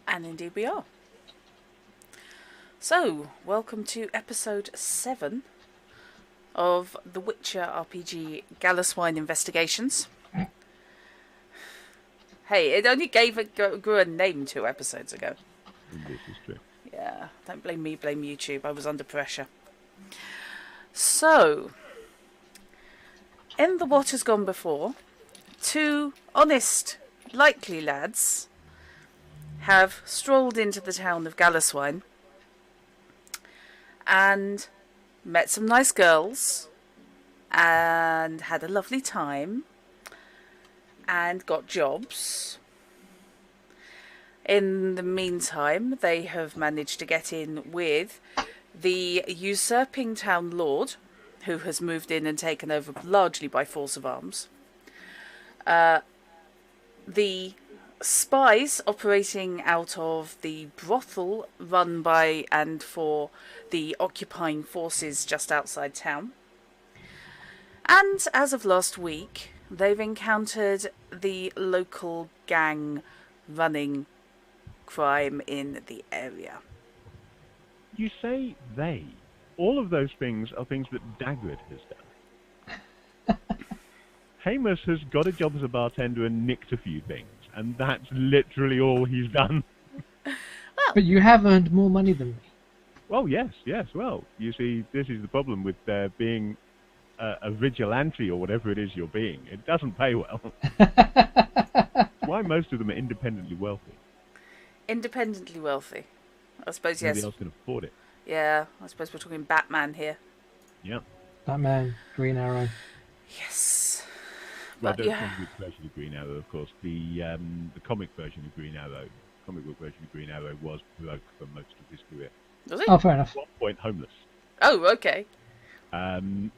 And indeed we are. So, welcome to episode 7 of the Witcher RPG Galasweyn Investigations. Hey, it only grew a name 2 episodes ago. This is true. Yeah, don't blame me, blame YouTube. I was under pressure. So, in the What Has Gone Before, 2 honest, likely lads have strolled into the town of Galasweyn and met some nice girls and had a lovely time and got jobs. In the meantime, they have managed to get in with the usurping town lord, who has moved in and taken over largely by force of arms. The spies operating out of the brothel run by and for the occupying forces just outside town. And as of last week, they've encountered the local gang running crime in the area. You say they. All of those things are things that Dagwood has done. Hamos has got a job as a bartender and nicked a few things, and that's literally all he's done. But you have earned more money than me. Well, yes. Well, you see, this is the problem with being a vigilante or whatever it is you're being. It doesn't pay well. Why most of them are independently wealthy. Independently wealthy. I suppose, yes. Nobody else can afford it. Yeah, I suppose we're talking Batman here. Yeah. Batman, Green Arrow. Yes. Well, But don't yeah. think the version of Green Arrow, of course. The comic version of Green Arrow, comic book version of Green Arrow was broke for most of his career. Was he? Oh, fair enough. At one point, homeless. Oh, okay.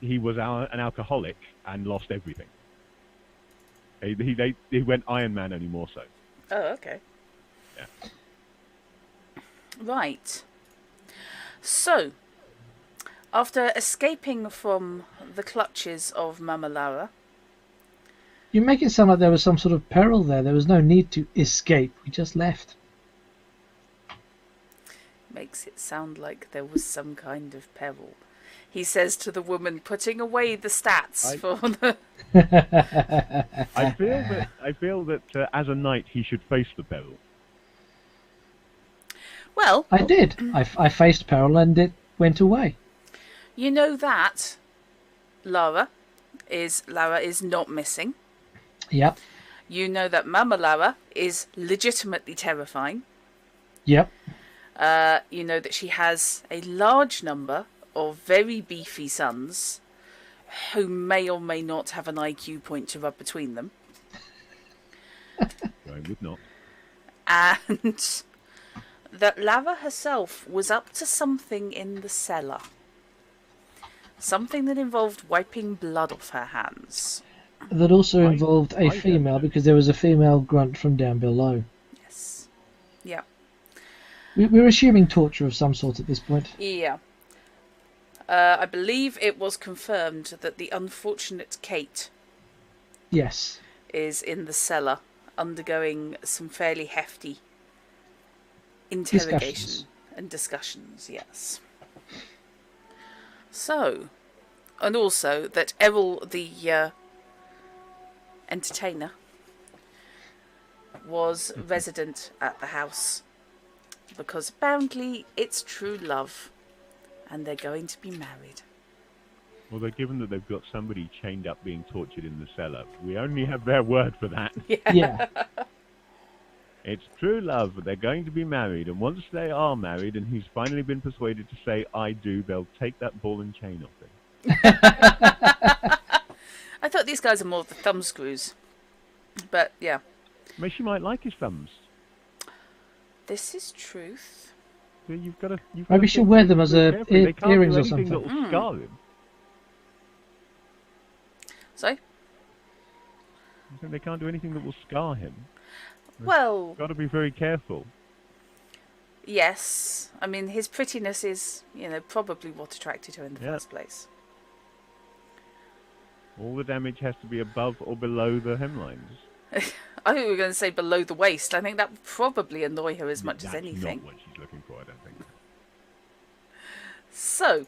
He was an alcoholic and lost everything. He went Iron Man, only more so. Oh, okay. Yeah. Right. So, after escaping from the clutches of Mama Lara, You make it sound like there was some sort of peril there. There was no need to escape. We just left. makes it sound like there was some kind of peril. He says to the woman putting away the stats for the... I feel that as a knight he should face the peril. Well, I did. I faced peril and it went away. you know that Lara is not missing. Yep. You know that Mama Lara is legitimately terrifying. Yep. You know that she has a large number of very beefy sons who may or may not have an IQ point to rub between them. I would not. And that Lara herself was up to something in the cellar. Something that involved wiping blood off her hands. That also I involved a don't female know. because there was a female grunt from down below. Yes. Yeah. We're assuming torture of some sort at this point. Yeah. I believe it was confirmed that the unfortunate Kate Yes. is in the cellar undergoing some fairly hefty interrogation Discussions. and discussions, yes. So, and also that Errol, the entertainer, was resident at the house because apparently it's true love and they're going to be married. Although given that they've got somebody chained up being tortured in the cellar, we only have their word for that. Yeah. It's true love, but they're going to be married, and once they are married and he's finally been persuaded to say I do, they'll take that ball and chain off him. I thought these guys are more of the thumb screws. But yeah. I mean, she might like his thumbs. This is truth. So you've got to Maybe she'll wear them as They can't do earrings or anything something. that will scar him. So, They can't do anything that will scar him. well, Got to be very careful. yes. I mean, his prettiness is, probably what attracted her in the Yeah. first place. All the damage has to be above or below the hemlines. I think we were going to say below the waist. I think that would probably annoy her as much as That's anything. not what she's looking for, I don't think. So,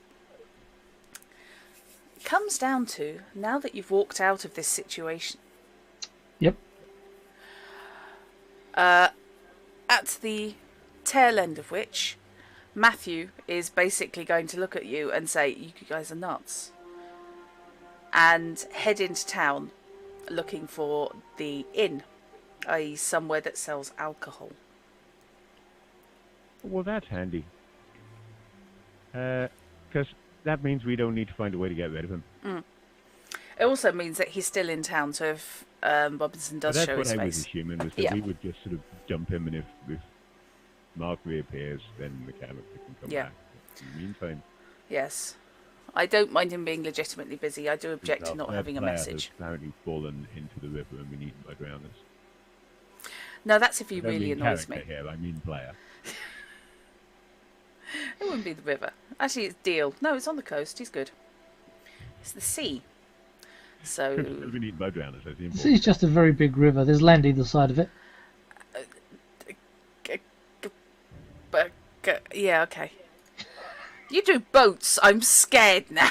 it comes down to, now that you've walked out of this situation, Yep. at the tail end of which, Matthew is basically going to look at you and say, you guys are nuts. And head into town looking for the inn, i.e. somewhere that sells alcohol. Well, that's handy. Because that means we don't need to find a way to get rid of him. It also means that he's still in town, so if Robinson does show his That's what I was face. assuming, was that Yeah. we would just sort of dump him, and if Mark reappears, then the character can come Yeah. back. In the meantime, Yes. I don't mind him being legitimately busy. I do object to our not third having a player message. has apparently fallen into the river and been eaten by drowners. No, that's if he I don't really mean annoys me. character here, I mean player. It wouldn't be the river. Actually, it's Deal. No, it's on the coast. He's good. It's the sea. So, Has been eaten by drowners, that's the The important. sea's just a very big river. There's land either side of it. but yeah, okay. You do boats. I'm scared now.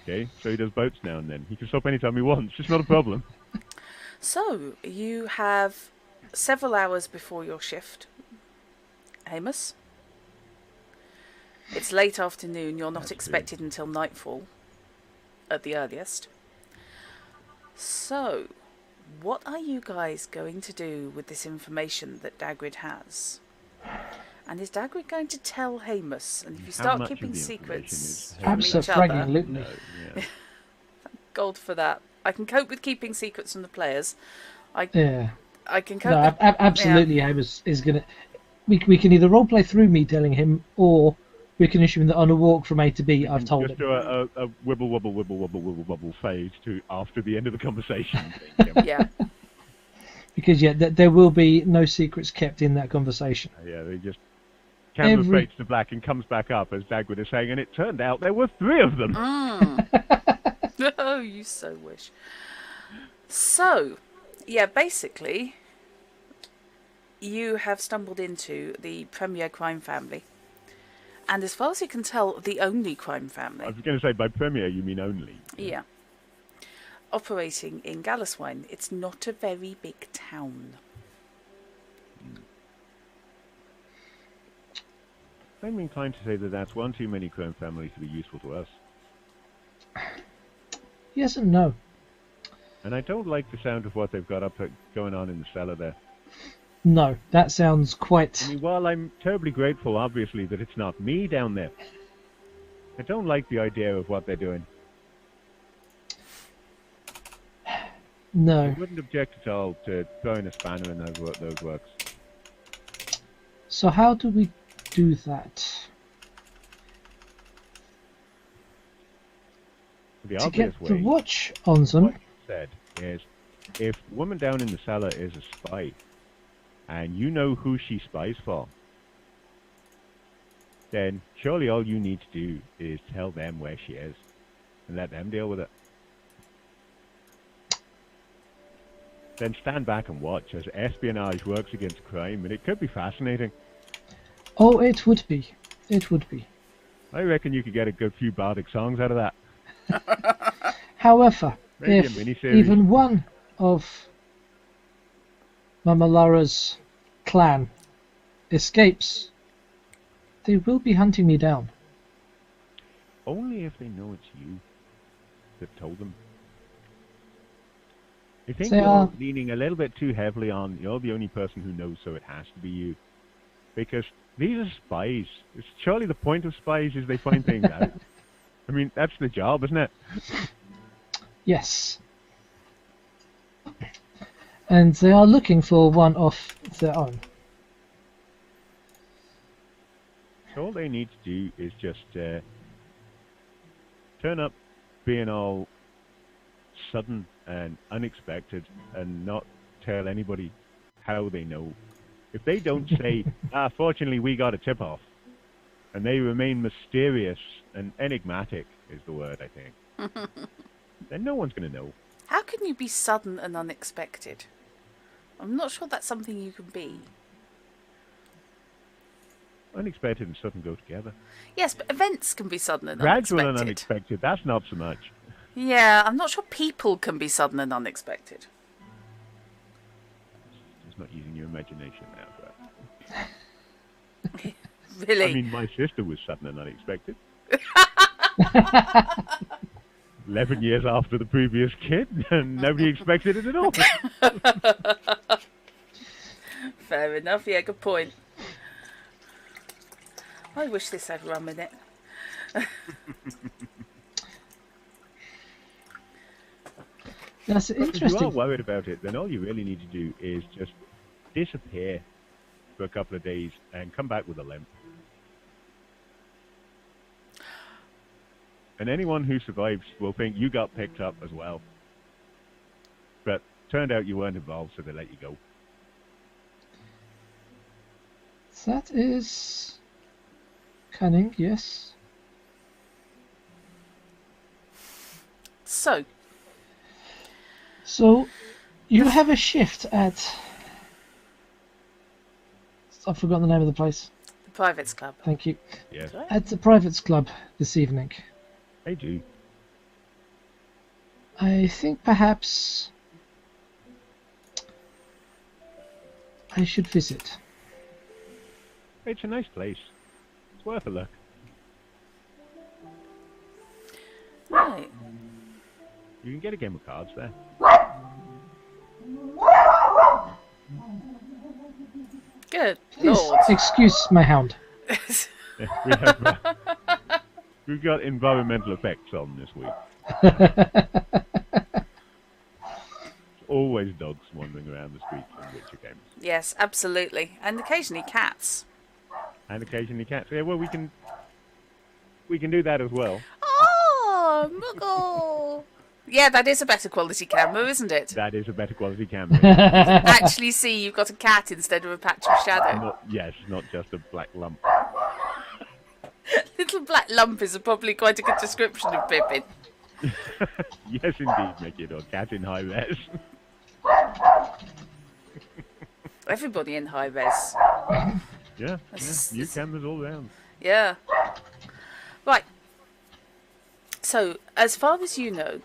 Okay, so he does boats now and then. He can stop anytime he wants. It's not a problem. So, you have several hours before your shift, Amos. It's late afternoon. You're not That's true. expected until nightfall, at the earliest. So, what are you guys going to do with this information that Dagrid has? And is Dagrid going to tell Amos? And if you How start much of keeping the secrets information is from each other, Absolutely. No, yeah. gold for that. I can cope with keeping secrets from the players. Yeah. I can cope No, with... absolutely. Amos is gonna. We can either roleplay through me telling him, or we can issue him that on a walk from A to B. I've told Just him. do a wibble wobble wibble wobble wibble wobble phase to after the end of the conversation. Yeah. Because there will be no secrets kept in that conversation. Yeah, they just camera fades to black and comes back up as Dagwood is saying, and it turned out there were 3 of them. Oh, you so wish. So, yeah, basically, you have stumbled into the premier crime family. And as far as you can tell, the only crime family. I was going to say, by premier you mean only. Yeah. Operating in Galasweyn. It's not a very big town. I'm inclined to say that that's one too many crime families to be useful to us. Yes and no. And I don't like the sound of what they've got going on in the cellar there. No, that sounds quite. I mean, while I'm terribly grateful, obviously, that it's not me down there, I don't like the idea of what they're doing. No. I wouldn't object at all to throwing a spanner in those works. So how do we do that? The To obvious get way, the watch on them. what you said is, if the woman down in the cellar is a spy, and you know who she spies for, then surely all you need to do is tell them where she is, and let them deal with it. Then stand back and watch as espionage works against crime, and it could be fascinating. Oh, it would be. It would be. I reckon you could get a good few bardic songs out of that. However, Maybe a if miniseries. even one of Mama Lara's clan escapes, they will be hunting me down. Only if they know it's you that told them. I think They you're are- leaning a little bit too heavily on you're the only person who knows, so it has to be you. Because these are spies. It's surely the point of spies is they find things out. I mean, that's the job, isn't it? Yes. And they are looking for one of their own. So all they need to do is just turn up being all sudden and unexpected and not tell anybody how they know. If they don't say, fortunately we got a tip-off, and they remain mysterious and enigmatic is the word, I think, then no one's going to know. How can you be sudden and unexpected? I'm not sure that's something you can be. Unexpected and sudden go together. Yes, but events can be sudden and Gradual unexpected. and unexpected, that's not so much. Yeah, I'm not sure people can be sudden and unexpected. Just not using your imagination now, Brad. Really? I mean, my sister was sudden and unexpected. 11 years after the previous kid, and nobody expected it at all. Fair enough, yeah, good point. I wish this had rum in it. That's If you are interesting. worried about it, then all you really need to do is just disappear for a couple of days and come back with a limp. And anyone who survives will think you got picked up as well. But turned out you weren't involved, so they let you go. That is cunning, yes. So, So, you have a shift at... I've forgotten the name of the place. the Privates Club. Thank you. Yes, Right. At the Privates Club this evening. they do. I think perhaps I should visit. It's a nice place. It's worth a look. Right. You can get a game of cards there. Good Please Lord. excuse my hound. Yeah, we've got environmental effects on this week. Always dogs wandering around the streets in Witcher games. Yes, absolutely. And occasionally cats. And occasionally cats. Yeah, well, we can do that as well. Oh, Muggle! Yeah, that is a better quality camera, isn't it? That is a better quality camera. Actually see you've got a cat instead of a patch of shadow. Not just a black lump. Little black lump is probably quite a good description of Pippin. Yes, indeed, Mickey, or cat in high res. Everybody in high res. Yeah, That's- new cameras all round. Yeah. Right. So, as far as you know,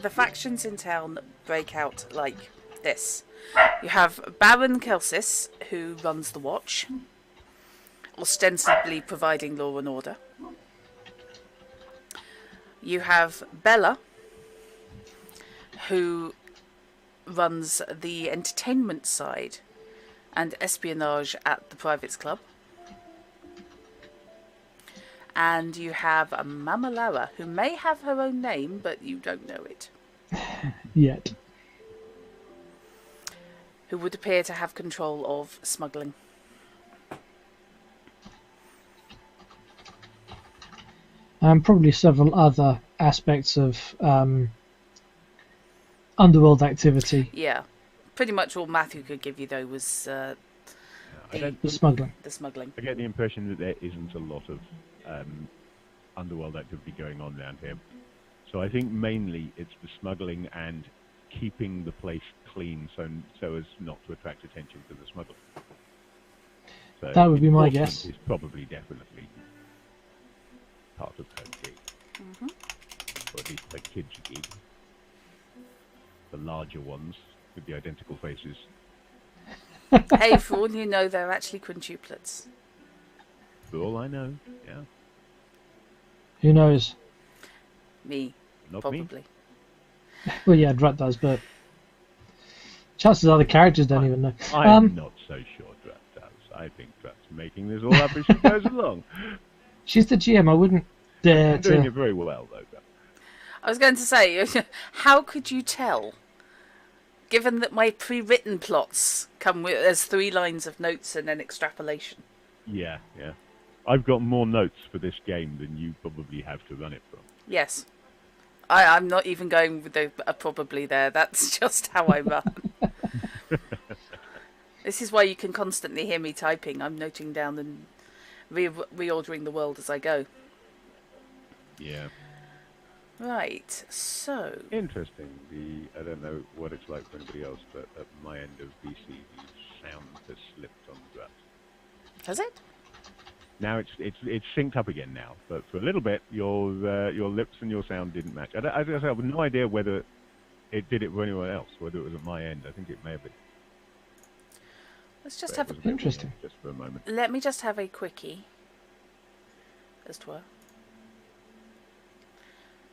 the factions in town break out like this. You have Baron Kelsis, who runs the watch, ostensibly providing law and order. You have Bella, who runs the entertainment side and espionage at the Privates Club. And you have a Mama Lara, who may have her own name, but you don't know it, Yet. who would appear to have control of smuggling. And probably several other aspects of underworld activity. Yeah. Pretty much all Matthew could give you, though, was I The smuggling. the smuggling. get the impression that there isn't a lot of underworld activity going on around here. So I think mainly it's the smuggling and keeping the place clean so as not to attract attention to the smuggling. So That would be my enforcement guess. is probably definitely part of her gig. Or at least her kids' gig. The larger ones with the identical faces. Hey, for all you know, they're actually quintuplets. For all I know, yeah. Who knows? Me, Not probably. me. Well, yeah, Drat does, but chances are the characters don't even know. I'm not so sure Drat does. I think Drat's making this all up as she goes along. She's the GM. I wouldn't dare I'm doing to. it very well, though. Drat. I was going to say, how could you tell? Given that my pre-written plots come with as 3 lines of notes and then extrapolation. Yeah. I've got more notes for this game than you probably have to run it from. Yes. I'm not even going with a probably there. That's just how I run. This is why you can constantly hear me typing. I'm noting down and reordering the world as I go. Yeah. Right, so... Interesting. I don't know what it's like for anybody else, but at my end of BC, the sound has slipped on the grass. Has it? Now it's synced up again now, but for a little bit, your lips and your sound didn't match. I have no idea whether it did it for anyone else, whether it was at my end. I think it may have been. Let's just But have it was a... a bit Interesting. weird, just for a moment. Let me just have a quickie. As to were.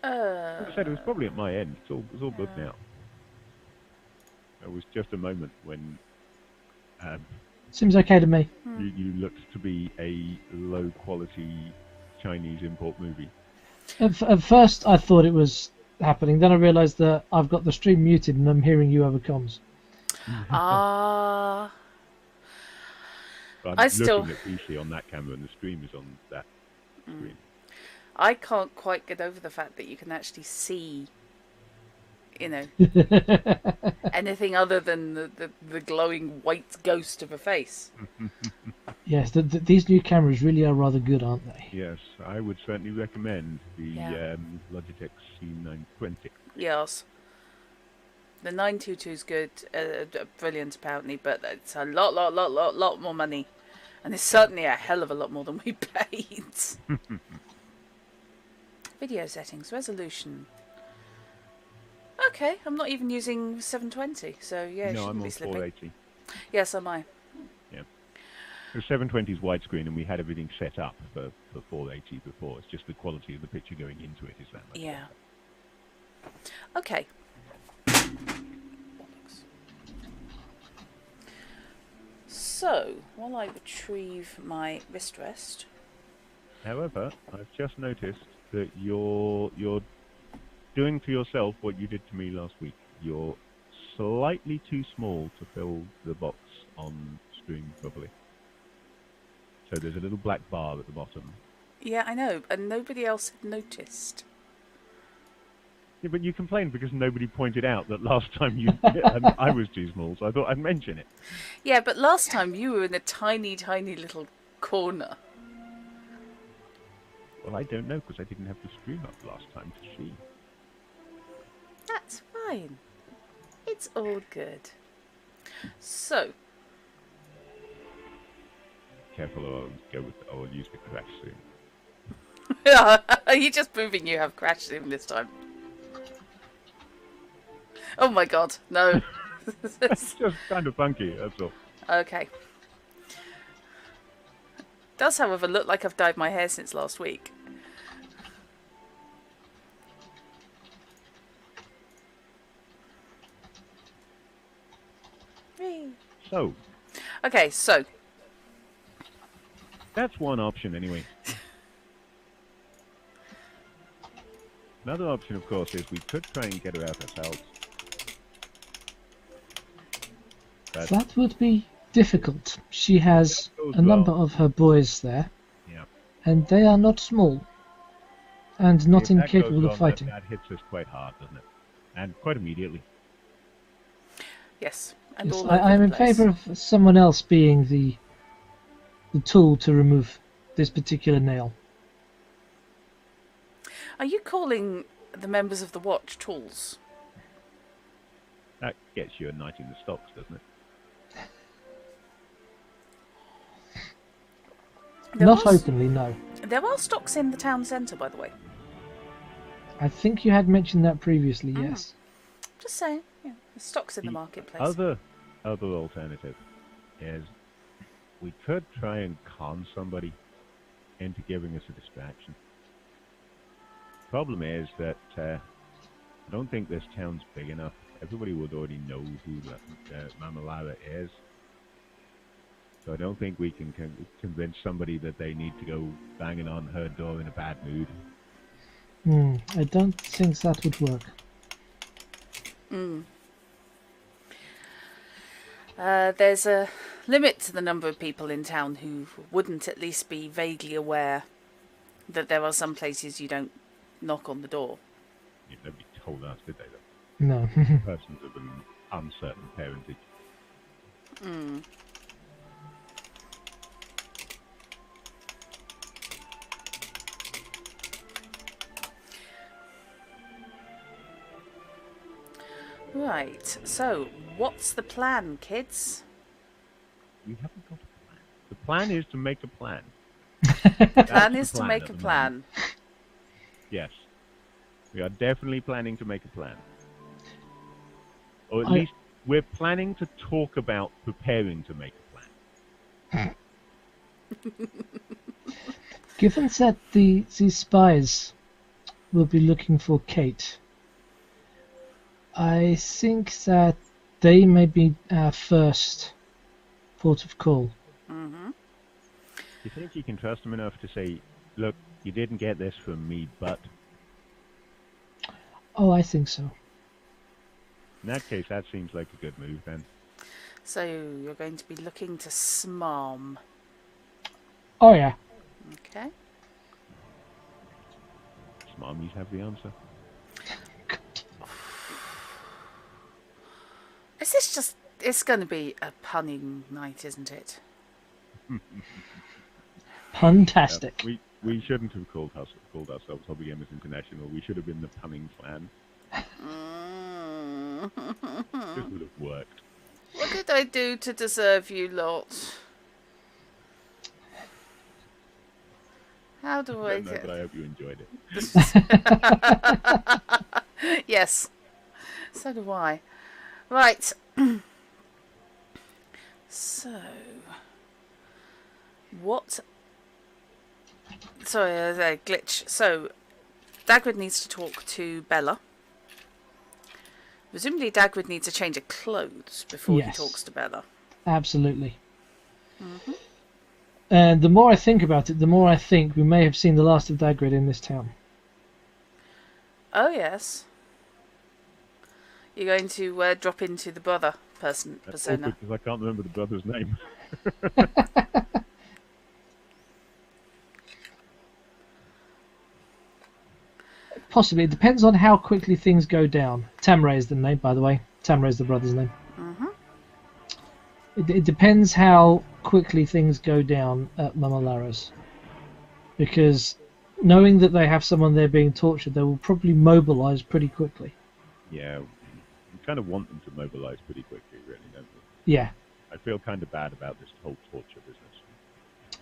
Like I said, it was probably at my end. It's all good now. It was just a moment when Seems okay to me. you looked to be a low-quality Chinese import movie. At first, I thought it was happening. Then I realised that I've got the stream muted and I'm hearing you over comms. Ah. I'm I still... looking at PC on that camera, and the stream is on that screen. I can't quite get over the fact that you can actually see, you know, anything other than the glowing white ghost of a face. Yes, these new cameras really are rather good, aren't they? Yes, I would certainly recommend the Yeah. Logitech C920. Yes. The 922 is good, brilliant apparently, but it's a lot more money. And it's certainly a hell of a lot more than we paid. Video settings, resolution. Okay, I'm not even using 720, so yeah, it No, shouldn't I'm be on slipping. 480. Yes, am I. Yeah. The 720 is widescreen, and we had everything set up for 480 before. It's just the quality of the picture going into it is that much. Yeah. Okay. So, while I retrieve my wrist rest. However, I've just noticed that you're doing to yourself what you did to me last week. You're slightly too small to fill the box on stream properly. So there's a little black bar at the bottom. Yeah, I know, and nobody else had noticed. Yeah, but you complained because nobody pointed out that last time I was too small, so I thought I'd mention it. Yeah, but last time you were in a tiny little corner. Well, I don't know because I didn't have the stream up last time to see. That's fine. It's all good. So. Careful, or I'll use the crash soon. Are you just proving you have crashed him this time? Oh my god, no. It's just kind of funky, that's all. Okay. Does, however, look like I've dyed my hair since last week. So. Okay, so. That's one option, anyway. Another option, of course, is we could try and get her out ourselves. But That would be difficult. She has a number of her boys there, and they are not small, and not incapable of fighting. That hits us quite hard, doesn't it? And quite immediately. Yes, and Yes, all I am over in the place. favour of someone else being the tool to remove this particular nail. Are you calling the members of the watch tools? That gets you a night in the stocks, doesn't it? Not openly, no. There are stocks in the town centre, by the way. I think you had mentioned that previously, yes. Just saying, yeah, there's stocks in the marketplace. Other alternative is we could try and con somebody into giving us a distraction. Problem is that I don't think this town's big enough. Everybody would already know who Mama Lara is. So I don't think we can convince somebody that they need to go banging on her door in a bad mood. I don't think that would work. There's a limit to the number of people in town who wouldn't at least be vaguely aware that there are some places you don't knock on the door. Yeah, nobody told us, did they? Though? No. Persons of an uncertain parentage. Right, so what's the plan, kids? We haven't got a plan. The plan is to make a plan. Plan is to make a plan. Yes. We are definitely planning to make a plan. Or at least we're planning to talk about preparing to make a plan. Given that these spies will be looking for Kate, I think that they may be our first port of call. Mm-hmm. You think you can trust them enough to say, look, you didn't get this from me, but... Oh, I think so. In that case, that seems like a good move, then. So you're going to be looking to smarm. Oh, yeah. Okay. Smarmies have the answer. Is this just... It's going to be a punning night, isn't it? Puntastic. We shouldn't have called ourselves Hobby Gamers International. We should have been the punning clan. This would have worked. What did I do to deserve you lot? How do I don't know, but I hope you enjoyed it. Yes. So do I. Right. So... What... Sorry, a glitch. So, Dagwood needs to talk to Bella. Presumably Dagwood needs a change of clothes before he talks to Bella. Absolutely. Mm-hmm. And the more I think about it, the more I think we may have seen the last of Dagwood in this town. Oh, yes. You're going to drop into the brother persona. Because I can't remember the brother's name. Possibly. It depends on how quickly things go down. Tamray is the name, by the way. Tamray is the brother's name. Mm-hmm. It depends how quickly things go down at Mama Lara's. Because knowing that they have someone there being tortured, they will probably mobilise pretty quickly. Yeah, we kind of want them to mobilise pretty quickly, really, don't we? Yeah. I feel kind of bad about this whole torture business.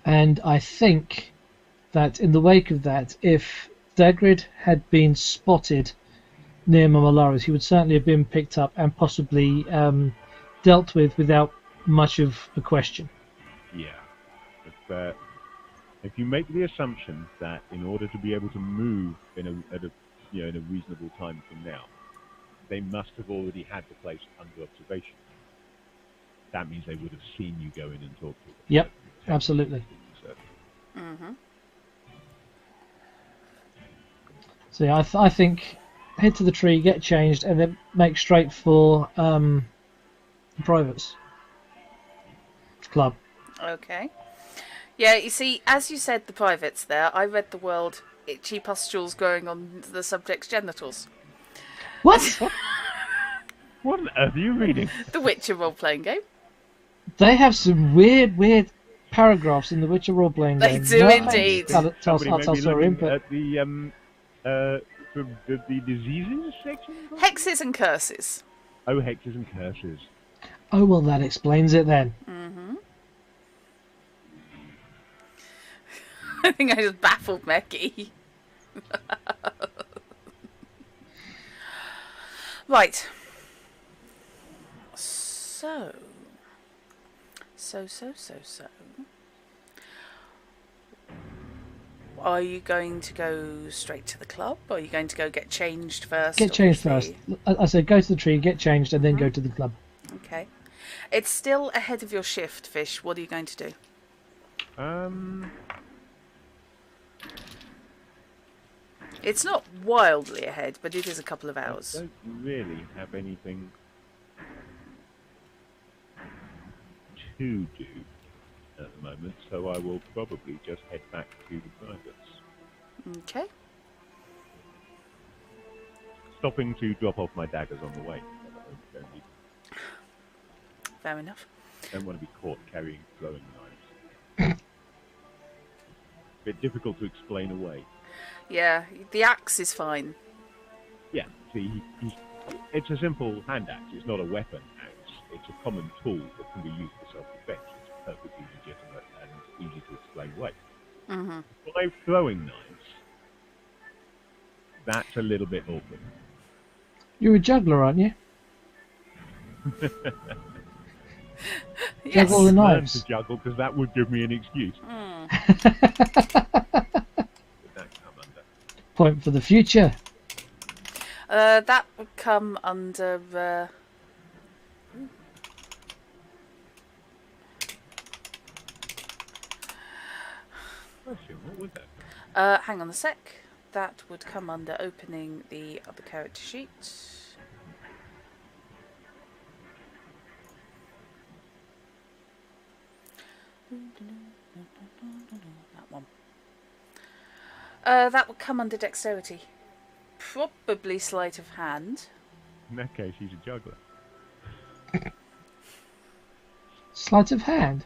And I think that in the wake of that, if Dagrid had been spotted near Mama Lara's, he would certainly have been picked up and possibly dealt with without much of a question. Yeah. If you make the assumption that in order to be able to move in a reasonable time from now, they must have already had the place under observation. That means they would have seen you go in and talk to them. Yep, absolutely. Mm-hmm. So yeah, I think head to the tree, get changed, and then make straight for the privates club. Okay. Yeah, you see, as you said the privates there, I read the world itchy pustules growing on the subject's genitals. What? What on earth are you reading? The Witcher role-playing game. They have some weird paragraphs in the Witcher role-playing They game. do indeed. Somebody may be Sorry, looking but at the diseases section? Hexes and curses. Oh, hexes and curses. oh well, that explains it then. Mm-hmm. I think I just baffled Mecky. Right. So. Are you going to go straight to the club, or are you going to go get changed first? Get changed first. I said go to the tree, get changed, and then go to the club. Okay. It's still ahead of your shift, Fish. What are you going to do? It's not wildly ahead, but it is a couple of hours. I don't really have anything to do at the moment, so I will probably just head back to the privates. Okay. Stopping to drop off my daggers on the way. Fair enough. Don't want to be caught carrying throwing knives. Bit difficult to explain away. Yeah, the axe is fine. Yeah, see, he's It's a simple hand axe. It's not a weapon axe. It's a common tool that can be used for self-defense. It's perfectly legitimate and easy to explain away. Mm-hmm. 5 throwing knives, that's a little bit awkward. You're a juggler, aren't you? Yes. Juggle the Learn knives. to juggle, because that would give me an excuse. Mm. Would that come under? Point for the future. That would come under. Question, what would that be? Hang on a sec. That would come under opening the other character sheet. That one. That would come under dexterity. Probably sleight of hand. In that case, he's a juggler. Sleight of hand.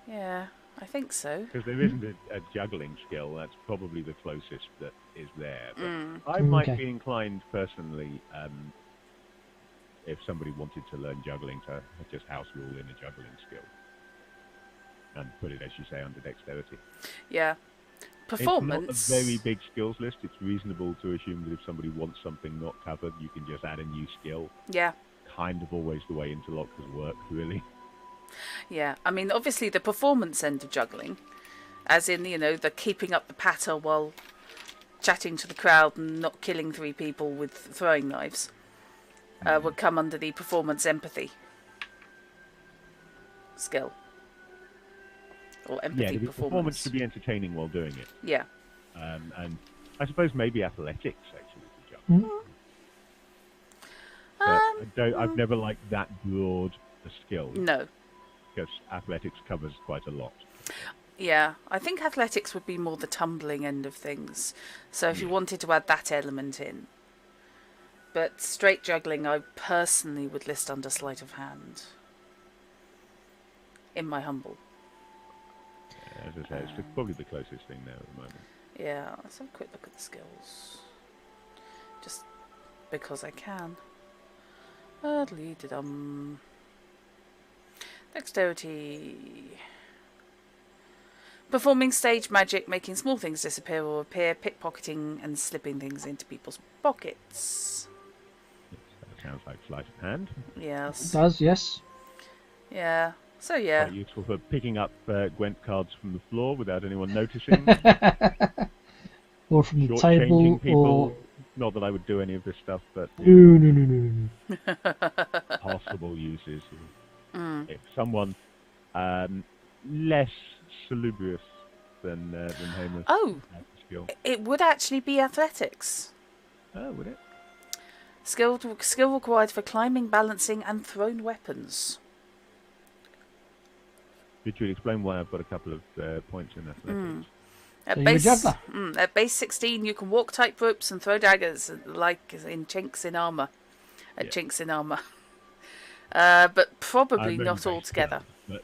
Yeah, I think so. Because there isn't a juggling skill, that's probably the closest that is there. But Mm. I might Okay. be inclined personally, if somebody wanted to learn juggling, to just house rule in a juggling skill. And put it, as you say, under dexterity. Yeah. Performance. It's not a very big skills list. It's reasonable to assume that if somebody wants something not covered, you can just add a new skill. Yeah. Kind of always the way interlockers work, really. Yeah, I mean, obviously the performance end of juggling, as in, the keeping up the patter while chatting to the crowd and not killing 3 people with throwing knives, would come under the performance empathy skill. Or empathy Yeah, the performance performance. to be entertaining while doing it. Yeah. And I suppose maybe athletics, actually, for juggling. But I've never liked that broad a skill. No. Because athletics covers quite a lot. Yeah, I think athletics would be more the tumbling end of things. So if you wanted to add that element in. But straight juggling, I personally would list under sleight of hand. In my humble. As I say, it's probably the closest thing there at the moment. Yeah, let's have a quick look at the skills. Just because I can. Dexterity. Performing stage magic, making small things disappear or appear, pickpocketing and slipping things into people's pockets. That sounds like sleight of hand. It Yes. does, yes. Yeah. So yeah. Quite useful for picking up Gwent cards from the floor without anyone noticing. Or from the Short-changing table, people. or... Not that I would do any of this stuff, but No. possible uses. If someone less salubrious than Hamer Oh, had the skill. it would actually be athletics. Oh, would it? Skill required for climbing, balancing and thrown weapons. Did you explain why I've got a couple of points in athletics? At So you're a juggler. At base 16, you can walk tight ropes and throw daggers, like in chinks in armour. At Yeah. chinks in armour. But probably I'm not only all base together. 10, but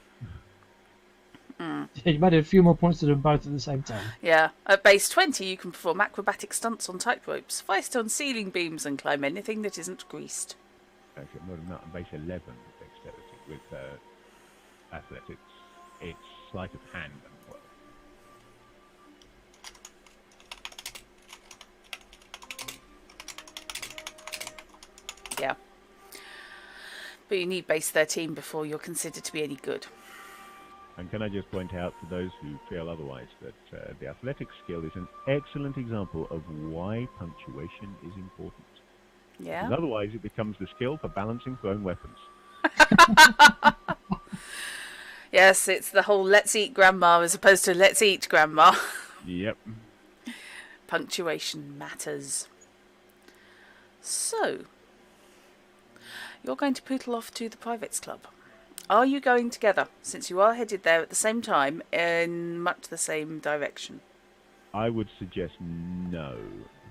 Yeah, you might have a few more points to do them both at the same time. Yeah. At base 20, you can perform acrobatic stunts on tight ropes, feist on ceiling beams, and climb anything that isn't greased. actually, not on base 11 with dexterity. With athletics, it's sleight of hand. Yeah. But you need base 13 before you're considered to be any good. And can I just point out to those who feel otherwise that the athletics skill is an excellent example of why punctuation is important. Yeah. Because otherwise it becomes the skill for balancing thrown weapons. Yes, it's the whole let's eat grandma as opposed to let's eat grandma. Yep. Punctuation matters. So, you're going to poodle off to the privates club. Are you going together, since you are headed there at the same time in much the same direction? I would suggest no.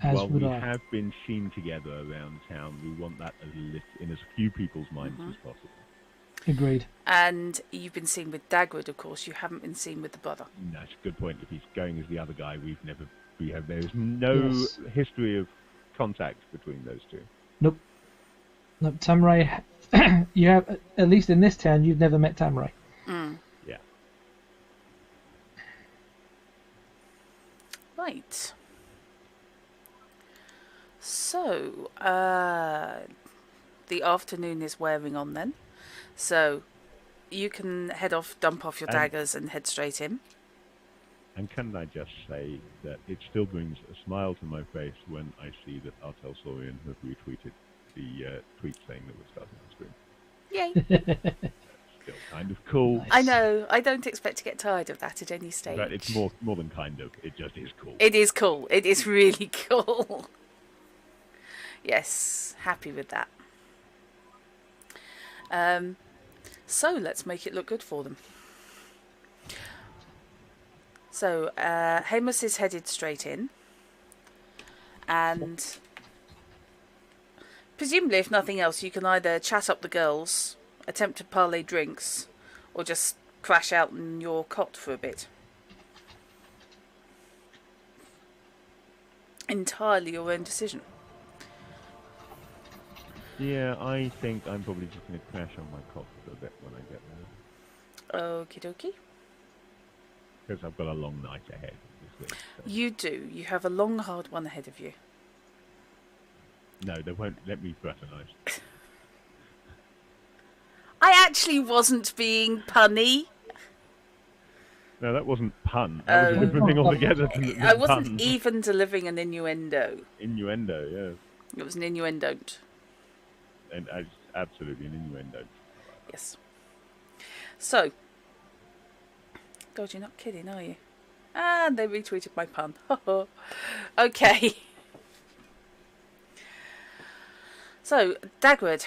As While would we I. have been seen together around town, we want that in as few people's minds as possible. Agreed. And you've been seen with Dagwood, of course. You haven't been seen with the brother. That's a good point. If he's going as the other guy, there is no Yes. history of contact between those two. Nope. No, Tamray. You have, at least in this town, you've never met Tamray. Yeah. Right. So, the afternoon is wearing on then. So, you can head off, dump off your And- daggers, and head straight in. And can I just say that it still brings a smile to my face when I see that Artel Saurian have retweeted the tweet saying that we're starting the stream. Yay! Still kind of cool. Nice. I know. I don't expect to get tired of that at any stage. But it's more than kind of. It just is cool. It is cool. It is really cool. Yes, happy with that. So let's make it look good for them. So Hamus is headed straight in, and presumably, if nothing else, you can either chat up the girls, attempt to parlay drinks, or just crash out in your cot for a bit. Entirely your own decision. Yeah, I think I'm probably just going to crash on my cot for a bit when I get there. Okie dokie. Because I've got a long night ahead this week. So. You do. You have a long, hard one ahead of you. No, they won't let me fraternize. I actually wasn't being punny. No, that wasn't pun. That was a different thing altogether. Than I wasn't pun. even delivering an innuendo. Innuendo, yes. It was an innuendo. And absolutely an innuendo. Yes. So. God, you're not kidding, are you? And they retweeted my pun. Okay. So, Dagwood.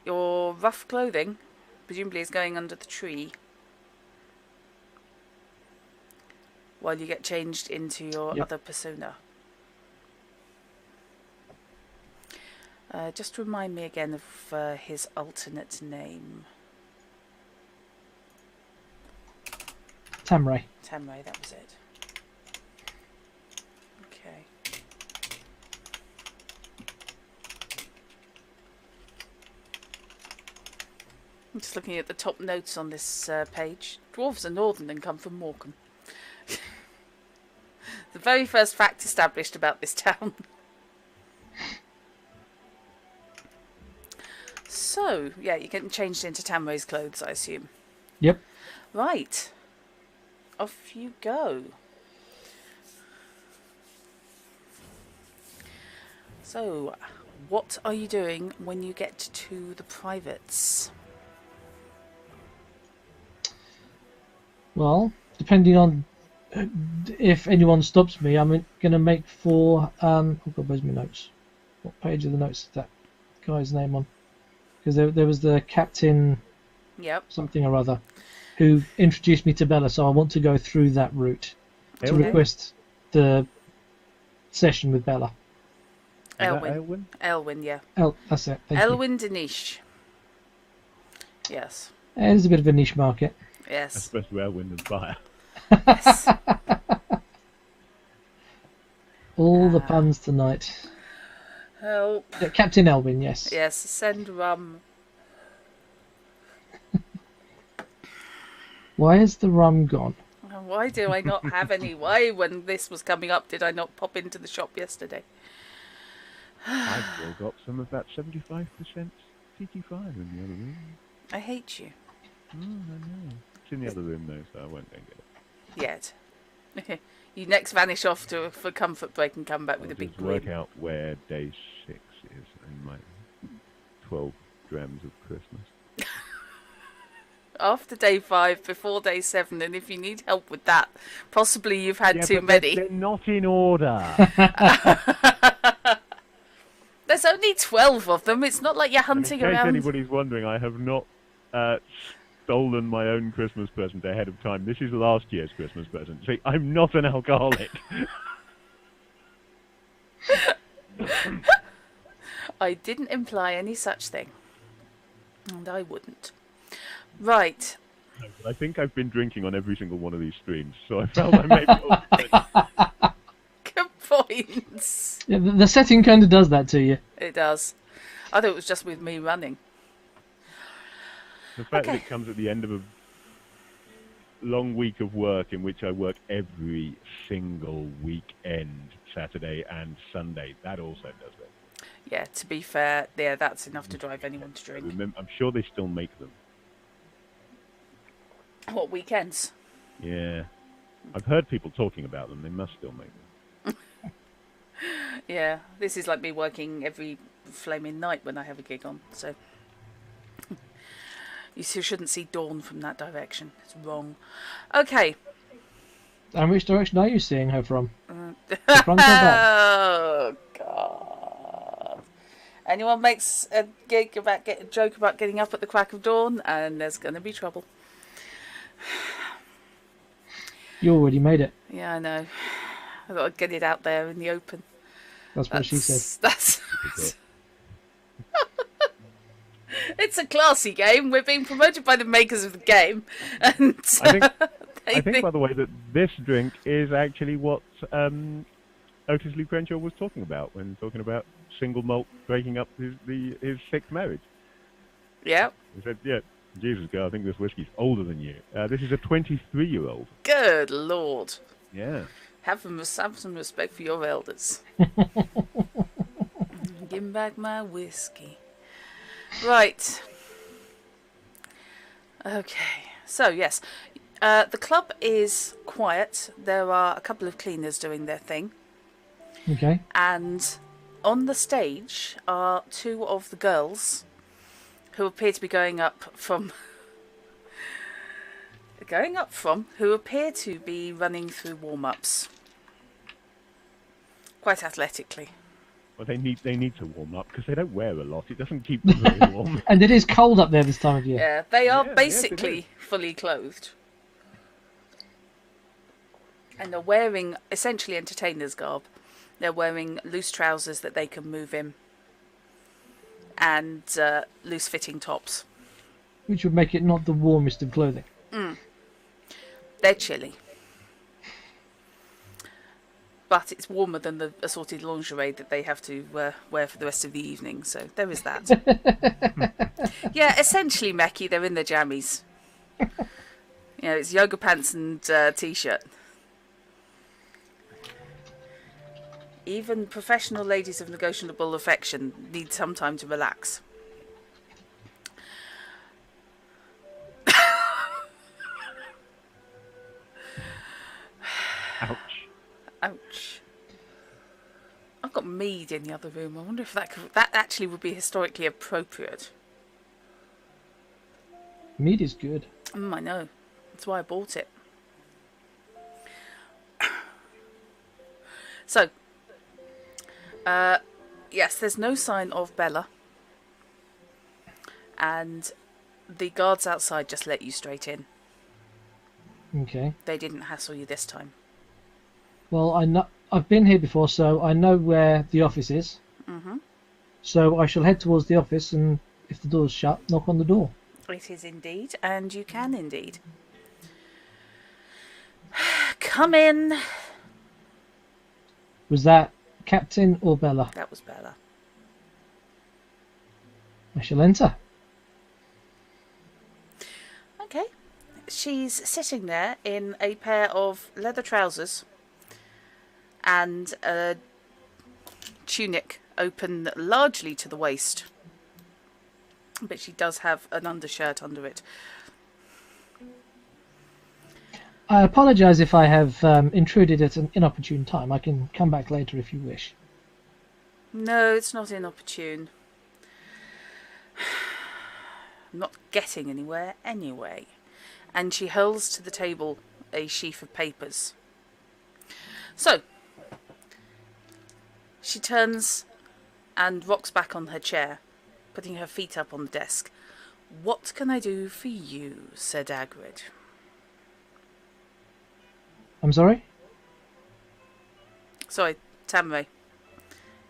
Your rough clothing presumably is going under the tree. While you get changed into your other persona. Just remind me again of his alternate name. Tamray. Tamray, that was it. Okay. I'm just looking at the top notes on this page. Dwarves are northern and come from Morecambe. The very first fact established about this town. So, yeah, you're getting changed into Tamray's clothes, I assume. Yep. Right. Off you go. So, what are you doing when you get to the privates? Well, depending on if anyone stops me, I'm going to make for... oh God, where's my notes? What page of the notes is that guy's name on? Because there was the captain... Yep. Something or other, who introduced me to Bella, so I want to go through that route to Elwyn? request the session with Bella. Elwyn. Elwyn? Elwyn, yeah. That's it. Thank you. Elwyn Denish. Yes. It is a bit of a niche market. Yes. Especially Elwyn and Fire. Yes. All the puns tonight. Help. Yeah, Captain Elwyn, yes. Yes, send rum. Why is the rum gone? Why do I not have any? Why, when this was coming up, did I not pop into the shop yesterday? I've still got some of that 75% TT5 in the other room. I hate you. Oh, I know. It's in the other room though, so I won't go get it. Yet. You next vanish off for comfort break and come back with I'll a big just work grin. out where day 6 is in my 12 drams of Christmas. After day 5, before day 7, and if you need help with that, possibly you've had too but many. They're not in order. There's only 12 of them. It's not like you're And hunting in case around. anybody's wondering, I have not stolen my own Christmas present ahead of time. This is last year's Christmas present. See, I'm not an alcoholic. I didn't imply any such thing. And I wouldn't. Right. No, but I think I've been drinking on every single one of these streams, so I felt I maybe Good points. Yeah, the setting kind of does that to you. It does. I thought it was just with me running. The fact that Okay. it comes at the end of a long week of work in which I work every single weekend, Saturday and Sunday, that also does it. Yeah, to be fair, yeah, that's enough to drive anyone to drink. I'm sure they still make them. What, weekends? Yeah. I've heard people talking about them. They must still make them. Yeah, this is like me working every flaming night when I have a gig on, so... You shouldn't see dawn from that direction. It's wrong. Okay. And which direction are you seeing her from? The front or back? Oh, God. Anyone makes a joke about getting up at the crack of dawn, and there's going to be trouble. You already made it. Yeah, I know. I've got to get it out there in the open. That's what she said. That's... It's a classy game. We're being promoted by the makers of the game. And I think, by the way, that this drink is actually what Otis Lee Crenshaw was talking about when talking about single malt breaking up his sixth marriage. Yeah. He said, yeah, Jesus, girl, I think this whiskey's older than you. This is a 23-year-old. Good Lord. Yeah. Have some respect for your elders. Give me back my whiskey. Right. Okay. So, yes. The club is quiet. There are a couple of cleaners doing their thing. Okay. And on the stage are two of the girls who appear to be going up from, who appear to be running through warm-ups. Quite athletically. Well, they need to warm up because they don't wear a lot. It doesn't keep them very warm. And it is cold up there this time of year. Yeah, they are Yeah, basically yes, fully clothed. And they're wearing essentially entertainers' garb. They're wearing loose trousers that they can move in. And loose-fitting tops. Which would make it not the warmest of clothing. They're chilly. But it's warmer than the assorted lingerie that they have to wear for the rest of the evening. So there is that. Yeah, essentially, Meccy, they're in their jammies. You know, it's yoga pants and t-shirt. Even professional ladies of negotiable affection need some time to relax. Ouch. Ouch. I've got mead in the other room. I wonder if that actually would be historically appropriate. Mead is good. I know. That's why I bought it. So, yes, there's no sign of Bella. And the guards outside just let you straight in. Okay. They didn't hassle you this time. Well, I've been here before, so I know where the office is. Mm-hmm. So I shall head towards the office, and if the door's shut, knock on the door. It is indeed, and you can indeed. Come in. Was that Captain or Bella? That was Bella. I shall enter. Okay. She's sitting there in a pair of leather trousers and a tunic open largely to the waist. But she does have an undershirt under it. I apologise if I have intruded at an inopportune time. I can come back later if you wish. No, it's not inopportune. I'm not getting anywhere anyway. And she holds to the table a sheaf of papers. So, she turns and rocks back on her chair, putting her feet up on the desk. "What can I do for you?" said Hagrid. I'm sorry? Sorry, Tamray,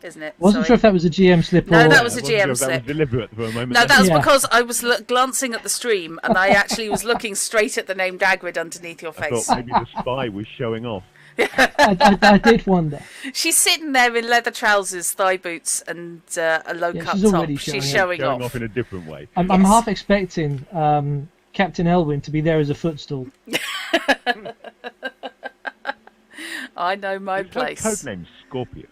isn't it? Wasn't Sorry. sure if that was a GM slip No, or... that was a I wasn't sure GM if that slip. was deliberate for a moment. No, that was Yeah. because I was glancing at the stream and I actually was looking straight at the name Hagrid underneath your I face. thought maybe the spy was showing off. I did wonder. She's sitting there in leather trousers, thigh boots, and a low-cut she's top. already She's showing showing off in a different way. I'm Yes. half expecting Captain Elwyn to be there as a footstool. I know my It's her place. code name's Scorpius.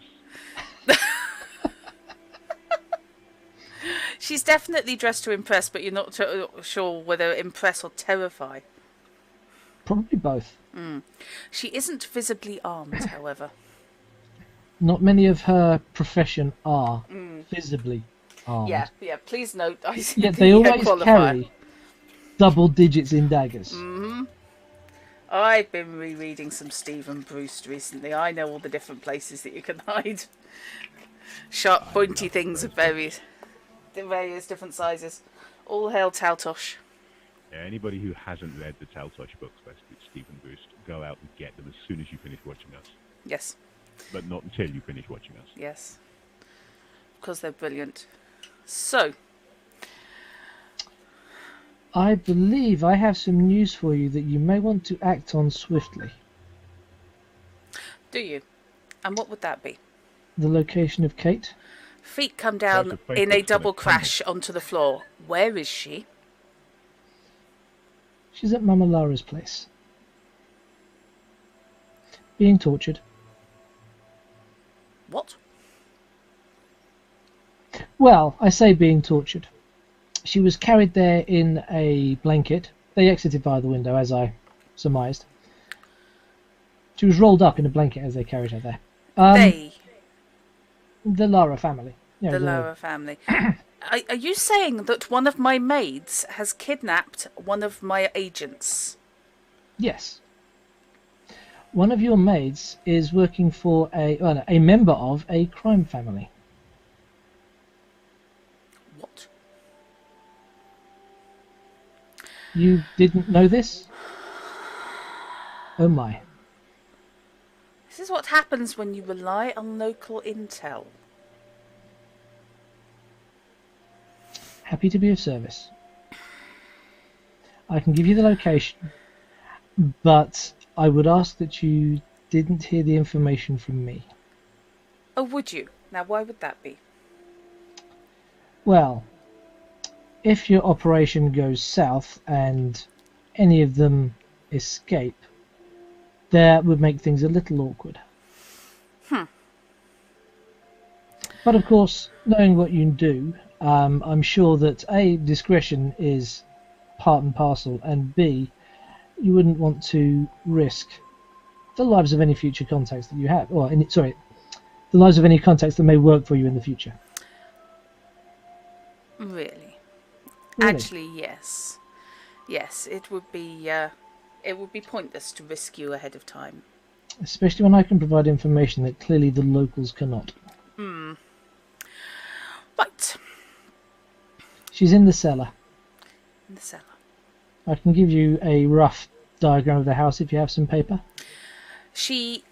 She's definitely dressed to impress, but you're not sure whether impress or terrify. Probably both. She isn't visibly armed, however. Not many of her profession are visibly armed. Yeah. Please note. Yet they always carry double digits in daggers. I've been rereading some Stephen Bruce recently. I know all the different places that you can hide. Sharp, pointy things of various different sizes. All hail Tautosh. Yeah, anybody who hasn't read the Taltosh books by Stephen Bruce, go out and get them as soon as you finish watching us. Yes. But not until you finish watching us. Yes. Because they're brilliant. So. I believe I have some news for you that you may want to act on swiftly. Do you? And what would that be? The location of Kate? Feet come down in a double crash onto the floor. Where is she? She's at Mama Lara's place. Being tortured. What? Well, I say being tortured. She was carried there in a blanket. They exited via the window, as I surmised. She was rolled up in a blanket as they carried her there. They? The Lara family. Yeah, The Lara family. Are you saying that one of my maids has kidnapped one of my agents? Yes. One of your maids is working for a member of a crime family. What? You didn't know this? Oh my. This is what happens when you rely on local intel. Happy to be of service. I can give you the location, but I would ask that you didn't hear the information from me. Oh, would you? Now, why would that be? Well, if your operation goes south and any of them escape, that would make things a little awkward. But of course, knowing what you do, I'm sure that A, discretion is part and parcel, and B, you wouldn't want to risk the lives of any future contacts that you have, the lives of any contacts that may work for you in the future. Really? Really? Actually, yes. Yes, it would be pointless to risk you ahead of time. Especially when I can provide information that clearly the locals cannot. Right. She's in the cellar. In the cellar. I can give you a rough diagram of the house if you have some paper. She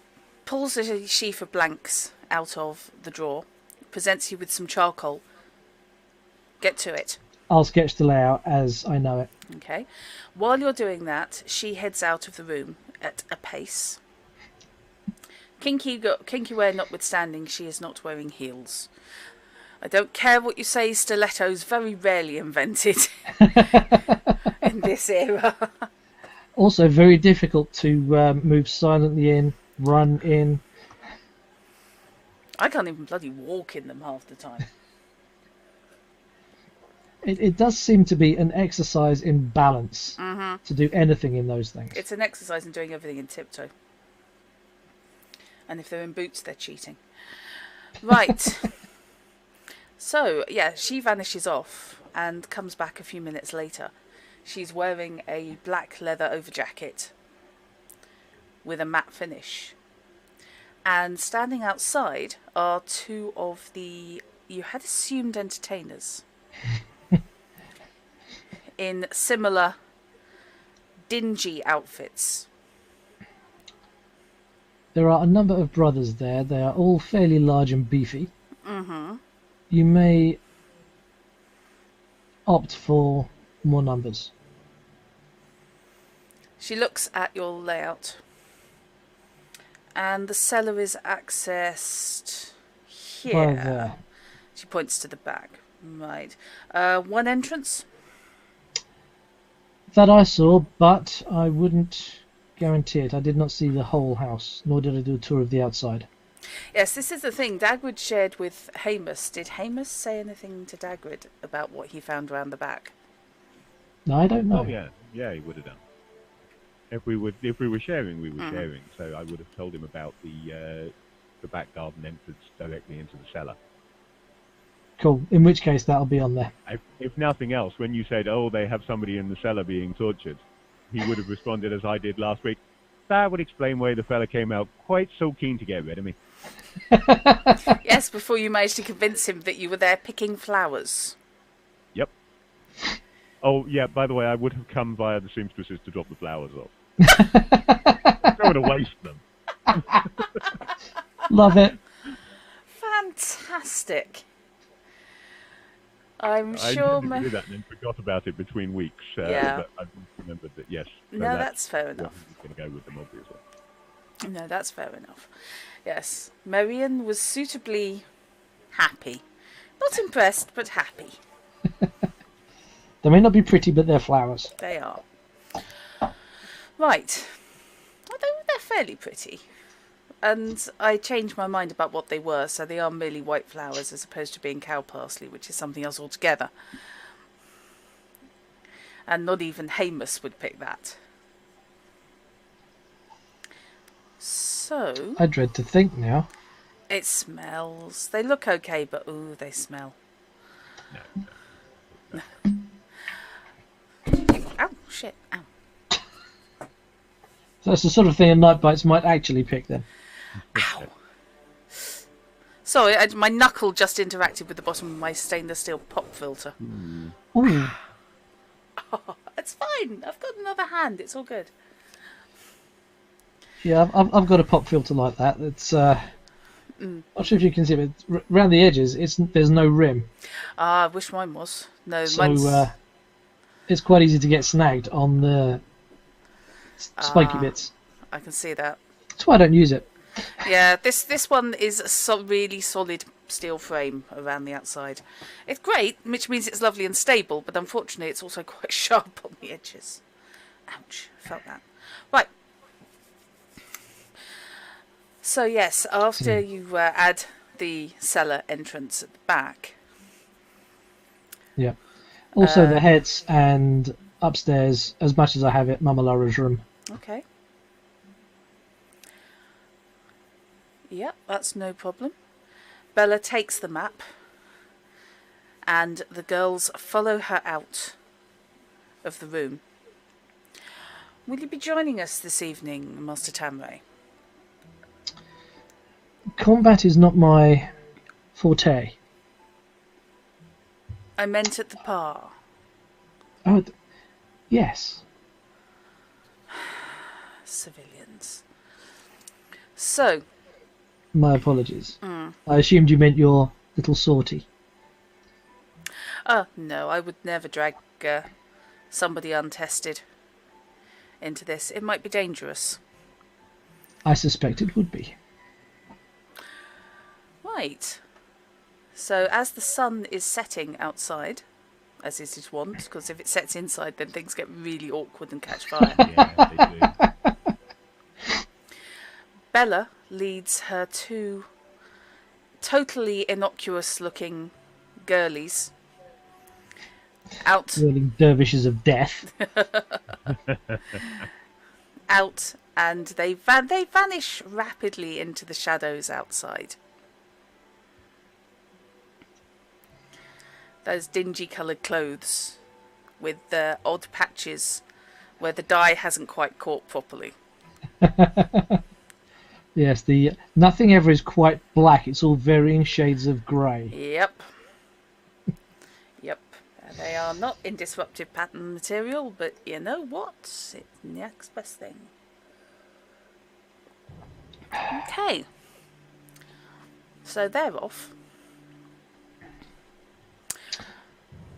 pulls a sheaf of blanks out of the drawer, presents you with some charcoal. Get to it. I'll sketch the layout as I know it. Okay. While you're doing that, she heads out of the room at a pace. Kinky wear notwithstanding, she is not wearing heels. I don't care what you say, stilettos very rarely invented in this era. Also very difficult to move silently in, run in. I can't even bloody walk in them half the time. It does seem to be an exercise in balance to do anything in those things. It's an exercise in doing everything in tiptoe. And if they're in boots, they're cheating. Right. So, yeah, she vanishes off and comes back a few minutes later. She's wearing a black leather overjacket with a matte finish. And standing outside are two of the, you had assumed, entertainers. In similar dingy outfits. There are a number of brothers there. They are all fairly large and beefy. Mm-hmm. You may opt for more numbers. She looks at your layout And the cellar is accessed Well, here. there. She points to the back. Right. One entrance. That I saw, but I wouldn't guarantee it. I did not see the whole house, nor did I do a tour of the outside. Yes, this is the thing. Dagwood shared with Hamus. Did Hamus say anything to Dagwood about what he found around the back? No, I don't know. Oh yeah, he would have done. If we were sharing, we were sharing. So I would have told him about the back garden entrance directly into the cellar. Cool. In which case, that'll be on there. If nothing else, when you said, "Oh, they have somebody in the cellar being tortured," he would have responded as I did last week. That would explain why the fella came out quite so keen to get rid of me. Yes, before you managed to convince him that you were there picking flowers. Yep. Oh, yeah, by the way, I would have come via the seamstresses to drop the flowers off. Don't want to waste them. Love it. Fantastic. I'm I sure... intended to do that and then forgot about it between weeks. Yeah. But I remembered that, yes. So No, that's fair what enough. I was going to go with them, obviously. No, that's fair enough. Yes, Marion was suitably happy. Not impressed, but happy. They may not be pretty, but they're flowers. They are. Right. Although they're fairly pretty. And I changed my mind about what they were, so they are merely white flowers as opposed to being cow parsley, which is something else altogether. And not even Hamus would pick that. So... I dread to think now. It smells. They look okay, but ooh, they smell. No. Ow, shit, ow. So that's the sort of thing a night bites might actually pick then. Ow. Sorry, my knuckle just interacted with the bottom of my stainless steel pop filter. Ooh. Oh, it's fine. I've got another hand. It's all good. Yeah, I've got a pop filter like that. It's not sure if you can see it, but around the edges, there's no rim, Ah, I wish mine was. No, so mine's... it's quite easy to get snagged on the spiky bits. I can see that. That's why I don't use it. Yeah, this one is a really solid steel frame around the outside. It's great, which means it's lovely and stable, but unfortunately it's also quite sharp on the edges. Ouch, felt that. Right. So yes, after you add the cellar entrance at the back... Yeah. Also the heads and upstairs, as much as I have it, Mama Laura's room. Okay. Yep, that's no problem. Bella takes the map and the girls follow her out of the room. Will you be joining us this evening, Master Tamray? Combat is not my forte. I meant at the bar. Oh, yes. Civilians. So, My apologies. I assumed you meant your little sortie. no, I would never drag somebody untested into this. It might be dangerous. I suspect it would be. Right. So as the sun is setting outside, as is his wont, because if it sets inside then things get really awkward and catch fire. Yeah, they do. Bella leads her two totally innocuous looking girlies out, Whirling dervishes of death. out, and they vanish rapidly into the shadows outside. Those dingy coloured clothes with the odd patches where the dye hasn't quite caught properly. Yes, the nothing ever is quite black. It's all varying shades of grey. Yep. Yep. They are not in disruptive pattern material, but you know what? It's the next best thing. Okay. So they're off.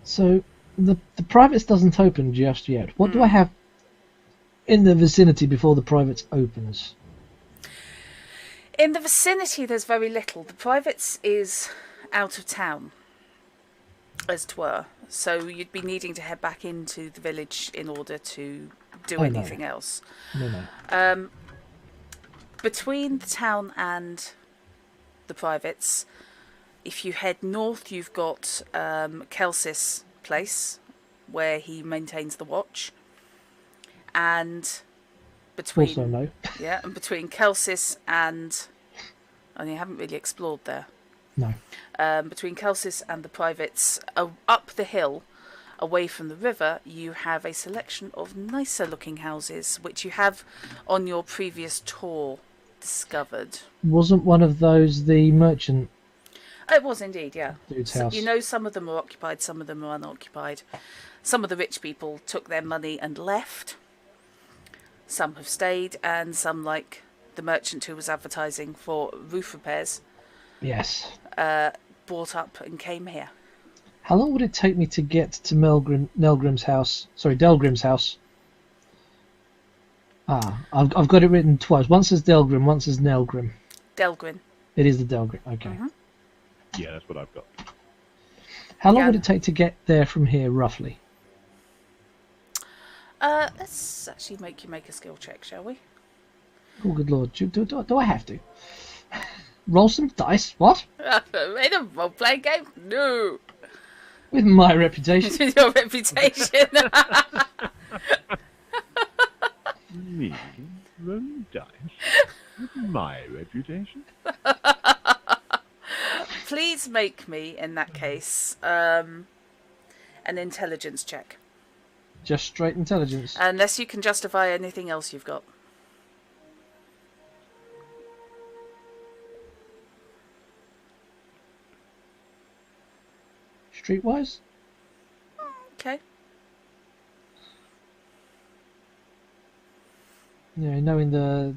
So the privates doesn't open just yet. What do I have in the vicinity before the privates opens? In the vicinity, there's very little. The privates is out of town, as 'twere. So you'd be needing to head back into the village in order to do anything else. No. Between the town and the privates, if you head north, you've got Kelsis Place, where he maintains the watch. And between... Also no. Yeah, and between Kelsis and... you haven't really explored there. No. Between Kelsis and the privates, up the hill, away from the river, you have a selection of nicer looking houses, which you have on your previous tour discovered. Wasn't one of those the merchant? It was indeed, yeah. Dude's So, house. you know, some of them are occupied, some of them are unoccupied. Some of the rich people took their money and left. Some have stayed, and some, like the merchant who was advertising for roof repairs, Yes. bought up and came here. How long would it take me to get to Delgrim's house? I've got it written twice. Once as Delgrim, once as Nelgrim. Delgrin. It is the Delgrim. Okay. Mhm. Yeah, that's what I've got. How long Yeah. would it take to get there from here, roughly? Let's actually make you make a skill check, shall we? Oh, good lord. Do I have to? Roll some dice? What? In a role-playing game? No. With my reputation? Your reputation. Me? Roll dice? With my reputation? Please make me, in that case, an intelligence check. Just straight intelligence. Unless you can justify anything else you've got. Streetwise? Okay. Yeah, knowing the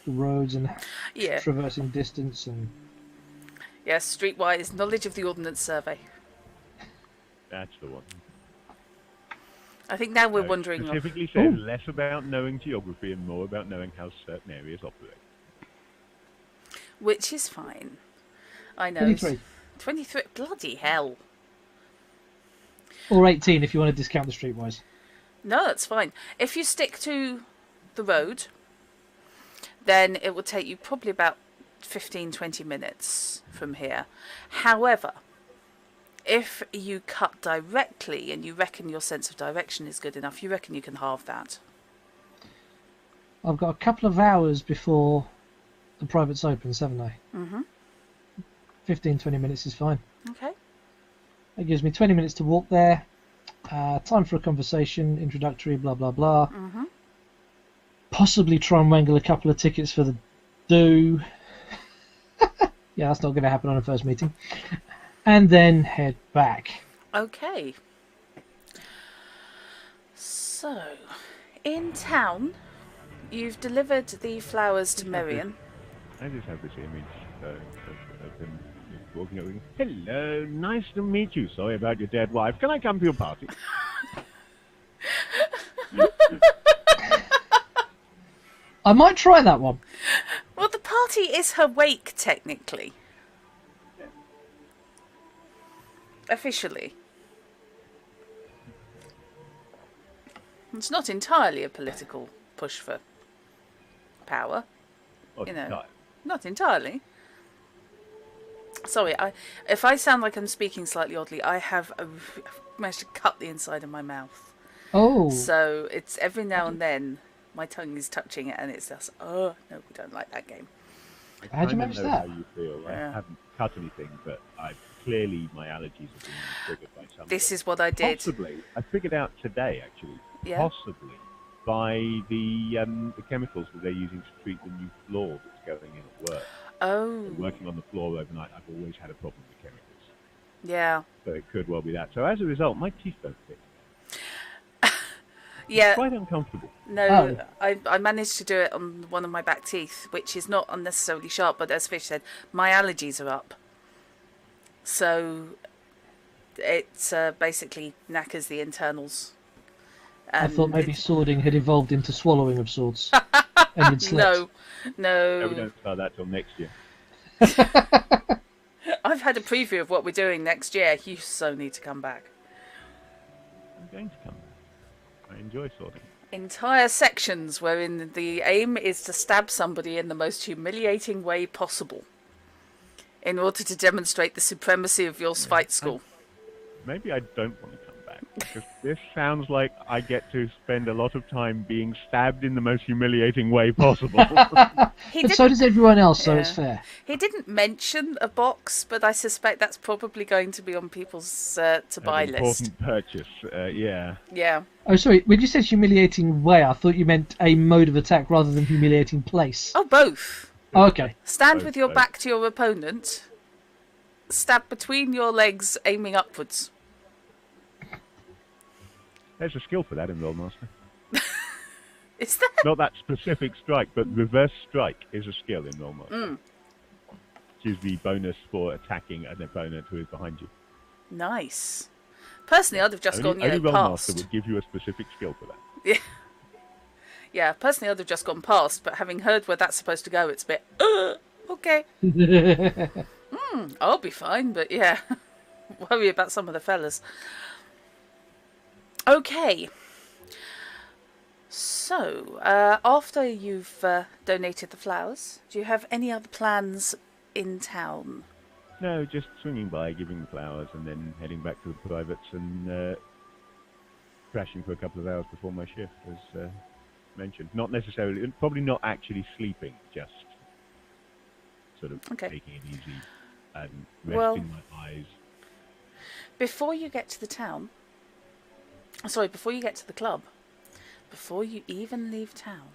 roads and Yeah. traversing distance and... Yes, streetwise, knowledge of the Ordnance Survey. That's the one. I think now we're So it wandering off. specifically says less about knowing geography and more about knowing how certain areas operate. Which is fine. I know. 23. 23. Bloody hell. Or 18 if you want to discount the streetwise. No, that's fine. If you stick to the road, then it will take you probably about 15-20 minutes from here. However, if you cut directly and you reckon your sense of direction is good enough, you reckon you can halve that. I've got a couple of hours before the privates open, haven't I? Mm-hmm. 15-20 minutes is fine. Okay. That gives me 20 minutes to walk there. Time for a conversation, introductory, blah, blah, blah. Mm-hmm. Possibly try and wangle a couple of tickets for the do. Yeah, that's not going to happen on a first meeting. And then head back. Okay. So, in town, you've delivered the flowers to Miriam. I just have this image of him walking over. Hello, nice to meet you. Sorry about your dead wife. Can I come to your party? I might try that one. Well, the party is her wake, technically. Officially. It's not entirely a political push for power. Oh, You know. no. Not entirely. Sorry, if I sound like I'm speaking slightly oddly, I have managed to cut the inside of my mouth. Oh, So it's every now and then my tongue is touching it and it's just, oh, no, we don't like that game. I How'd you kinda manage know that? How you feel. Yeah. I haven't cut anything, but clearly my allergies have been triggered by something. This is what I did. Possibly, I figured out today actually. Yeah. Possibly by the chemicals that they're using to treat the new floor that's going in at work. Oh, Working on the floor overnight, I've always had a problem with chemicals, yeah. so it could well be that. So as a result, my teeth don't fit. Yeah, Quite uncomfortable. no, Oh. I managed to do it on one of my back teeth, which is not unnecessarily sharp, but as Fish said, my allergies are up. So it basically knackers the internals. I thought maybe it- swording had evolved into swallowing of swords. and you'd slept. No. No, we don't start that till next year. I've had a preview of what we're doing next year. You so need to come back. I'm going to come back. I enjoy sorting. Entire sections wherein the aim is to stab somebody in the most humiliating way possible in order to demonstrate the supremacy of your fight school. Maybe I don't want to come back, because this sounds like I get to spend a lot of time being stabbed in the most humiliating way possible. But so does everyone else, so it's fair. He didn't mention a box, but I suspect that's probably going to be on people's to-buy An list. important purchase, yeah. Yeah. Oh, sorry. When you said humiliating way, I thought you meant a mode of attack rather than humiliating place. Oh, both. Oh, okay. Stand Both, with your both. back to your opponent. Stab between your legs, aiming upwards. There's a skill for that in Rollmaster. Is that? Not that specific strike, but reverse strike is a skill in Rollmaster. Which is the bonus for attacking an opponent who is behind you. Nice. Personally, I'd have just Only gone, Rollmaster past. would give you a specific skill for that. Yeah, personally, I'd have just gone past, but having heard where that's supposed to go, it's a bit, okay. I'll be fine, but yeah, worry about some of the fellas. Okay. So, after you've donated the flowers, do you have any other plans in town? No, just swinging by, giving the flowers, and then heading back to the privates and crashing for a couple of hours before my shift, as mentioned. Not necessarily, probably not actually sleeping, just sort of taking it easy and resting my eyes. Before you get to the club, before you even leave town,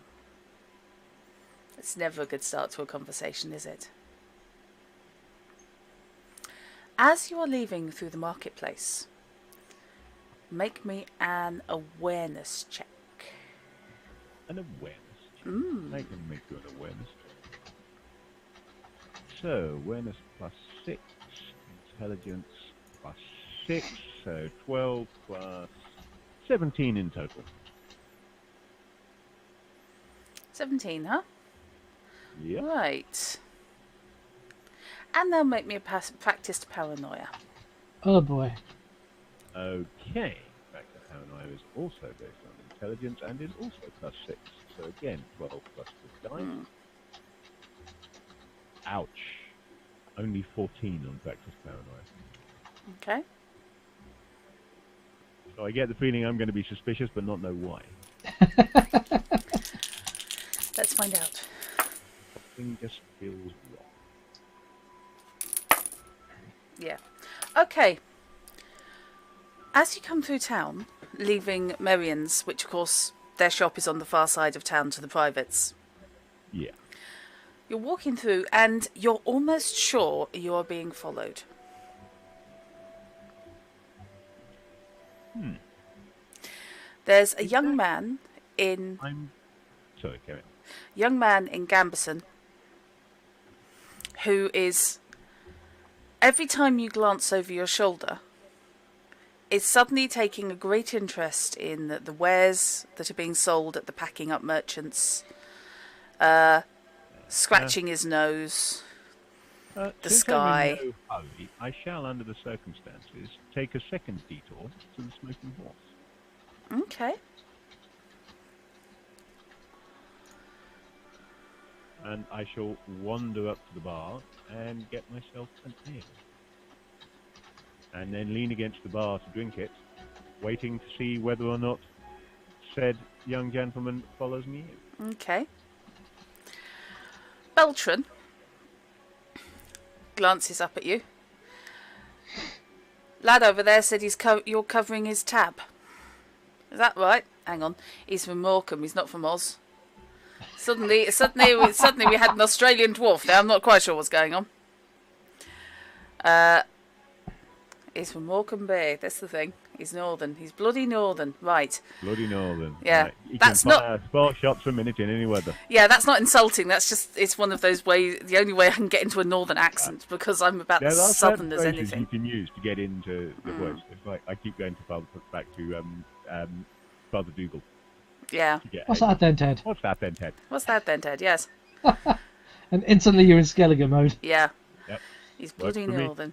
it's never a good start to a conversation, is it? As you are leaving through the marketplace, make me an awareness check. An awareness check? I can make you an awareness check. So, awareness +6, intelligence +6, so 12 plus 17 in total. 17, huh? Yep. Right. And they'll make me a practiced paranoia. Oh boy. Okay. Practiced paranoia is also based on intelligence and is also +6. So again, 12 plus the die. Ouch. Only 14 on practiced paranoia. Okay. So I get the feeling I'm going to be suspicious, but not know why. Let's find out. Something just feels wrong. Yeah. Okay. As you come through town, leaving Merrian's, which of course their shop is on the far side of town to the privates. Yeah. You're walking through and you're almost sure you are being followed. There's a young man in... Sorry, carry on. Young man in Gamberson who is... Every time you glance over your shoulder, is suddenly taking a great interest in the wares that are being sold at the packing up merchants, scratching his nose, the since sky. I'm in no hurry, I shall, under the circumstances, take a second detour to the Smoking Horse. Okay. And I shall wander up to the bar and get myself an ale. And then lean against the bar to drink it, waiting to see whether or not said young gentleman follows me in. Okay. Beltran glances up at you. Lad over there said you're covering his tab. Is that right? Hang on. He's from Morecambe. He's not from Oz. Suddenly we had an Australian dwarf there. I'm not quite sure what's going on. He's from Morecambe Bay. That's the thing. He's northern. He's bloody northern. Right. Bloody northern. Yeah. Right. You That's can not... fire 12 shots a minute in any weather. Yeah, that's not insulting. That's just... It's one of those ways... The only way I can get into a northern accent because I'm about There as are southern certain as phrases anything. you can use to get into the voice. It's like I keep going back to Father Dougal. Yeah. You get What's Amos. that then, Ted? What's that then, Ted? What's that then, Ted? Yes. And instantly you're in Skellige mode. Yeah. Yep. He's Works bloody for me. northern.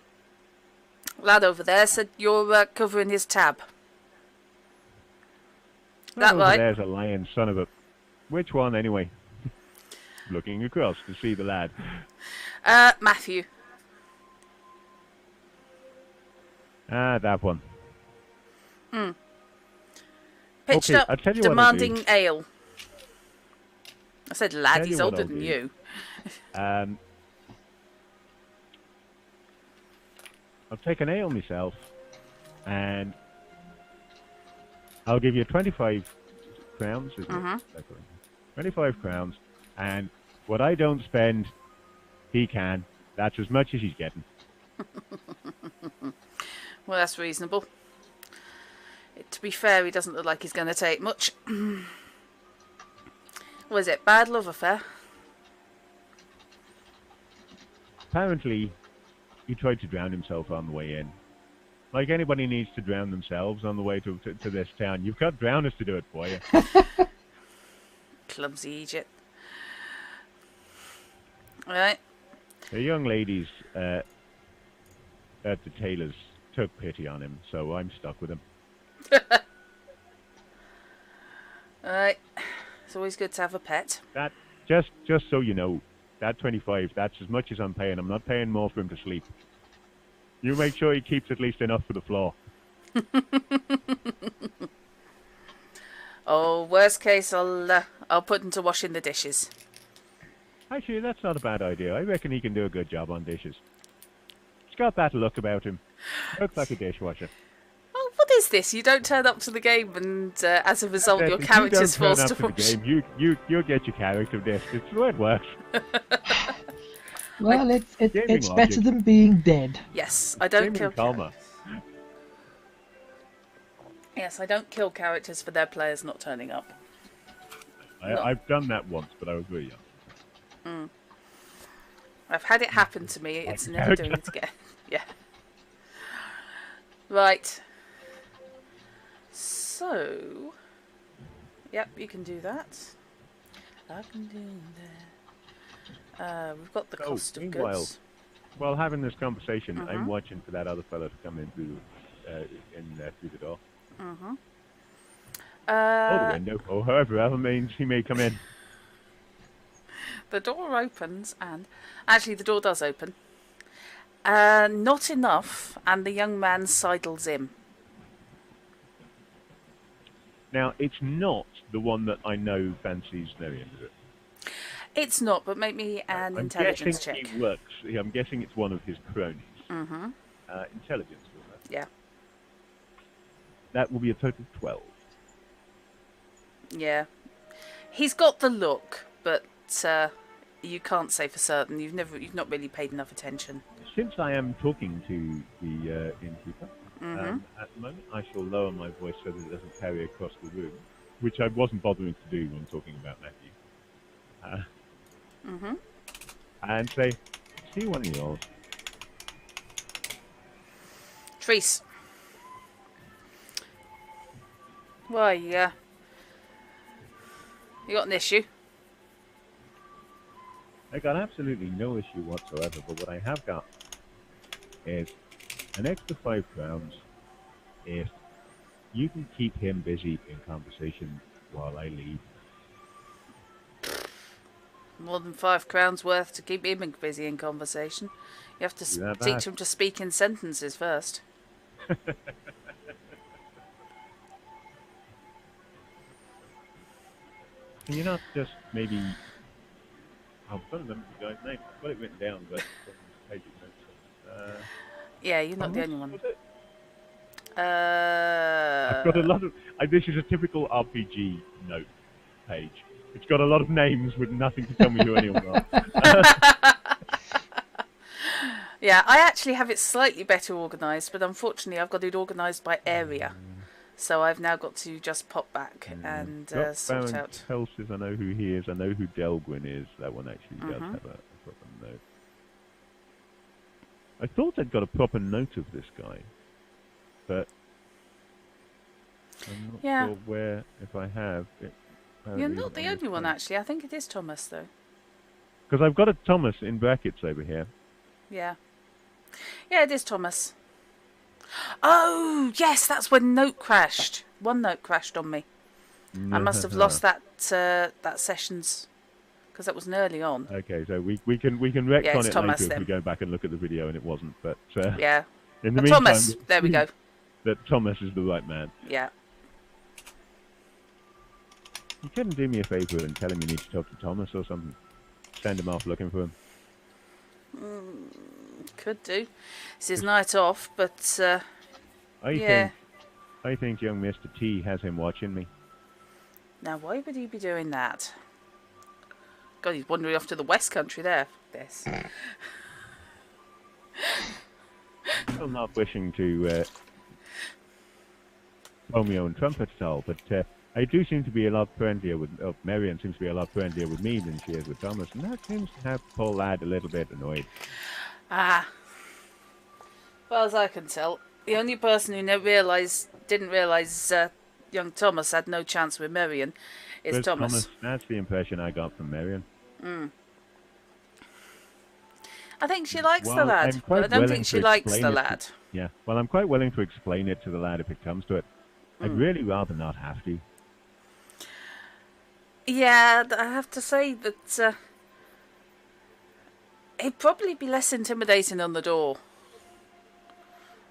Lad over there said you're covering his tab. That over right? there's a lion, son of a... Which one, anyway? Looking across to see the lad. Matthew. Ah, that one. Pitched Okay, up, I'll tell you what I'll do. demanding ale. I said lad, Tell you he's what older I'll than do. you. I'll take an ale myself, and I'll give you 25 crowns, isn't it? 25 crowns, and what I don't spend, he can. That's as much as he's getting. Well, that's reasonable. To be fair, he doesn't look like he's going to take much. What is it? Bad love affair? Apparently, he tried to drown himself on the way in. Like anybody needs to drown themselves on the way to this town. You've got drowners to do it for you. Clumsy Egypt. Alright. The young ladies at the tailor's took pity on him, so I'm stuck with him. Alright. It's always good to have a pet. That just so you know, that 25, that's as much as I'm paying. I'm not paying more for him to sleep. You make sure he keeps at least enough for the floor. Oh, worst case, I'll put him to washing the dishes. Actually, that's not a bad idea. I reckon he can do a good job on dishes. He's got that look about him. Looks like a dishwasher. Oh, what is this? You don't turn up to the game, and as a result, your If character's you don't forced turn to up to wash. the game, you'll get your character dished. It's the way it works. Well, it's gaming better logic. than being dead. Yes, I don't kill Gaming karma. characters. Yes, I don't kill characters for their players not turning up. I've done that once, but I was very young. I've had it happen to me. It's Like never doing it again. Yeah. Right. So. Yep, you can do that. I can do that. We've got the cost of meanwhile, goods. while having this conversation, I'm watching for that other fella to come in through the door. Or the window, or however other means he may come in. The door opens, and actually the door does open. Not enough, and the young man sidles in. Now, it's not the one that I know fancies Marion, is it? It's not, but make me an intelligence check. He works. I'm guessing it's one of his cronies. Intelligence, wasn't it? Yeah. That will be a total of 12. Yeah. He's got the look, but you can't say for certain. You've not really paid enough attention. Since I am talking to the innkeeper, at the moment I shall lower my voice so that it doesn't carry across the room, which I wasn't bothering to do when talking about Matthew. And say, see one of yours. Treese. Why, you got an issue? I got absolutely no issue whatsoever, but what I have got is an extra 5 crowns if you can keep him busy in conversation while I leave. More than 5 crowns worth to keep him busy in conversation. You have to teach him to speak in sentences first. Can you not just maybe... I'm trying to remember the guy's name. I've got it written down, but... Yeah, you're not the only one. I've got a lot of... this is a typical RPG note page. It's got a lot of names with nothing to tell me who anyone are. Yeah, I actually have it slightly better organised, but unfortunately I've got it organised by area. So I've now got to just pop back and sort out. Telsis, I know who he is. I know who Delgwyn is. That one actually does have a proper note. I thought I'd got a proper note of this guy, but I'm not sure where, if I have. You're not the only one, actually. I think it is Thomas, though. Because I've got a Thomas in brackets over here. Yeah. Yeah, it is Thomas. Oh, yes, that's when Note crashed. One Note crashed on me. I must have lost that session's... Because that wasn't early on. Okay, so we can retcon Yeah, it's it Thomas, later if then. we go back and look at the video and it wasn't. But Yeah. in the But meantime, Thomas, there we go. That Thomas is the right man. Yeah. You couldn't do me a favour and tell him you need to talk to Thomas or something. Send him off looking for him. Could do. It's his night off, but yeah. I think young Mr. T has him watching me. Now, why would he be doing that? God, he's wandering off to the West Country there. This. I'm not wishing to Romeo and Trumpet at all, but I do seem to be a lot friendlier with... Marion seems to be a lot friendlier with me than she is with Thomas, and that seems to have poor lad a little bit annoyed. Ah. As far as I can tell, the only person who didn't realise young Thomas had no chance with Marion is Where's Thomas. That's the impression I got from Marion. I think she likes the Well, lad, I'm quite but I don't willing think to she likes explain the it to- lad. Yeah, well, I'm quite willing to explain it to the lad if it comes to it. I'd really rather not have to. Yeah, I have to say that he'd probably be less intimidating on the door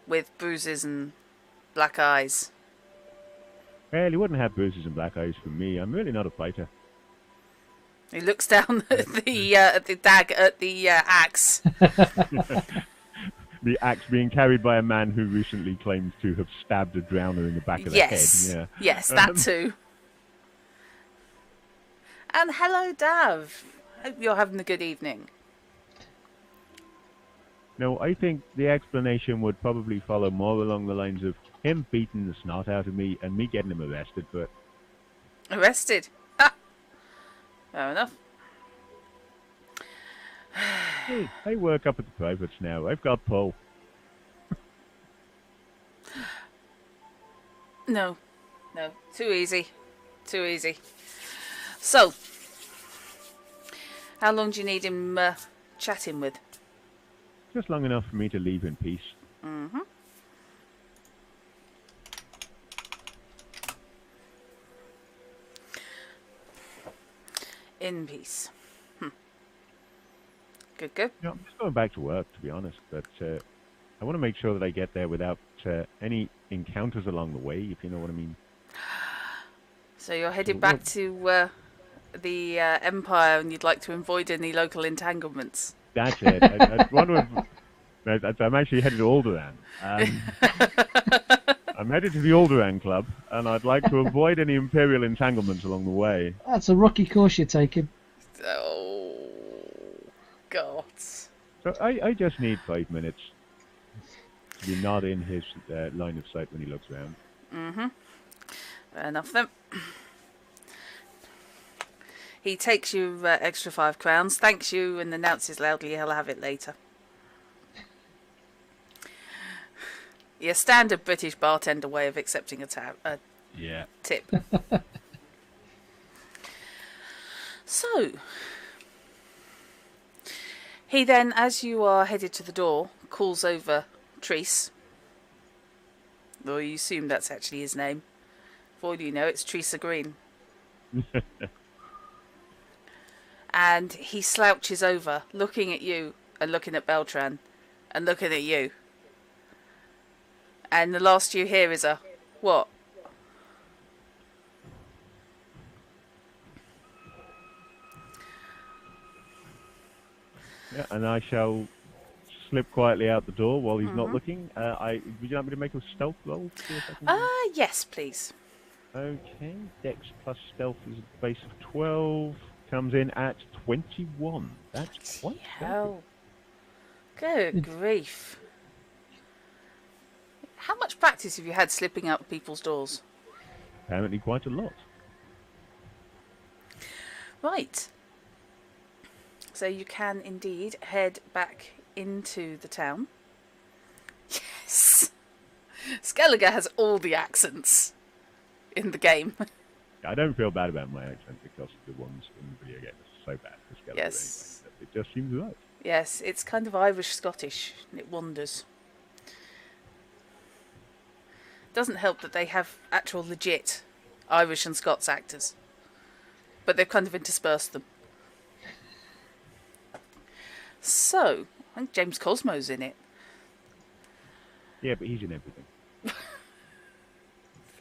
with bruises and black eyes. Well, he wouldn't have bruises and black eyes from me. I'm really not a fighter. He looks down at the axe. The axe being carried by a man who recently claimed to have stabbed a drowner in the back of the head. Yeah. Yes, that too. And hello, Dav. Hope you're having a good evening. No, I think the explanation would probably follow more along the lines of him beating the snot out of me and me getting him arrested for it. Arrested? Ha! Fair enough. Hey, I work up at the privates now. I've got pull. No. Too easy. Too easy. So, how long do you need him chatting with? Just long enough for me to leave in peace. Mm-hmm. In peace. Good. No, I'm just going back to work, to be honest. But I want to make sure that I get there without any encounters along the way, if you know what I mean. So you're heading back to the Empire, and you'd like to avoid any local entanglements. That's it. I'm actually headed to Alderaan. I'm headed to the Alderaan Club, and I'd like to avoid any Imperial entanglements along the way. That's a rocky course you're taking. Oh, God. So I just need 5 minutes to be not in his line of sight when he looks around. Mm-hmm. Fair enough then. He takes you extra 5 crowns, thanks you, and announces loudly he'll have it later. Your standard British bartender way of accepting a tip. So, he then, as you are headed to the door, calls over Treese. Or you assume that's actually his name. For all you know, it's Teresa Green. And he slouches over, looking at you and looking at Beltran and looking at you. And the last you hear is a, what? Yeah, and I shall slip quietly out the door while he's not looking. Would you like me to make a stealth roll? See if I can... Yes, please. Okay, Dex plus stealth is a base of 12. Comes in at 21. That's quite stealthy. Hell. Good grief. How much practice have you had slipping out people's doors? Apparently quite a lot. Right. So you can indeed head back into the town. Yes! Skellige has all the accents in the game. I don't feel bad about my accent because the ones in the video game are so bad for Skeletor Yes. anyway. It just seems right. Yes, it's kind of Irish-Scottish. It wanders. Doesn't help that they have actual legit Irish and Scots actors. But they've kind of interspersed them. So, I think James Cosmo's in it. Yeah, but he's in everything.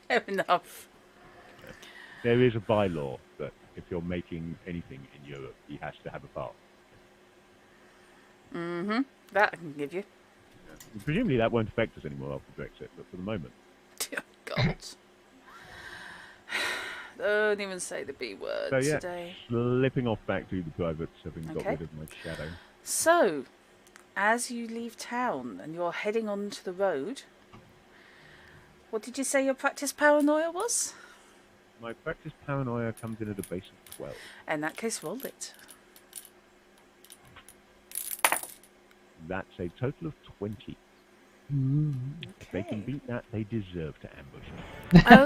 Fair enough. There is a bylaw that if you're making anything in Europe, he has to have a part. Mm-hmm. That I can give you. Presumably that won't affect us anymore after Brexit, but for the moment. God. Don't even say the B word So yeah, today. slipping off back to the privates, having got Okay. rid of my shadow. So, as you leave town and you're heading onto the road, what did you say your practice paranoia was? My practice paranoia comes in at a base of 12. In that case, roll it. That's a total of 20. If they can beat that, they deserve to ambush me.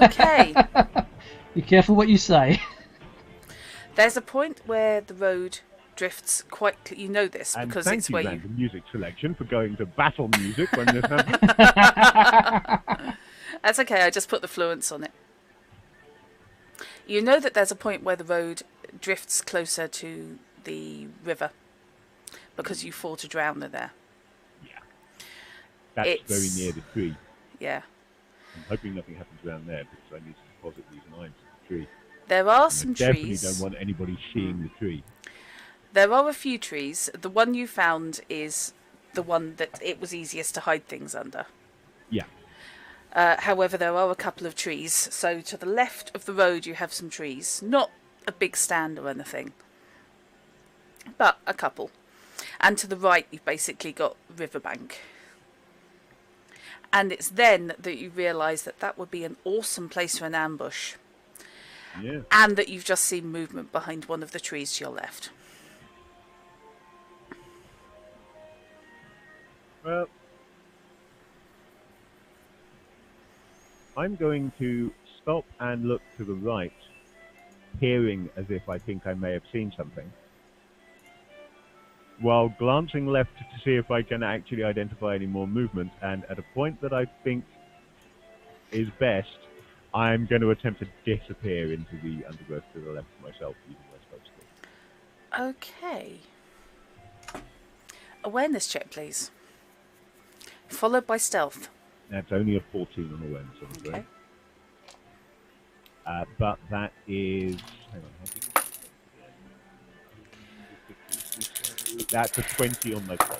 Okay. Be careful what you say. There's a point where the road drifts quite... You know this And because thank it's you, where Random Music Selection, for going to battle music when this happens. That's okay, I just put the fluence on it. You know that there's a point where the road drifts closer to the river because you fought a drowner there. Yeah. That's very near the tree. Yeah. I'm hoping nothing happens around there because I need to deposit these knives in the tree. There are And some I definitely trees. don't want anybody seeing the tree. There are a few trees. The one you found is the one that it was easiest to hide things under. Yeah. However, there are a couple of trees. So to the left of the road you have some trees. Not a big stand or anything, but a couple. And to the right you've basically got riverbank. And it's then that you realise that that would be an awesome place for an ambush. Yeah. And that you've just seen movement behind one of the trees to your left. Well, I'm going to stop and look to the right, peering as if I think I may have seen something, while glancing left to see if I can actually identify any more movement, and at a point that I think is best, I'm going to attempt to disappear into the undergrowth to the left of myself using my spell skill. Okay. Awareness check, please. Followed by stealth. That's only a 14 on awareness, I'm afraid. Okay. But that is... Hang on, how big is it? That's a 20 on my spell.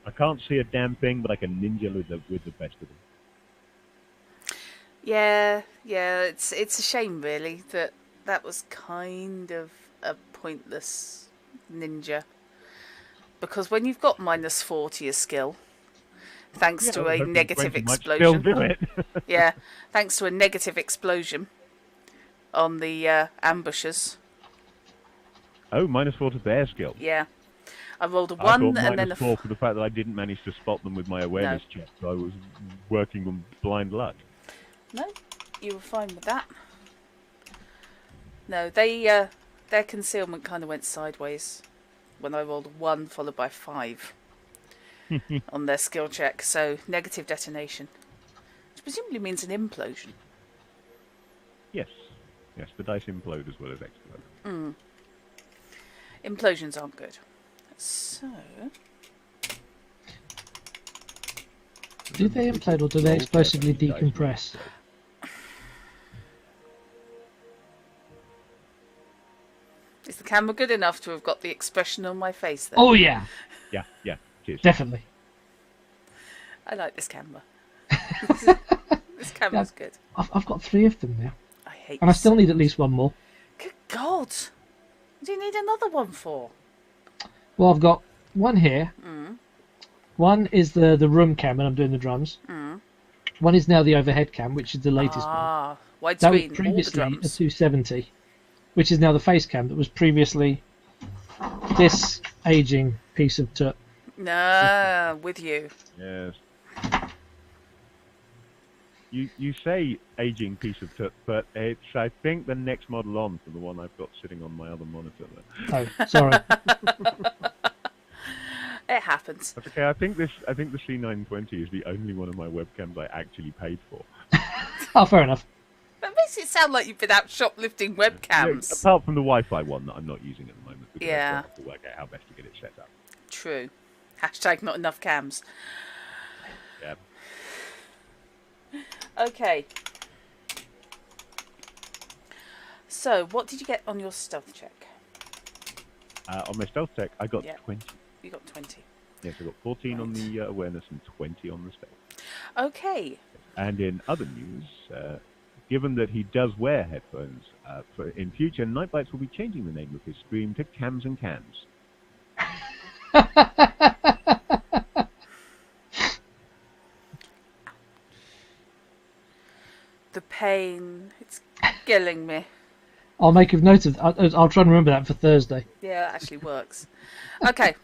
I can't see a damn thing, but I can ninja with the best of them. Yeah, it's a shame really that was kind of a pointless ninja. Because when you've got -4 to your skill, thanks to a negative explosion. Still do it. Yeah, thanks to a negative explosion on the ambushers. Oh, -4 to their skill. Yeah. I rolled a I 1 thought and then a -4 for the fact that I didn't manage to spot them with my awareness check, so I was working on blind luck. No, you were fine with that. No, they their concealment kind of went sideways when I rolled a 1 followed by 5 on their skill check. So negative detonation, which presumably means an implosion. Yes, the dice implode as well as explode. Implosions aren't good. So Do they implode or do they explosively decompress? is the camera good enough to have got the expression on my face there? Oh yeah, Yeah, cheers. definitely. I like this camera. This camera's good. I've got 3 of them now, I hate and I this. still need at least one more. Good God! What do you need another one for? Well, I've got one here. One is the room cam when I'm doing the drums. One is now the overhead cam, which is the latest one. Ah, That was widescreen, all the previously a drums. 270, which is now the face cam that was previously this aging piece of tut. No, with you. Yes. You say aging piece of tut, but it's I think the next model on from the one I've got sitting on my other monitor. There. Oh, sorry. It happens. That's okay. I think the C920 is the only one of my webcams I actually paid for. Oh, fair enough. That makes it sound like you've been out shoplifting Yeah, webcams. apart from the Wi-Fi one that I'm not using at the moment because Yeah. I still have to work out how best to get it set up. True. Hashtag not enough cams. Yeah. Okay. So, what did you get on your stealth check? On my stealth check, I got Yeah. 20. You got 20. Yes, I got 14 on Right. the awareness and 20 on the stealth. Okay. And in other news, given that he does wear headphones, in future, Nightbites will be changing the name of his stream to Cams and Cans. The pain. It's killing me. I'll make a note of. I'll try and remember that for Thursday. Yeah, that actually works. Okay.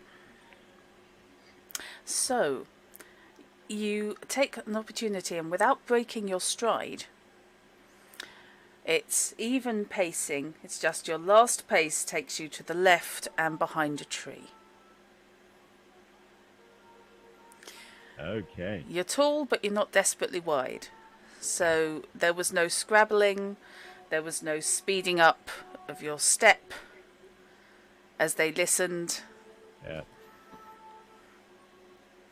So, you take an opportunity and without breaking your stride, it's even pacing. It's just your last pace takes you to the left and behind a tree. Okay. You're tall, but you're not desperately wide. So there was no scrabbling, there was no speeding up of your step as they listened. Yeah.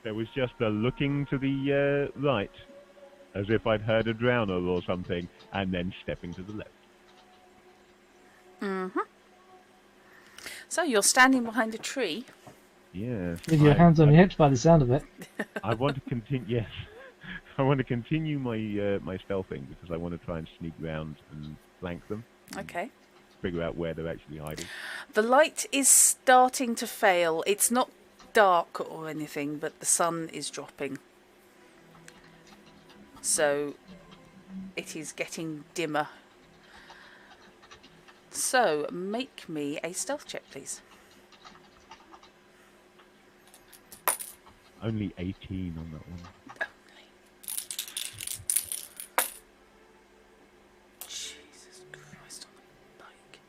There was just a looking to the right, as if I'd heard a drowner or something, and then stepping to the left. So you're standing behind a tree. Yes. With your hands on your hips, by the sound of it. I want to continue. Yes, I want to continue my my stealthing because I want to try and sneak round and flank them. Okay. Figure out where they're actually hiding. The light is starting to fail. It's not dark or anything, but the sun is dropping. So it is getting dimmer. So make me a stealth check, please. Only 18 on that one. Jesus Christ on the bike.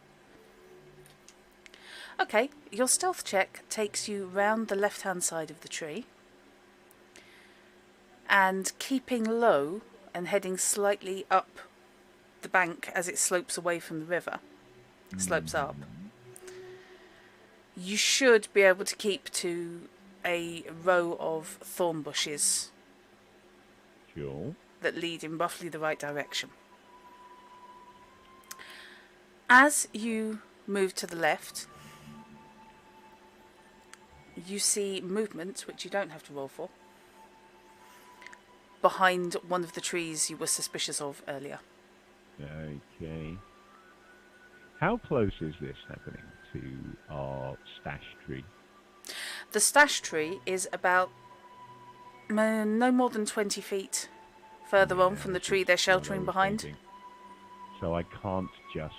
Okay, your stealth check takes you round the left-hand side of the tree. And keeping low and heading slightly up the bank as it slopes away from the river, slopes up, you should be able to keep to a row of thorn bushes Sure. that lead in roughly the right direction. As you move to the left, you see movement, which you don't have to roll for, behind one of the trees you were suspicious of earlier. Okay. How close is this happening to our stash tree? The stash tree is about no more than 20 feet further on from the tree they're sheltering behind. So I can't just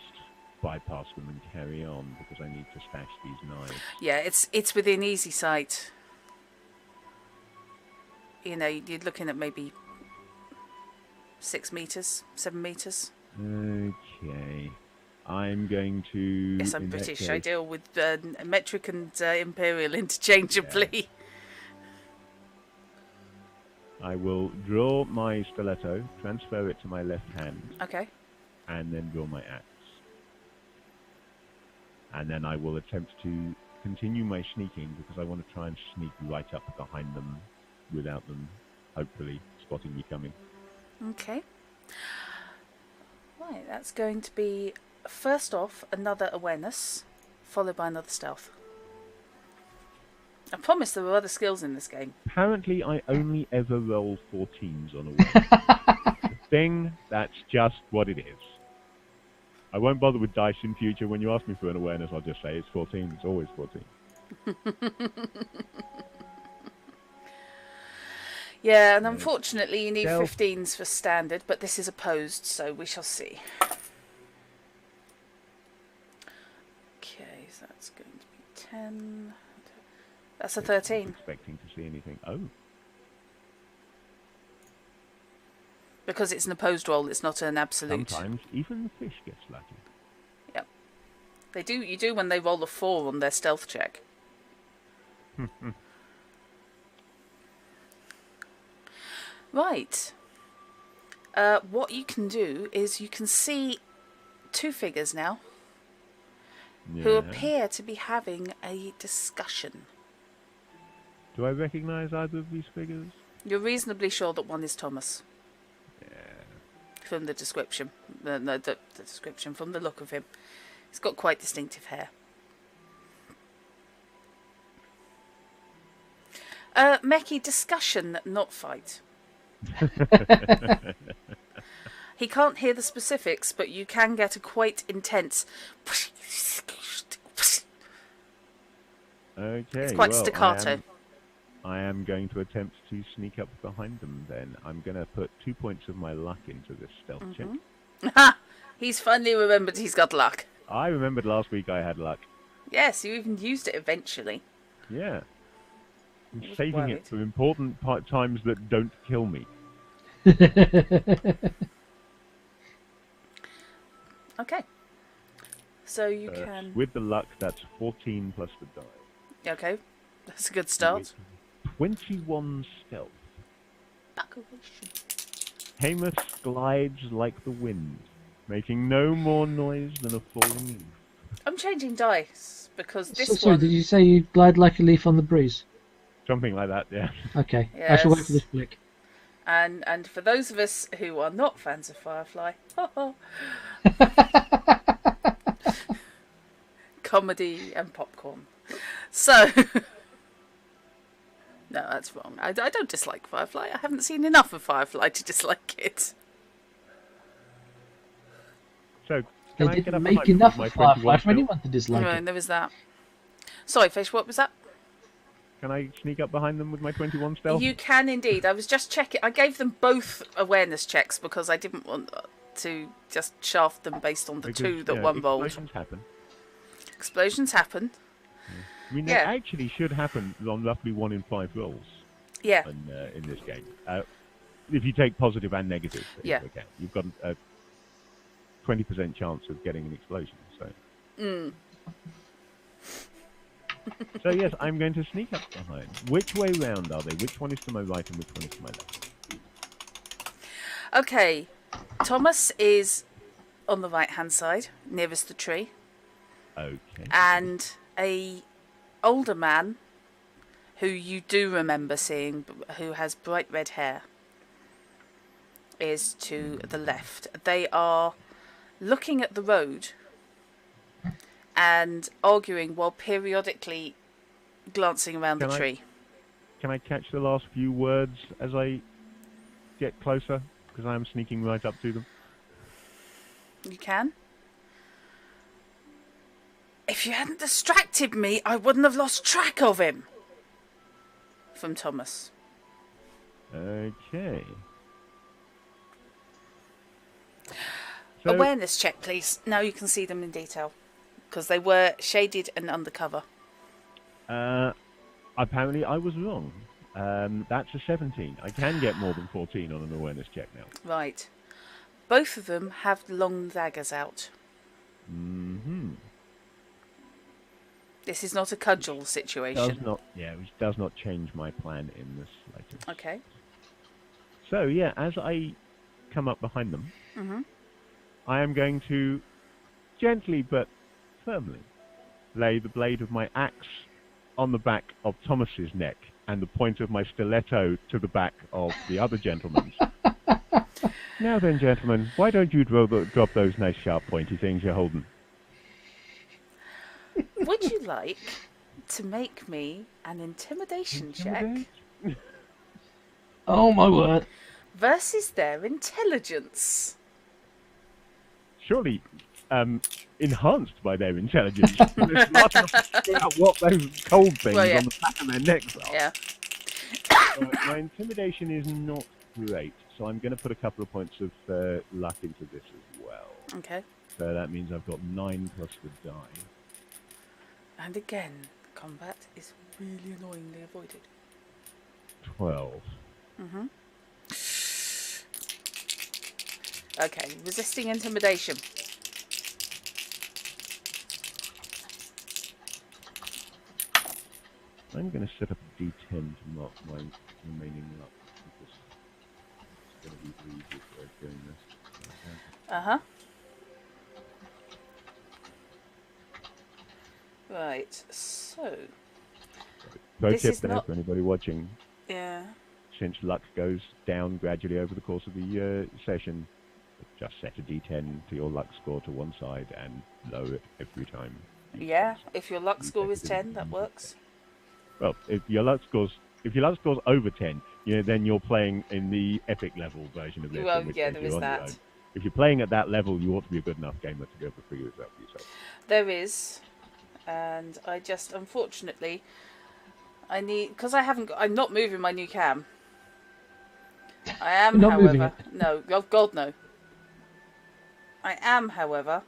bypass them and carry on because I need to stash these knives. Yeah, it's within easy sight. You know, you're looking at maybe 6 meters, 7 meters. Okay. I'm going to... Yes, I'm in that British. case- I deal with metric and imperial interchangeably. I will draw my stiletto, transfer it to my left hand, Okay. and then draw my axe. And then I will attempt to continue my sneaking because I want to try and sneak right up behind them without them, hopefully, spotting me coming. Okay. Right, that's going to be, first off, another awareness, followed by another stealth. I promise there were other skills in this game. Apparently, I only ever roll 14s on awareness. The thing, that's just what it is. I won't bother with dice in future. When you ask me for an awareness, I'll just say it's 14. It's always 14. Yeah, and unfortunately you need Stealth. 15s for standard, but this is opposed, so we shall see. Okay, so that's going to be 10. That's a Not 13. expecting to see anything. Oh. Because it's an opposed roll, it's not an absolute. Sometimes even the fish gets lucky. Yep. They do. You do when they roll a 4 on their stealth check. Right. What you can do is you can see 2 figures now who Yeah. appear to be having a discussion. Do I recognise either of these figures? You're reasonably sure that one is Thomas Yeah. from the description. The description, from the look of him. He's got quite distinctive hair. Meki, discussion, not fight. He can't hear the specifics, but you can get a quite intense. Okay. It's quite well, staccato. I am going to attempt to sneak up behind them then. I'm going to put 2 points of my luck into this stealth check. Ha! He's finally remembered he's got luck. I remembered last week I had luck. Yes, you even used it eventually. Yeah. I'm was saving worried. it for important times that don't kill me. Okay. So you can. With the luck, that's 14 plus the die. Okay, that's a good start. With 21 stealth. Decoration. Hamos glides like the wind, making no more noise than a falling leaf. I'm changing dice because this Sorry, one. did you say you glide like a leaf on the breeze? Something like that, yeah. Okay, I shall wait for Yes. this flick. And for those of us who are not fans of Firefly, comedy and popcorn. So, no, that's wrong. I don't dislike Firefly. I haven't seen enough of Firefly to dislike it. So, They can I get didn't up make behind enough them with of my Firefly 21 for anyone to dislike No, it. there was that. Sorry, Fish, what was that? Can I sneak up behind them with my 21 stealth? You can indeed. I was just checking. I gave them both awareness checks because I didn't want to just shaft them based on the Because, 2 that one rolled. explosions happen. Explosions happen. I mean, Yeah. they actually should happen on roughly 1 in 5 rolls Yeah. in this game. If you take positive and negative Yeah. into account. You've got a 20% chance of getting an explosion. So. So yes, I'm going to sneak up behind. Which way round are they? Which one is to my right and which one is to my left? Okay. Thomas is on the right-hand side, nearest the tree, Okay. and a older man who you do remember seeing, who has bright red hair, is to the left. They are looking at the road and arguing while periodically glancing around the Can I- tree. Can I catch the last few words as I get closer? Because I am sneaking right up to them. You can. If you hadn't distracted me, I wouldn't have lost track of him. From Thomas. Okay. So, Awareness check, please. Now you can see them in detail. Because they were shaded and undercover. apparently I was wrong. That's a 17. I can get more than 14 on an awareness check now. Right. Both of them have long daggers out. Mm-hmm. This is not a cudgel situation. Which does not change my plan in the slightest. Okay. So, yeah, as I come up behind them, Mhm. I am going to gently but firmly lay the blade of my axe on the back of Thomas's neck and the point of my stiletto to the back of the other gentleman's. Now then, gentlemen, why don't you drop those nice sharp pointy things you're holding? Would you like to make me an intimidation check Intimidate? Oh my word. versus their intelligence? Surely enhanced by their intelligence. They're smart enough to figure out what those cold things Well, yeah. on the back of their necks are. Yeah. My intimidation is not great, so I'm going to put a couple of points of luck into this as well. Okay. So that means I've got 9 plus the die. And again, combat is really annoyingly avoided. 12. Okay, resisting intimidation. I'm going to set up a D10 to mark my remaining luck, because it's going to be the easiest way of doing this. Uh-huh. Right, so... Pro This tip is there not... for anybody watching. Yeah. Since luck goes down gradually over the course of the session, just set a D10 to your luck score to one side and lower it every time. Yeah, if your luck You score take is it 10, that into works. Well, if your luck score's over 10, then you're playing in the epic level version of this, Well, in which yeah, case there you're is on your that. own. If you're playing at that level, you ought to be a good enough gamer to be able to figure this out for yourself. There is, and I just, unfortunately, I need... Because I haven't got... I'm not moving my new cam. I am, You're not moving however... it. No, oh God, no. I am, however...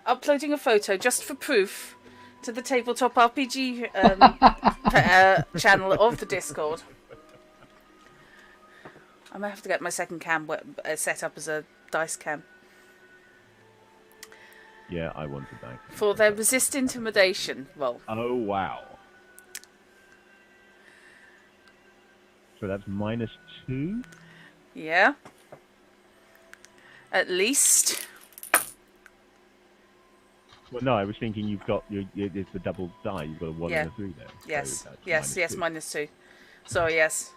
uploading a photo just for proof to the Tabletop RPG channel of the Discord. I might have to get my second cam set up as a dice cam. Yeah, I wanted that. For their resist intimidation roll. Oh, wow. So that's -2? Yeah. At least. Well, no, I was thinking you've got it's the double die. You've got a 1 and a 3 there. Yes. So that's Yes, yes, -2. -2. Sorry, yes.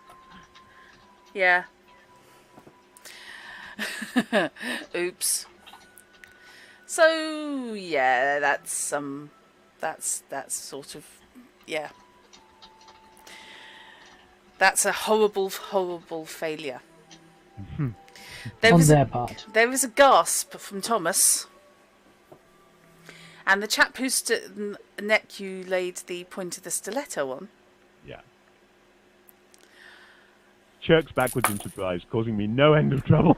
Yeah. Oops. So yeah, that's sort of, yeah. That's a horrible, horrible failure. On their part. There was a gasp from Thomas, and the chap whose neck you laid the point of the stiletto on. Yeah. Chirks backwards in surprise, causing me no end of trouble.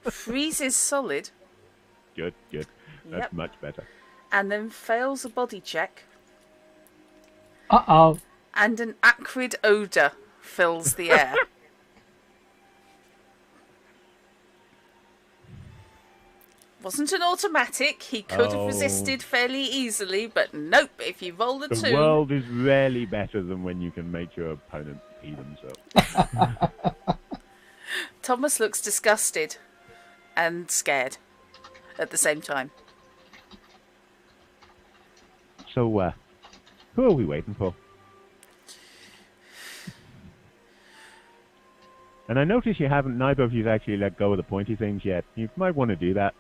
Freezes solid. Good, good. That's Yep. much better. And then fails a body check, Uh-oh. and an acrid odour fills the air. Wasn't an automatic. He could have resisted fairly easily, but nope. If you roll a 2... The world is rarely better than when you can make your opponent pee themselves. Thomas looks disgusted and scared at the same time. So, who are we waiting for? And I notice you haven't, neither of you actually let go of the pointy things yet. You might want to do that.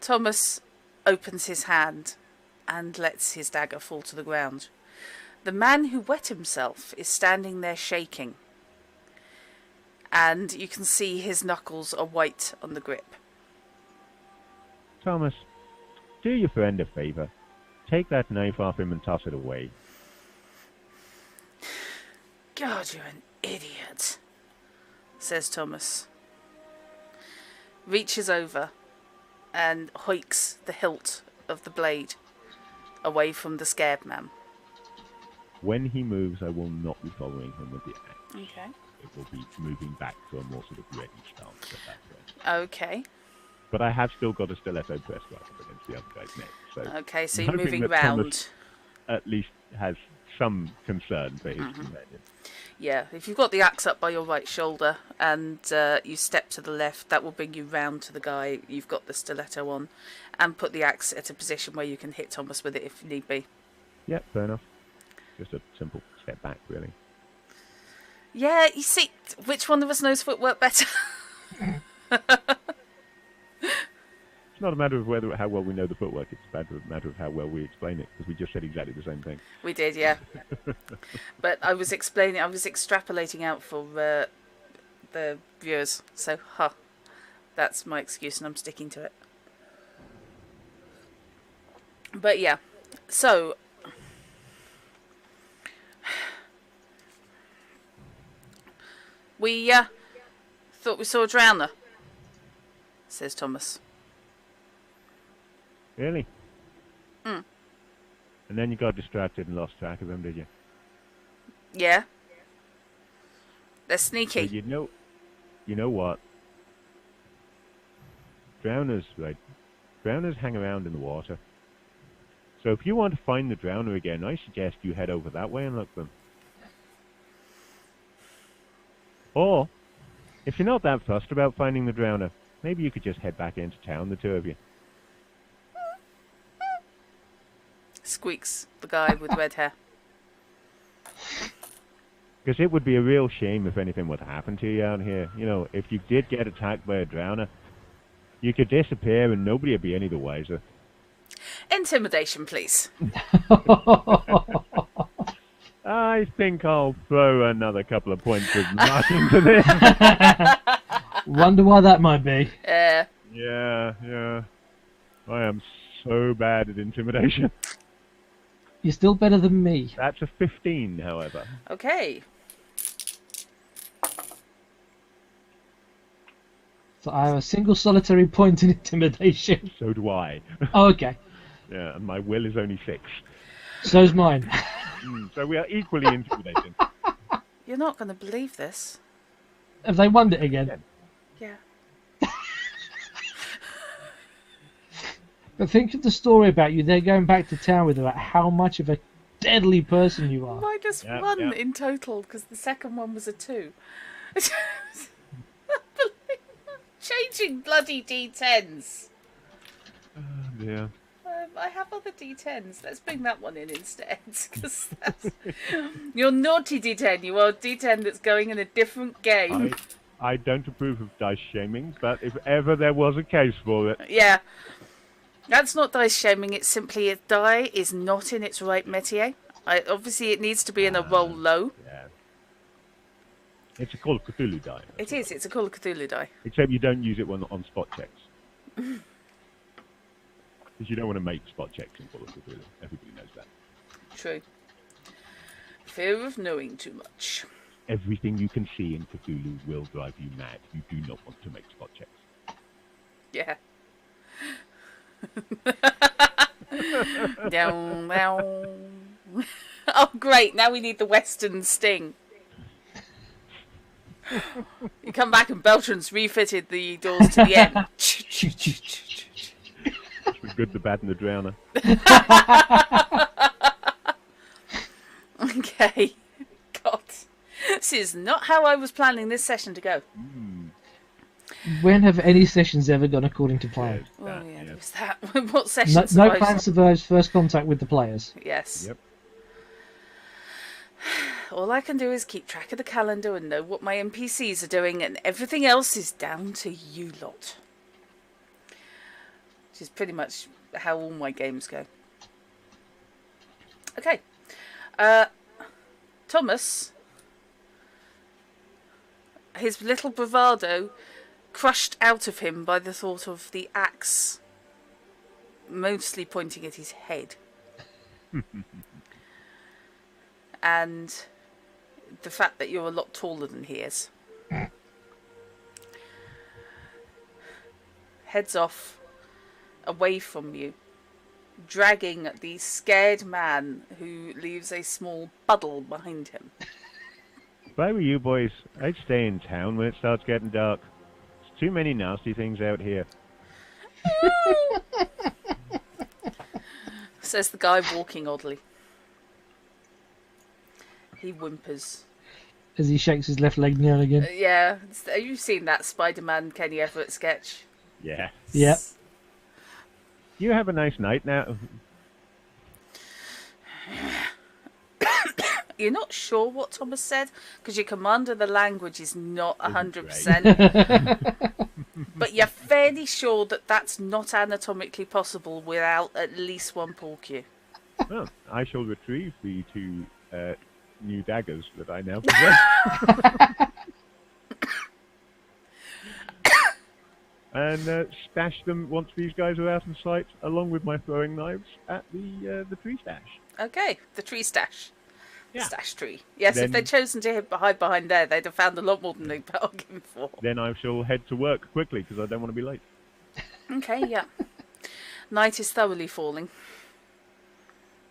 Thomas opens his hand and lets his dagger fall to the ground. The man who wet himself is standing there shaking, and you can see his knuckles are white on the grip. Thomas, do your friend a favor. Take that knife off him and toss it away. God, you're an idiot, says Thomas. Reaches over and hoiks the hilt of the blade away from the scared man. When he moves, I will not be following him with the axe. Okay. It will be moving back to a more sort of ready stance at that point. Okay. But I have still got a stiletto press right up against the other guy's neck. So Okay, so I'm you're hoping moving that round. Thomas at least has some concern for his companion. Yeah, if you've got the axe up by your right shoulder and you step to the left, that will bring you round to the guy you've got the stiletto on, and put the axe at a position where you can hit Thomas with it if need be. Yeah, fair enough. Just a simple step back, really. Yeah, you see, which one of us knows footwork better? It's not a matter of how well we know the footwork, it's a matter of how well we explain it, because we just said exactly the same thing. We did, yeah. But I was extrapolating out for the viewers, so that's my excuse and I'm sticking to it. But yeah, so we thought we saw a drowner, says Thomas. Really? And then you got distracted and lost track of him, did you? Yeah. They're So sneaky. you know what? Drowners, right? Drowners hang around in the water. So if you want to find the drowner again, I suggest you head over that way and look for them. Or, if you're not that fussed about finding the drowner, maybe you could just head back into town, the two of you. Squeaks, the guy with red hair. Because it would be a real shame if anything would happen to you out here. You know, if you did get attacked by a drowner, you could disappear and nobody would be any the wiser. Intimidation, please. I think I'll throw another couple of points of muck into this. Wonder why that might be. Yeah. I am so bad at intimidation. You're still better than me. That's a 15, however. Okay. So I have a single solitary point in intimidation. So do I. Oh, okay. Yeah, and my will is only 6. So's mine. So we are equally intimidating. You're not going to believe this. Have they won it again? Yeah. But think of the story about you. They're going back to town with about how much of a deadly person you are. -1 in total, because the second one was a 2. Changing bloody D10s. Oh, dear. I have other D10s. Let's bring that one in instead. Cause that's... You're naughty D10. You are a D10 that's going in a different game. I don't approve of dice shaming, but if ever there was a case for it... Yeah. That's not dice shaming. It's simply a die is not in its right métier. Obviously, it needs to be in a roll low. Yeah. It's a Call of Cthulhu die. It is. It's a Call of Cthulhu die. Except you don't use it on spot checks. Because you don't want to make spot checks in Call of Cthulhu. Everybody knows that. True. Fear of knowing too much. Everything you can see in Cthulhu will drive you mad. You do not want to make spot checks. Yeah. Down, down. Oh, great. Now we need the Western sting. You come back and Beltran's refitted the doors to the end. The good, the bad, and the drowner. Okay. God. This is not how I was planning this session to go. When have any sessions ever gone according to plan? Oh, yeah, there's that. What session No plan survives first contact with the players. Yes. Yep. All I can do is keep track of the calendar and know what my NPCs are doing, and everything else is down to you lot. Which is pretty much how all my games go. Okay. Thomas, his little bravado crushed out of him by the thought of the axe mostly pointing at his head. And the fact that you're a lot taller than he is. Heads off away from you, dragging the scared man who leaves a small puddle behind him. If I were you boys, I'd stay in town when it starts getting dark. There's too many nasty things out here. Says the guy walking oddly. He whimpers. As he shakes his left leg now and again. Yeah, have you seen that Spider-Man Kenny Everett sketch? Yeah. Yep. You have a nice night now. You're not sure what Thomas said? Because your command of the language is not 100%. But you're fairly sure that that's not anatomically possible without at least one pull cue. Well, I shall retrieve the 2 new daggers that I now possess. And stash them once these guys are out of sight, along with my throwing knives, at the tree stash. Okay, the tree stash. Yeah. Stash tree. Yes, if they'd chosen to hide behind there, they'd have found a lot more than they bargained for. Then I shall head to work quickly, because I don't want to be late. Okay, yeah. Night is thoroughly falling.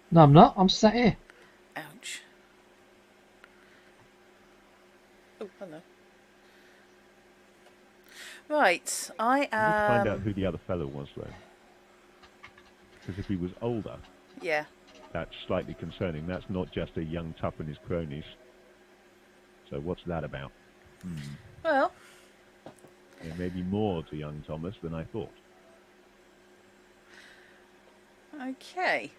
No, I'm not. I'm sat here. Ouch. Oh, hello. Right, I We need to find out am. who the other fellow was, though. Because if he was older, Yeah. that's slightly concerning. That's not just a young tough and his cronies. So what's that about? Well, There may be more to young Thomas than I thought. okay.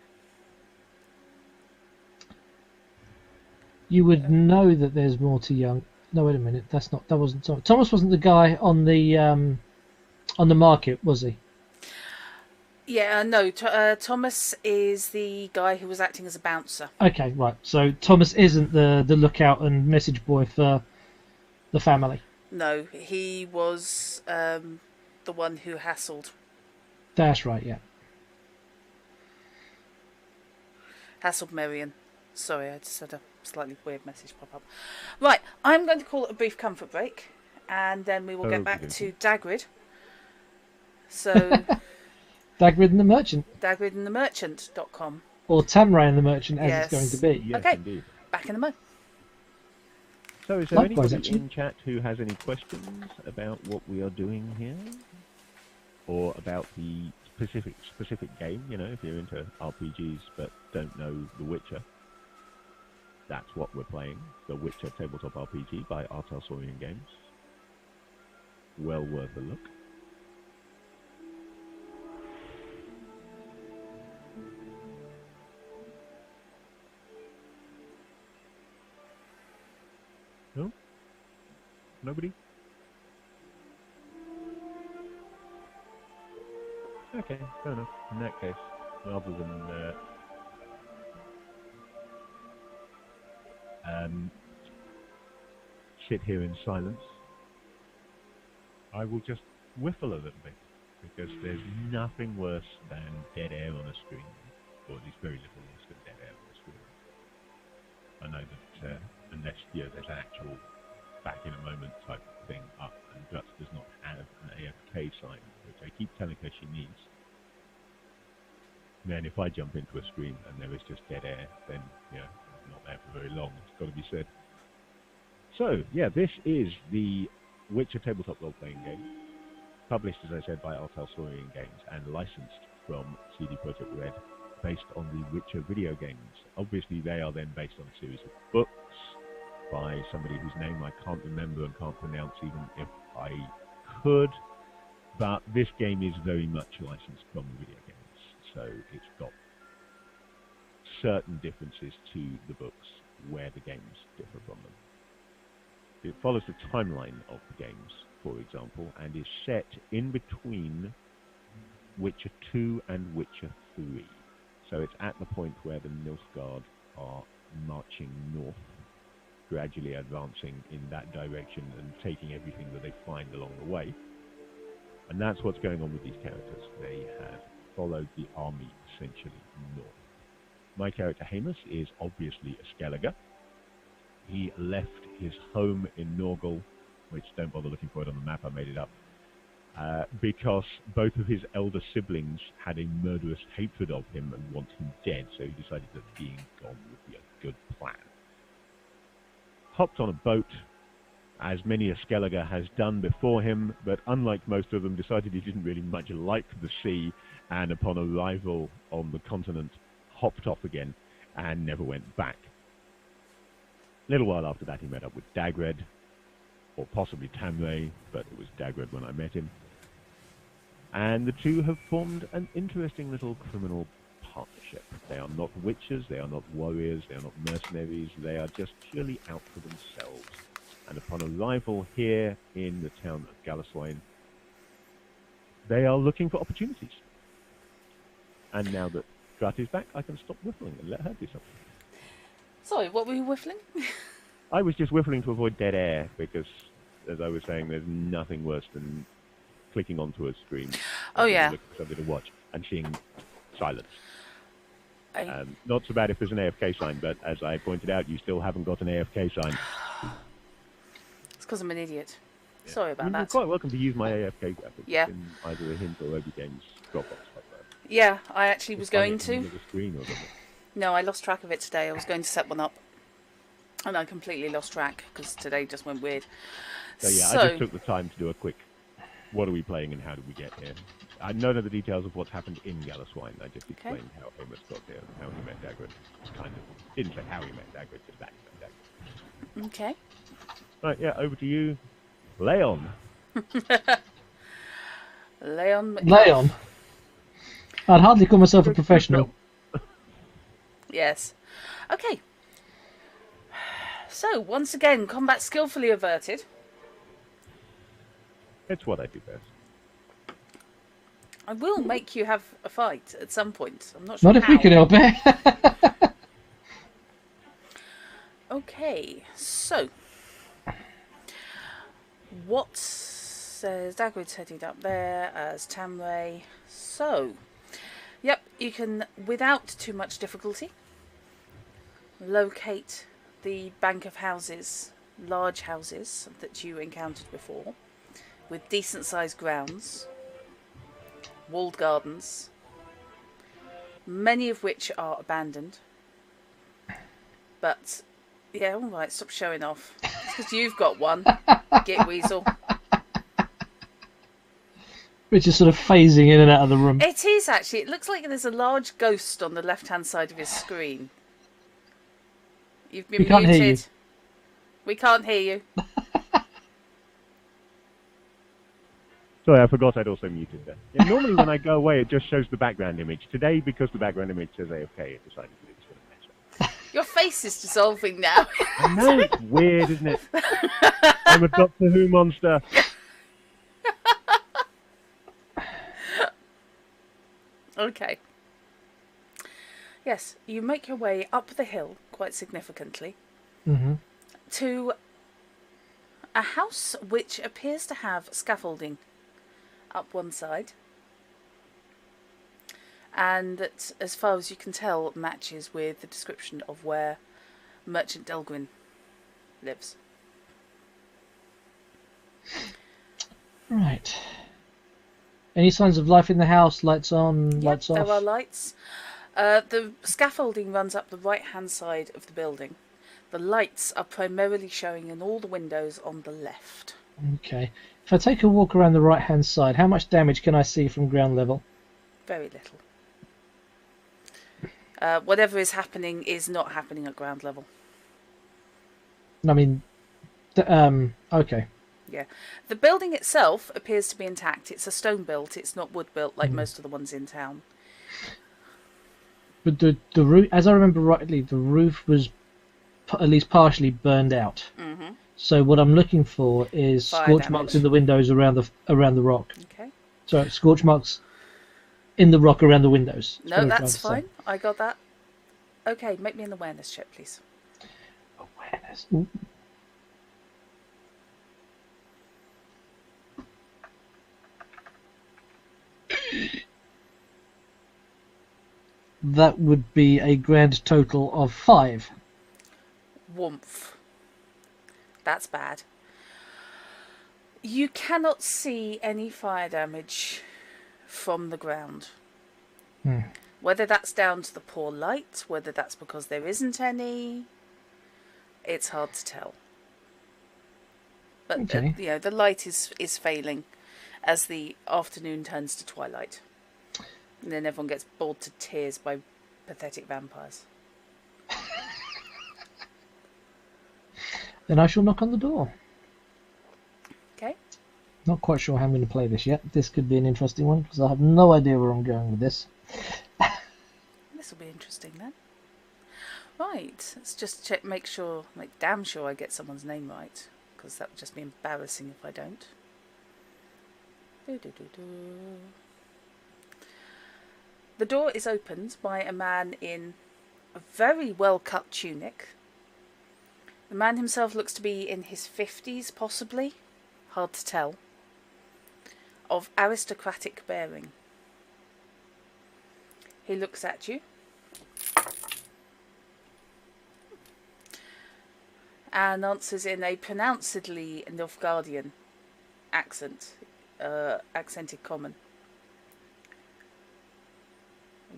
You would know that there's more to young. No, wait a minute. That wasn't Thomas. Thomas wasn't the guy on the market, was he? Yeah, no. Thomas is the guy who was acting as a bouncer. Okay, right. So Thomas isn't the lookout and message boy for the family. No, he was the one who hassled That's right. Yeah. Marion. Sorry, I just had a slightly weird message pop up. Right, I'm going to call it a brief comfort break, and then we will get back to Dagrid. So, Dagrid and the Merchant. dagridandthemerchant.com. Or Tamray and the Merchant, as Yes. it's going to be. Yes, Okay. indeed. Back in a moment. So is there Likewise, anybody actually. in chat who has any questions about what we are doing here? Or about the specific game, you know, if you're into RPGs but don't know The Witcher. That's what we're playing, The Witcher Tabletop RPG by Artalsorian Games. Well worth a look. No? Nobody? Okay, fair enough. In that case, rather than sit here in silence, I will just whiffle a little bit, because there's nothing worse than dead air on a screen, or at least very little worse than dead air on a screen. I know that unless there's an actual back in a moment type thing up, and Guts does not have an AFK sign, which I keep telling her she needs. Man, if I jump into a screen and there is just dead air, then, you know, I'm not there for very long, it's got to be said. So, yeah, this is the Witcher tabletop role-playing game, published, as I said, by Artalsorian Games, and licensed from CD Projekt Red, based on the Witcher video games. Obviously, they are then based on a series of books by somebody whose name I can't remember and can't pronounce even if I could, but this game is very much licensed from the video games, so it's got certain differences to the books where the games differ from them. It follows the timeline of the games, for example, and is set in between Witcher 2 and Witcher 3. So it's at the point where the Nilfgaard are marching north, gradually advancing in that direction and taking everything that they find along the way. And that's what's going on with these characters. They have followed the army, essentially, north. My character, Hamus, is obviously a Skelliger. He left his home in Norgal, which, don't bother looking for it on the map, I made it up, because both of his elder siblings had a murderous hatred of him and want him dead, so he decided that being gone would be a good plan. Hopped on a boat, as many a Skelliger has done before him, but unlike most of them, decided he didn't really much like the sea, and upon arrival on the continent, hopped off again and never went back. A little while after that, he met up with Dagred, or possibly Tamray, but it was Dagred when I met him. And the two have formed an interesting little criminal partnership. They are not witches, they are not warriors, they are not mercenaries, they are just purely out for themselves. And upon arrival here in the town of Galasweyn, they are looking for opportunities. And now that Grat is back, I can stop whiffling and let her do something. Sorry, what were you whiffling? I was just whiffling to avoid dead air, because, as I was saying, there's nothing worse than clicking onto a screen. Oh, yeah. Looking for something to watch and seeing silence. Not so bad if there's an AFK sign, but as I pointed out, you still haven't got an AFK sign. It's because I'm an idiot. Yeah. Sorry about that. You're quite welcome to use my AFK graphics in either a hint or Obi Games Dropbox. Yeah, I actually was going to. The screen or something. No, I lost track of it today. I was going to set one up. And I completely lost track because today just went weird. So yeah, I just took the time to do a quick, what are we playing and how did we get here? I none of the details of what's happened in Galasweyn. I just explained how Amos got there and how he met Dagrid. Kind of. Didn't say how he met Dagrid, just that he met Dagrid. Okay. Right, yeah, over to you, Leon. Leon. Leon. I'd hardly call myself a professional. Yes. Okay. So, once again, combat skillfully averted. It's what I do best. I will make you have a fight at some point. I'm not sure Not if how. we can help it. Okay, so what says Dagrid's heading up there as Tamray. So, yep, you can, without too much difficulty, locate the bank of houses, large houses that you encountered before, with decent sized grounds, walled gardens, many of which are abandoned. But, yeah, alright, stop showing off. It's because you've got one, git weasel. Which is sort of phasing in and out of the room. It is actually. It looks like there's a large ghost on the left-hand side of his screen. You've been We can't muted. hear you. We can't hear you. Sorry, I forgot I'd also muted that. Yeah, normally when I go away, it just shows the background image. Today, because the background image says AFK, it decided that it's going to mess up. Your face is dissolving now. I know, it's weird, isn't it? I'm a Doctor Who monster. Okay. Yes, you make your way up the hill quite significantly to a house which appears to have scaffolding up one side, and that, as far as you can tell, matches with the description of where Merchant Delgrin lives. Right. Any signs of life in the house? Lights on, lights off? There are lights. The scaffolding runs up the right-hand side of the building. The lights are primarily showing in all the windows on the left. Okay. If I take a walk around the right-hand side, how much damage can I see from ground level? Very little. Whatever is happening is not happening at ground level. I mean, okay. Yeah. The building itself appears to be intact. It's a stone built. It's not wood built like most of the ones in town. But the roof, as I remember rightly, the roof was at least partially burned out. Mm-hmm. So what I'm looking for is Fire scorch damage. marks in the windows around the rock. Okay. So scorch marks in the rock around the windows. No, that's fine. I got that. Okay, make me an awareness check, please. Awareness. Ooh. That would be a grand total of 5. Warmth. That's bad. You cannot see any fire damage from the ground. Whether that's down to the poor light, whether that's because there isn't any, it's hard to tell. But Okay. the light is failing as the afternoon turns to twilight. And then everyone gets bored to tears by pathetic vampires. Then I shall knock on the door. Okay? Not quite sure how I'm going to play this yet. This could be an interesting one because I have no idea where I'm going with this. This will be interesting then. Right, let's just check, make damn sure I get someone's name right, because that would just be embarrassing if I don't. The door is opened by a man in a very well-cut tunic. The man himself looks to be in his 50s, possibly. Hard to tell. Of aristocratic bearing. He looks at you. And answers in a pronouncedly Nilfgaardian accent. Accented common.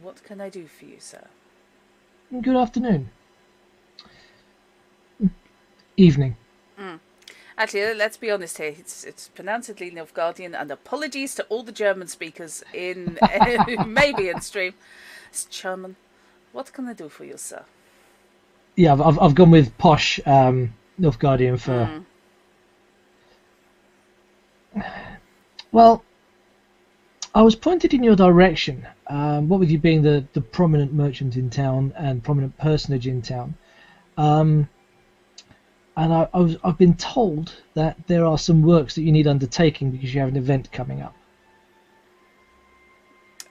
What can I do for you, sir? Good afternoon. Evening. Actually, let's be honest here. It's pronouncedly Nilfgaardian, and apologies to all the German speakers in who may be in stream. It's German. What can I do for you, sir? Yeah, I've gone with posh Nilfgaardian for. Well, I was pointed in your direction. What with you being the prominent merchant in town and prominent personage in town, and I've been told that there are some works that you need undertaking because you have an event coming up.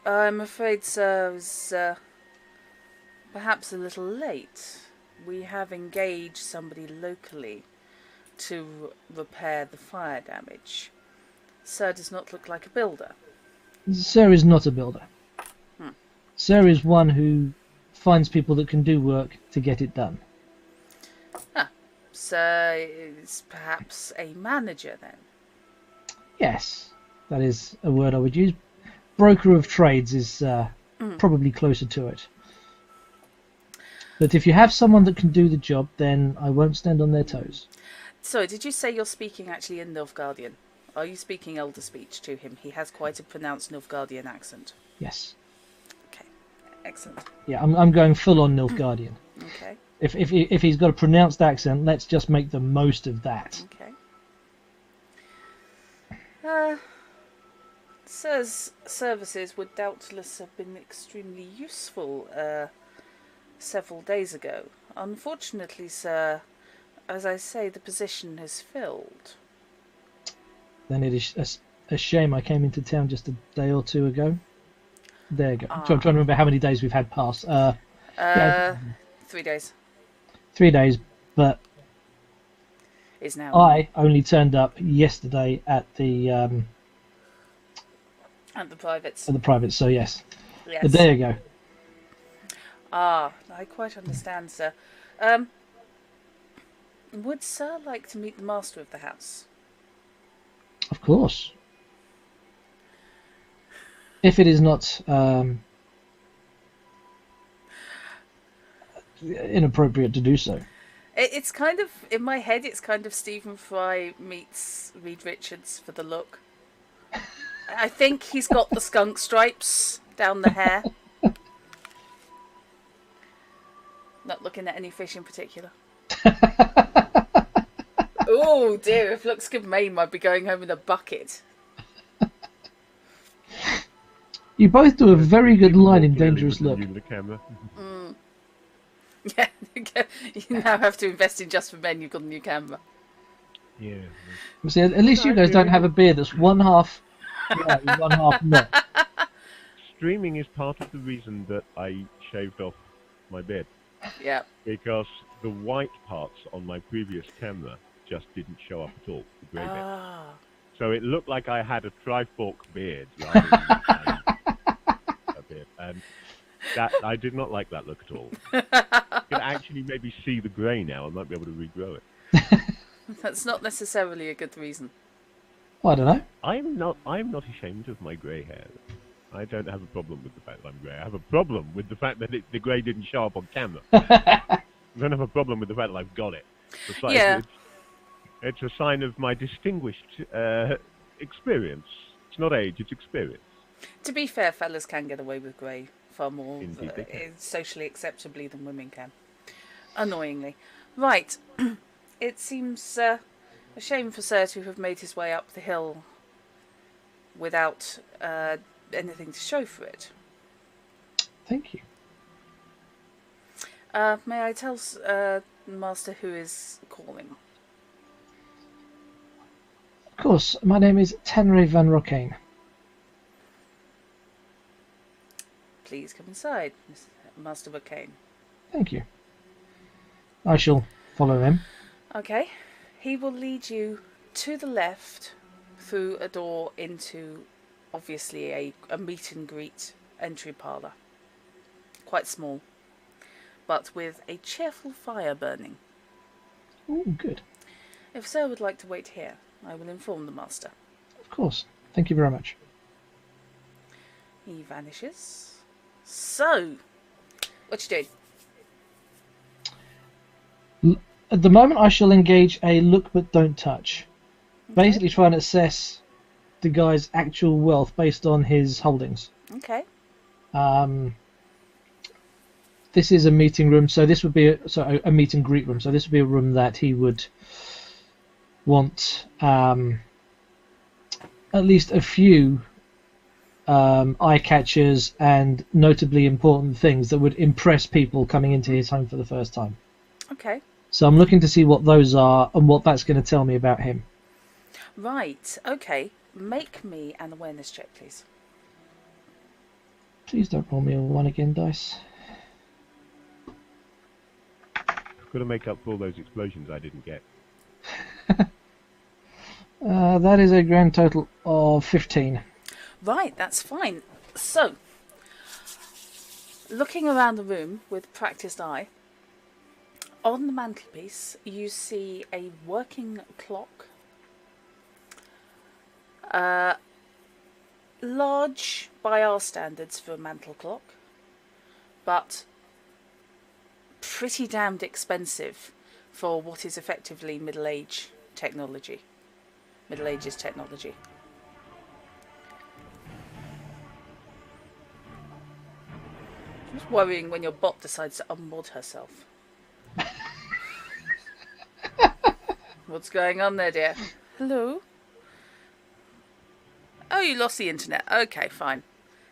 I'm afraid, sir, I was perhaps a little late. We have engaged somebody locally to repair the fire damage. Sir does not look like a builder. Sir is not a builder. Sir is one who finds people that can do work to get it done. Sir is perhaps a manager then. Yes, that is a word I would use. Broker of trades is probably closer to it. But if you have someone that can do the job, then I won't stand on their toes. Sorry, did you say you're speaking actually in Nilfgaardian? Are you speaking Elder speech to him? He has quite a pronounced Nilfgaardian accent. Yes. Okay, excellent. Yeah, I'm going full on Nilfgaardian. Okay. If he's got a pronounced accent, let's just make the most of that. Okay. Sir's services would doubtless have been extremely useful several days ago. Unfortunately, sir, as I say, the position is filled. Then it is a shame I came into town just a day or two ago. There you go. I'm trying to remember how many days we've had pass. Yeah, 3 days. 3 days, but Is now. I only turned up yesterday at the At the privates. So yes. Yes. But there you go. I quite understand, sir. Would sir like to meet the master of the house? Of course. If it is not inappropriate to do so. It's kind of, in my head, it's kind of Stephen Fry meets Reed Richards for the look. I think he's got the skunk stripes down the hair. Not looking at any fish in particular. Oh dear, if looks could maim, I'd be going home in a bucket. You both do a very good line in Dangerous Look. The camera. Yeah, you now have to invest in Just for Men. You've got a new camera. Yeah. See, at least you guys don't have a beard that's one half yeah, one half not. Streaming is part of the reason that I shaved off my beard. Yeah. Because the white parts on my previous camera just didn't show up at all, the grey bit. So it looked like I had a trifork beard rather than a beard. And that, I did not like that look at all. You can actually maybe see the grey now. I might be able to regrow it. That's not necessarily a good reason. Well, I don't know. I'm not ashamed of my grey hair. I don't have a problem with the fact that I'm grey. I have a problem with the fact that the grey didn't show up on camera. I don't have a problem with the fact that I've got it. Yeah. It's a sign of my distinguished experience. It's not age, it's experience. To be fair, fellas can get away with grey far more Indeed they can. socially acceptably than women can. Annoyingly. Right. It seems a shame for Sir to have made his way up the hill without anything to show for it. Thank you. May I tell Master who is calling? Of course, my name is Tenray Van Rockane. Please come inside, Master Bacane. Thank you. I shall follow him. Okay. He will lead you to the left through a door into, obviously, a meet and greet entry parlour. Quite small, but with a cheerful fire burning. Oh, good. If Sir would like to wait here, I will inform the Master. Of course. Thank you very much. He vanishes. So, what you doing? At the moment, I shall engage a look but don't touch. Okay. Basically, try and assess the guy's actual wealth based on his holdings. Okay. This is a meeting room, so this would be a meet and greet room. So this would be a room that he would want at least a few eye catchers and notably important things that would impress people coming into his home for the first time. Okay. So I'm looking to see what those are and what that's going to tell me about him. Right. Okay. Make me an awareness check, please. Please don't roll me a 1 again, dice. I've got to make up for all those explosions I didn't get. That is a grand total of 15. Right, that's fine. So, looking around the room with practiced eye, on the mantelpiece you see a working clock. Large by our standards for a mantel clock, but pretty damned expensive for what is effectively Middle Ages technology. Just worrying when your bot decides to unmod herself. What's going on there, dear? Hello? Oh, you lost the internet. Okay, fine.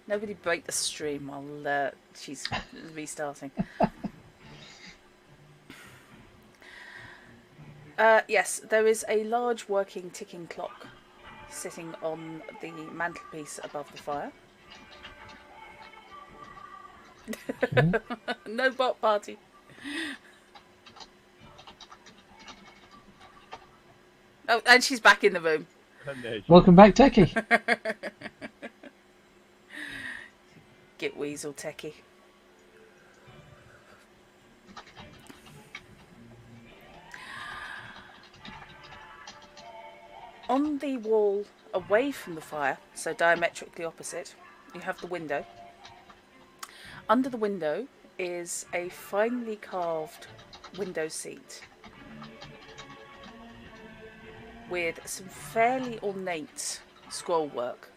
Nobody break the stream while she's restarting. Yes, there is a large working ticking clock sitting on the mantelpiece above the fire. No bot party. Oh, and she's back in the room. Welcome back, Techie. Get weasel, Techie. On the wall away from the fire, so diametrically opposite, you have the window. Under the window is a finely carved window seat with some fairly ornate scroll work.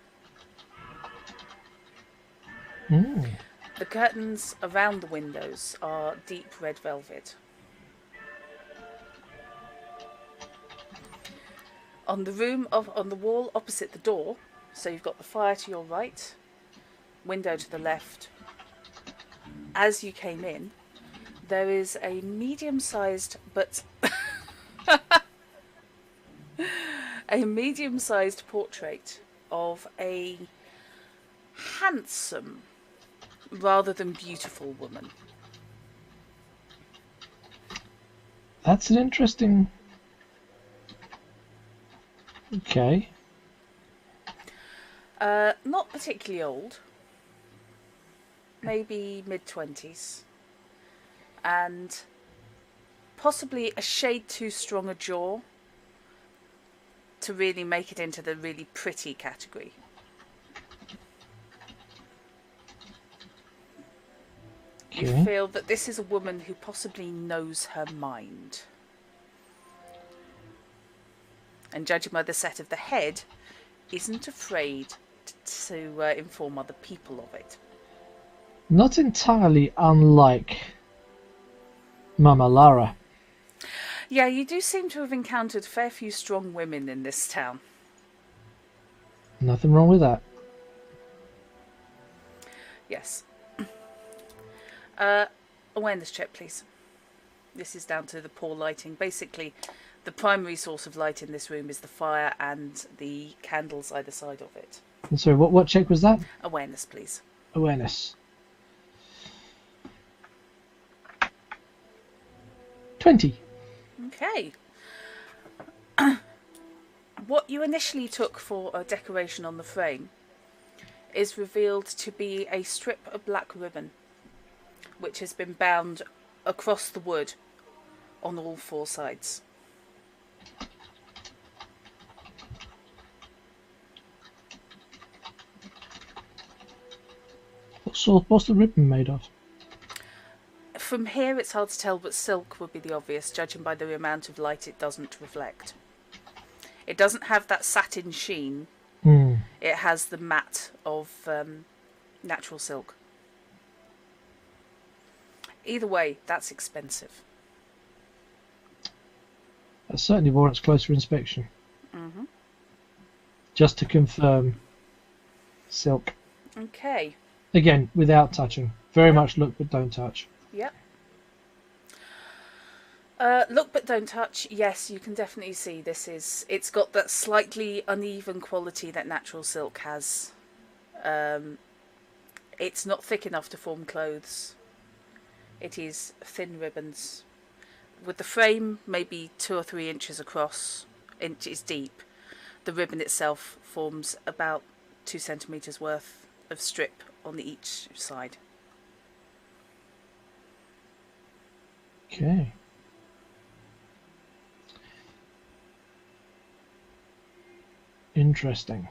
The curtains around the windows are deep red velvet. On the wall opposite the door, so you've got the fire to your right, window to the left. As you came in, there is a medium-sized portrait of a handsome rather than beautiful woman. That's an interesting... Okay. Not particularly old. Maybe mid-20s. And possibly a shade too strong a jaw to really make it into the really pretty category. Okay. You feel that this is a woman who possibly knows her mind. And judging by the set of the head, isn't afraid to inform other people of it. Not entirely unlike Mama Lara. Yeah, you do seem to have encountered a fair few strong women in this town. Nothing wrong with that. Yes. Awareness check, please. This is down to the poor lighting. Basically, the primary source of light in this room is the fire and the candles either side of it. And so what check was that? Awareness, please. Awareness. 20. Okay. What you initially took for a decoration on the frame is revealed to be a strip of black ribbon, which has been bound across the wood on all four sides. What's the ribbon made of? From here, it's hard to tell, but silk would be the obvious, judging by the amount of light it doesn't reflect. It doesn't have that satin sheen. It has the matte of natural silk. Either way, that's expensive. That certainly warrants closer inspection. Just to confirm, silk. Okay. Again, without touching. Very much look but don't touch. Yep. Look but don't touch. Yes, you can definitely see it's got that slightly uneven quality that natural silk has. It's not thick enough to form clothes. It is thin ribbons. With the frame maybe 2 or 3 inches across, inches deep, the ribbon itself forms about 2 centimetres worth of strip on each side. Okay. Interesting.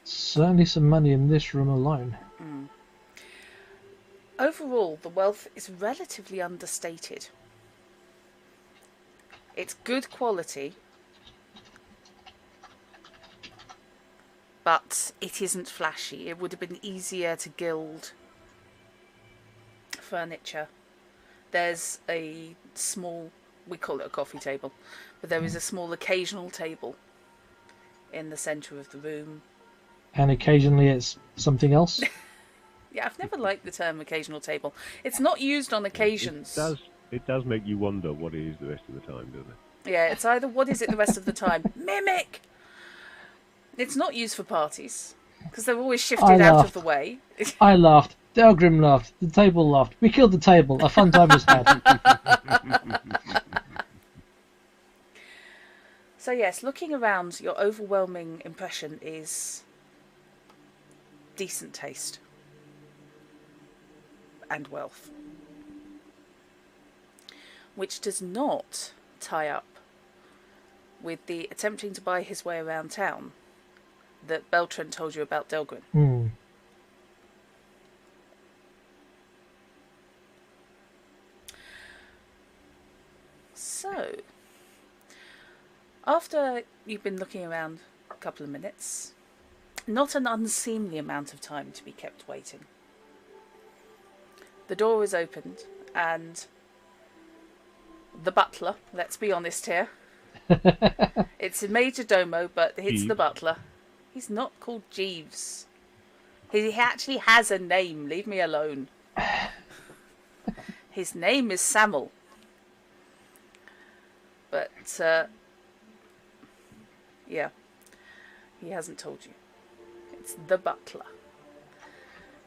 Certainly some money in this room alone. Overall, the wealth is relatively understated. It's good quality, but it isn't flashy. It would have been easier to gild furniture. There's a small, we call it a coffee table, but there is a small occasional table in the centre of the room. And occasionally it's something else. Yeah, I've never liked the term occasional table. It's not used on occasions. It does make you wonder what it is the rest of the time, doesn't it? Yeah, it's either what is it the rest of the time? Mimic! It's not used for parties, because they're always shifted out of the way. I laughed. Delgrim laughed. The table laughed. We killed the table. A fun time was had. So yes, looking around, your overwhelming impression is decent taste and wealth, which does not tie up with the attempting to buy his way around town that Beltran told you about Delgrin. So, after you've been looking around a couple of minutes, not an unseemly amount of time to be kept waiting, the door is opened and the butler, let's be honest here, it's a major domo, but it's Jeeves. the butler. He's not called Jeeves. He actually has a name, leave me alone. His name is Samuel. But, yeah, he hasn't told you. It's the butler.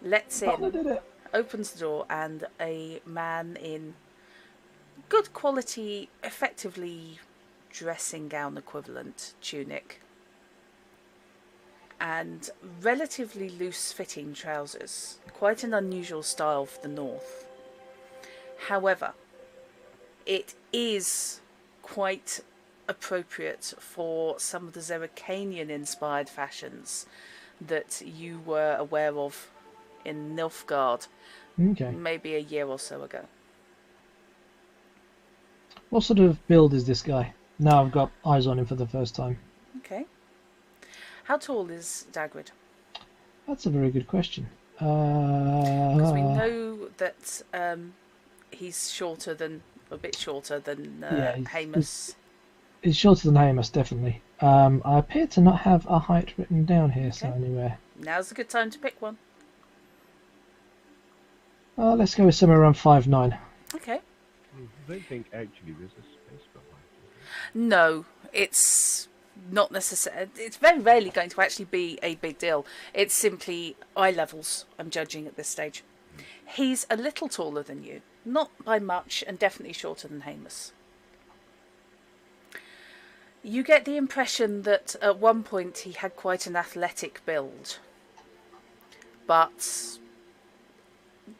Lets in, opens the door, and a man in good quality, effectively dressing gown equivalent tunic and relatively loose fitting trousers. Quite an unusual style for the north. However, it is quite appropriate for some of the Zerrikanian inspired fashions that you were aware of in Nilfgaard maybe a year or so ago. What sort of build is this guy? Now I've got eyes on him for the first time. Okay. How tall is Dagrid? That's a very good question. Because we know that he's a bit shorter than Hamus. He's shorter than Hamus, definitely. I appear to not have a height written down here so anywhere. Now's a good time to pick one. Let's go with somewhere around 5'9". Okay. I don't think actually there's a space for height. No, it's not necessary. It's very rarely going to actually be a big deal. It's simply eye levels I'm judging at this stage. He's a little taller than you, not by much, and definitely shorter than Hamus. You get the impression that at one point he had quite an athletic build, but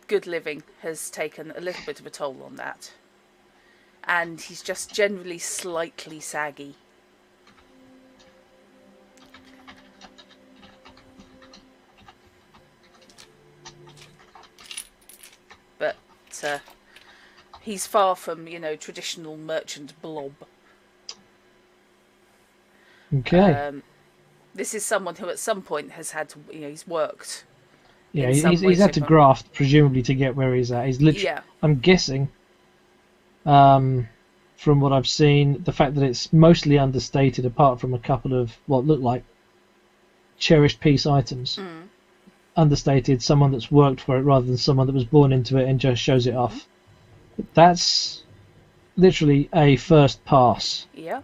good living has taken a little bit of a toll on that, and he's just generally slightly saggy. he's far from, traditional merchant blob. Okay. This is someone who at some point has had to, he's worked Yeah, in some way, he's had to shape, or... graft, presumably, to get where he's at. He's literally, Yeah. I'm guessing, from what I've seen, the fact that it's mostly understated, apart from a couple of what look like cherished piece items. Understated, someone that's worked for it rather than someone that was born into it and just shows it off. That's literally a first pass. Yeah.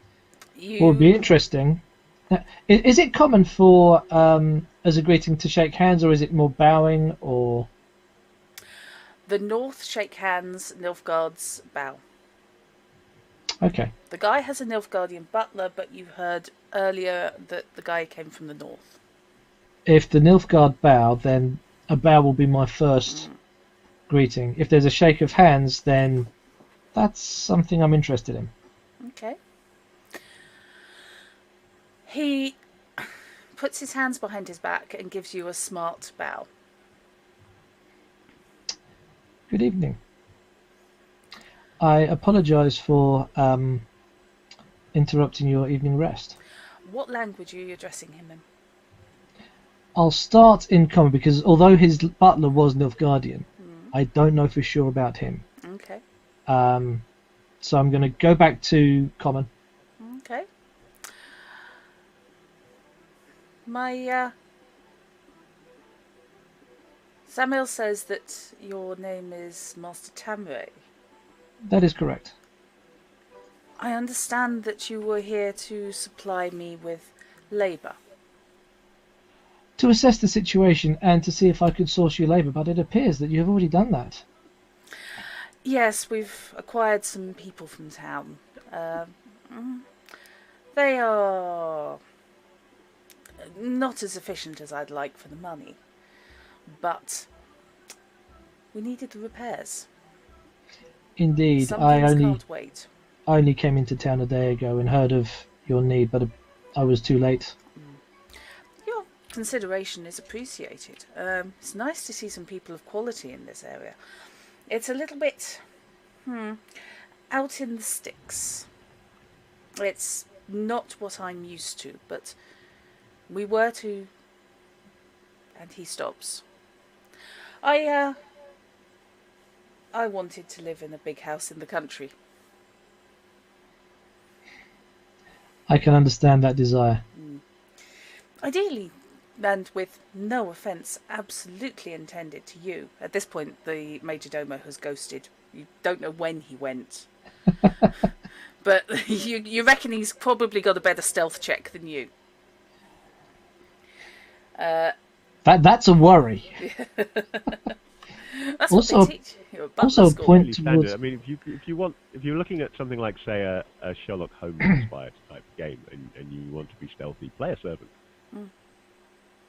What would be interesting... Is it common for, as a greeting, to shake hands, or is it more bowing, or... The North shake hands, Nilfgaard's bow. Okay. The guy has a Nilfgaardian butler, but you heard earlier that the guy came from the North. If the Nilfgaard bow, then a bow will be my first greeting. If there's a shake of hands, then that's something I'm interested in. Okay. He puts his hands behind his back and gives you a smart bow. Good evening. I apologise for interrupting your evening rest. What language are you addressing him in? I'll start in common because although his butler was Nilfgaardian, I don't know for sure about him. Okay. So I'm going to go back to common. Okay. My Samuel says that your name is Master Tamre. That is correct. I understand that you were here to supply me with labour. To assess the situation and to see if I could source you labour, but it appears that you have already done that. Yes, we've acquired some people from town. They are not as efficient as I'd like for the money, but we needed the repairs. Indeed, Some I things can't wait. only came into town a day ago and heard of your need, but I was too late. Your consideration is appreciated. It's nice to see some people of quality in this area. It's a little bit out in the sticks. It's not what I'm used to, but we were to... And he stops. I wanted to live in a big house in the country. I can understand that desire. Ideally, and with no offence absolutely intended to you. At this point, the Majordomo has ghosted. You don't know when he went. But you reckon he's probably got a better stealth check than you. That's a worry. That's Also- what they teach. You're a butler also a school. point- Fairly standard. towards- I mean, if you're looking at something like, say, a Sherlock Holmes inspired type game, and you want to be stealthy, play a servant.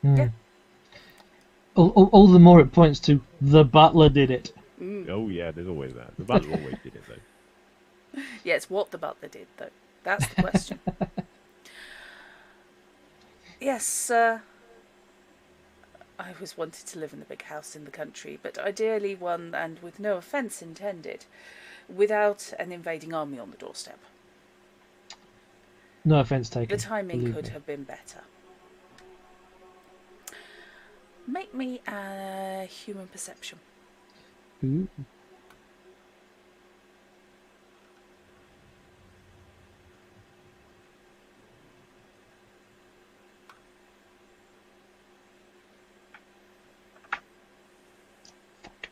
Yeah. All the more it points to the butler did it. Oh yeah, there's always that. The butler always did it though. Yeah, it's what the butler did, though. That's the question. Yes, I always wanted to live in a big house in the country, but ideally one, and with no offence intended, without an invading army on the doorstep. No offence taken. The timing believe could me. have been better. Make me a human perception. Ooh. Fuck.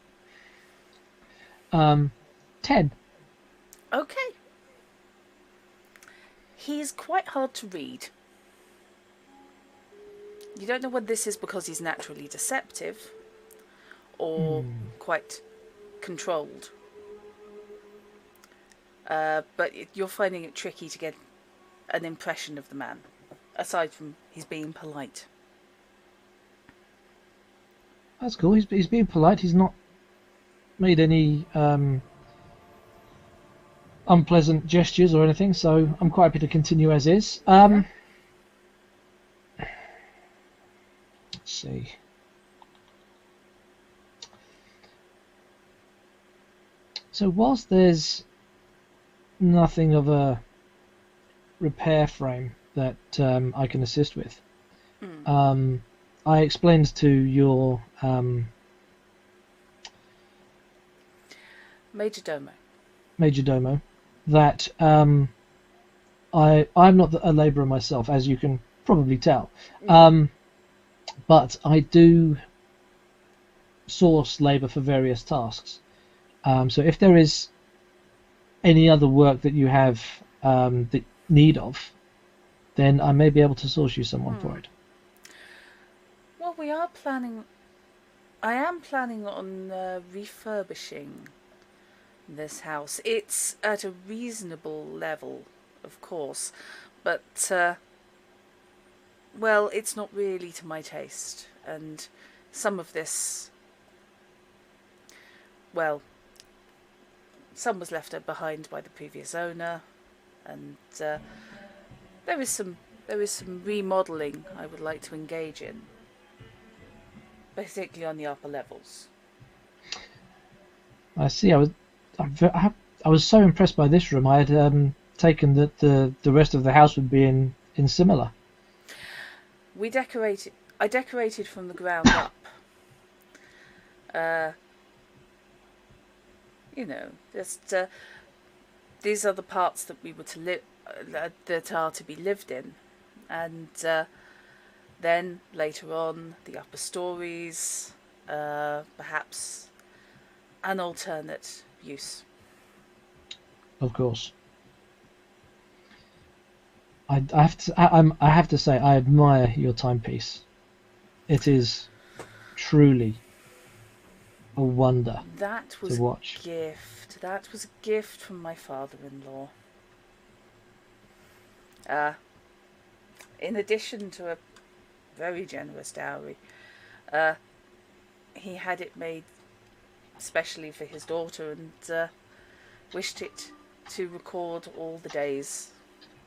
10. Okay. He's quite hard to read. You don't know whether this is because he's naturally deceptive or quite controlled. But you're finding it tricky to get an impression of the man, aside from he's being polite. That's cool. He's being polite. He's not made any unpleasant gestures or anything, so I'm quite happy to continue as is. Let's see. So whilst there's nothing of a repair frame that I can assist with, I explained to your Major Domo. major domo that I'm not a labourer myself, as you can probably tell, but I do source labour for various tasks. So if there is any other work that you have that need of, then I may be able to source you someone for it. Well, I am planning on refurbishing this house. It's at a reasonable level, of course, but well, it's not really to my taste, and some of this, well, some was left behind by the previous owner, and there is some remodelling I would like to engage in, particularly on the upper levels. I see. I was so impressed by this room. I had taken that the rest of the house would be in similar. I decorated from the ground up. Just these are the parts that we were to live, that are to be lived in, and then later on the upper stories, perhaps an alternate use. Of course. I have to say I admire your timepiece. It is truly a wonder That was to watch. a gift. That was a gift from my father-in-law. In addition to a very generous dowry, he had it made specially for his daughter, and wished it to record all the days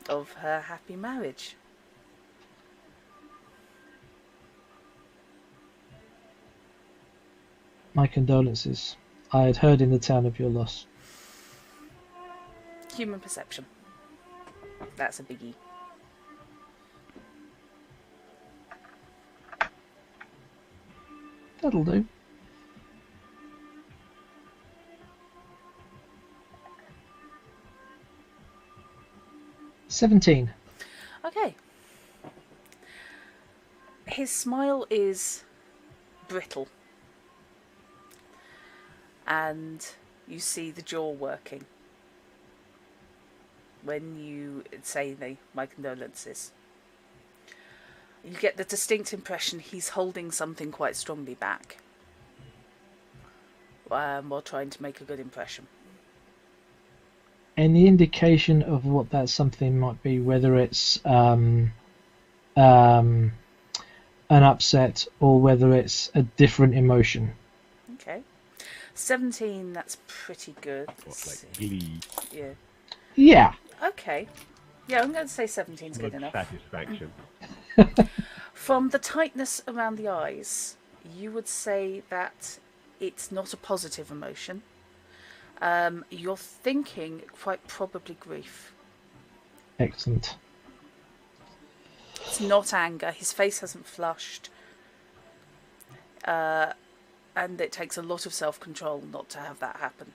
of her happy marriage. My condolences. I had heard in the town of your loss. Human perception. That's a biggie. That'll do. $17. Okay. His smile is brittle, and you see the jaw working when you say my condolences. You get the distinct impression he's holding something quite strongly back while trying to make a good impression. Any indication of what that something might be, whether it's an upset or whether it's a different emotion? Okay. 17, that's pretty good. What, like glee? Yeah. Yeah. Okay. Yeah, I'm going to say 17's good Or enough. satisfaction. From the tightness around the eyes, you would say that it's not a positive emotion. You're thinking quite probably grief. Excellent. It's not anger. His face hasn't flushed. And it takes a lot of self-control not to have that happen.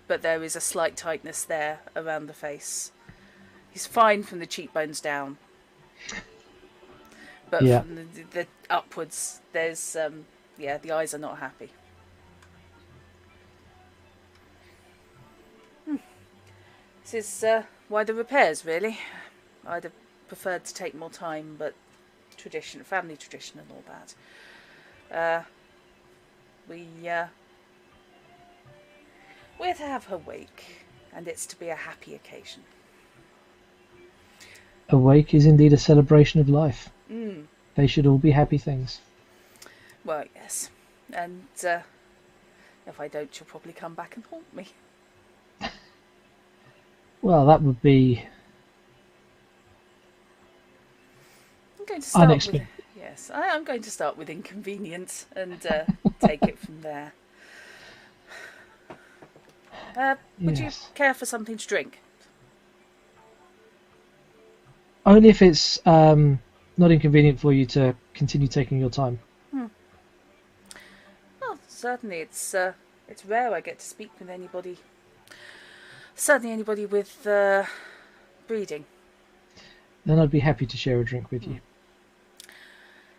But there is a slight tightness there around the face. He's fine from the cheekbones down. But from the upwards, there's, the eyes are not happy. This is why the repairs, really. I'd have preferred to take more time, but family tradition and all that. We're to have her wake, and it's to be a happy occasion. A wake is indeed a celebration of life. They should all be happy things. Well, yes. And if I don't, she'll probably come back and haunt me. Well, that would be unexpected. Yes, I'm going to start with inconvenience and take it from there. Would you Yes. care for something to drink? Only if it's not inconvenient for you to continue taking your time. Oh, certainly. It's rare I get to speak with anybody. Certainly anybody with breeding. Then I'd be happy to share a drink with you.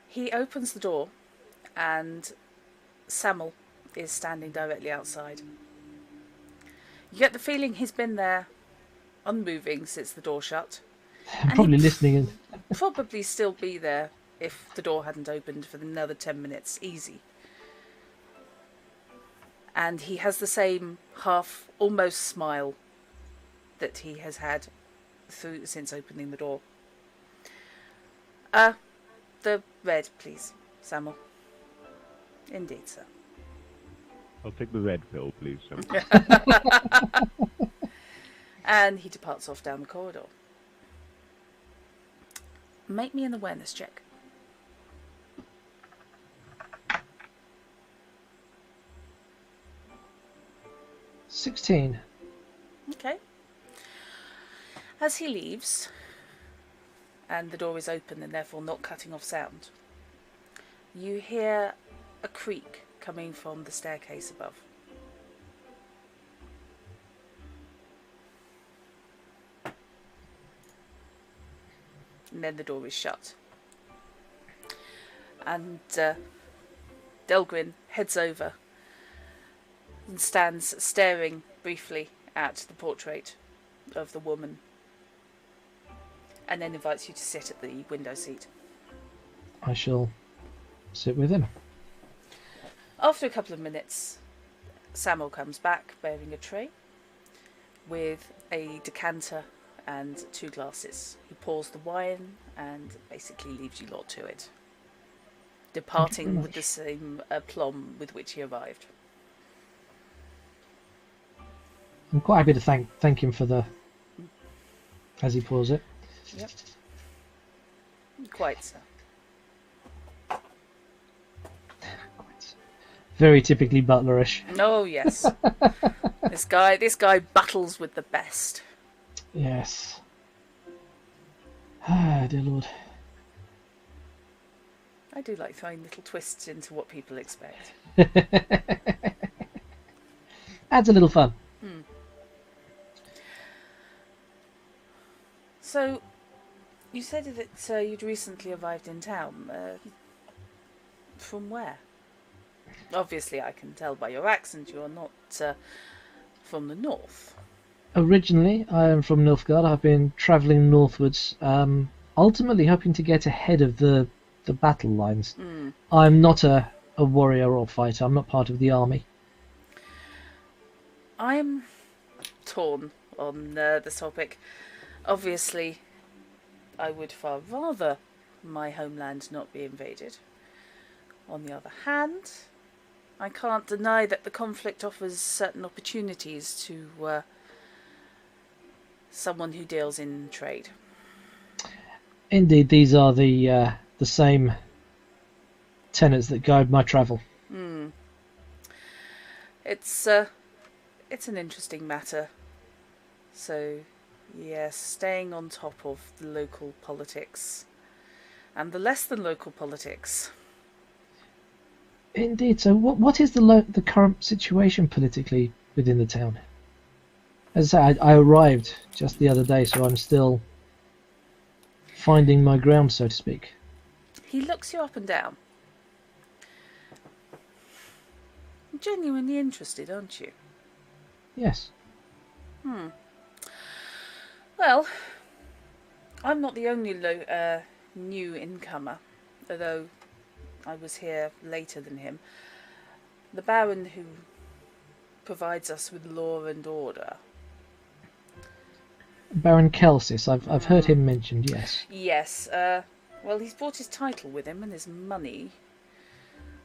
He opens the door, and Samuel is standing directly outside. You get the feeling he's been there, unmoving since the door shut, I'm and probably he'd listening in. probably still be there if the door hadn't opened for another 10 minutes, easy. And he has the same half, almost smile that he has had since opening the door. The red, please, Samuel. Indeed, sir. I'll take the red pill, please. And he departs off down the corridor. Make me an awareness check. $16. Okay. As he leaves, and the door is open and therefore not cutting off sound, you hear a creak coming from the staircase above. And then the door is shut. And Delgrin heads over and stands staring briefly at the portrait of the woman, and then invites you to sit at the window seat. I shall sit with him. After a couple of minutes, Samuel comes back bearing a tray with a decanter and 2 glasses. He pours the wine and basically leaves you lot to it, departing with the same aplomb with which he arrived. I'm quite happy to thank him for the as he pours it. Yep. Quite so. Very typically butlerish. Oh yes. This guy battles with the best. Yes. Ah, dear Lord. I do like throwing little twists into what people expect. Adds a little fun. So, you said that you'd recently arrived in town. From where? Obviously, I can tell by your accent you're not from the north. Originally, I am from Nilfgaard. I've been travelling northwards, ultimately hoping to get ahead of the battle lines. I'm not a warrior or fighter. I'm not part of the army. I'm torn on this topic. Obviously, I would far rather my homeland not be invaded. On the other hand, I can't deny that the conflict offers certain opportunities to someone who deals in trade. Indeed, these are the same tenets that guide my travel. It's an interesting matter. So, yes, staying on top of the local politics and the less than local politics. Indeed. So, what is the current situation politically within the town? As I say, I arrived just the other day, so I'm still finding my ground, so to speak. He looks you up and down. Genuinely interested, aren't you? Yes. Well, I'm not the only new incomer, although I was here later than him. The Baron who provides us with law and order. Baron Kelsis. I've heard him mentioned. Yes. Yes. Well, he's brought his title with him and his money.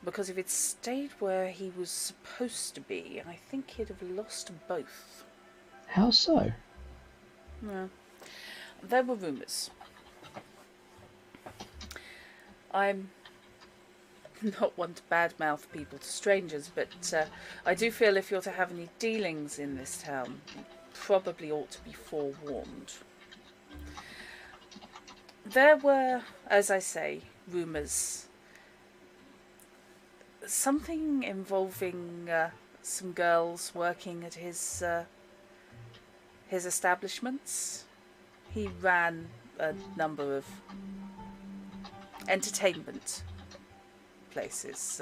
Because if it stayed where he was supposed to be, I think he'd have lost both. How so? No. There were rumours. I'm not one to badmouth people to strangers, but I do feel if you're to have any dealings in this town, you probably ought to be forewarned. There were, as I say, rumours. Something involving some girls working at his establishments. He ran a number of entertainment places,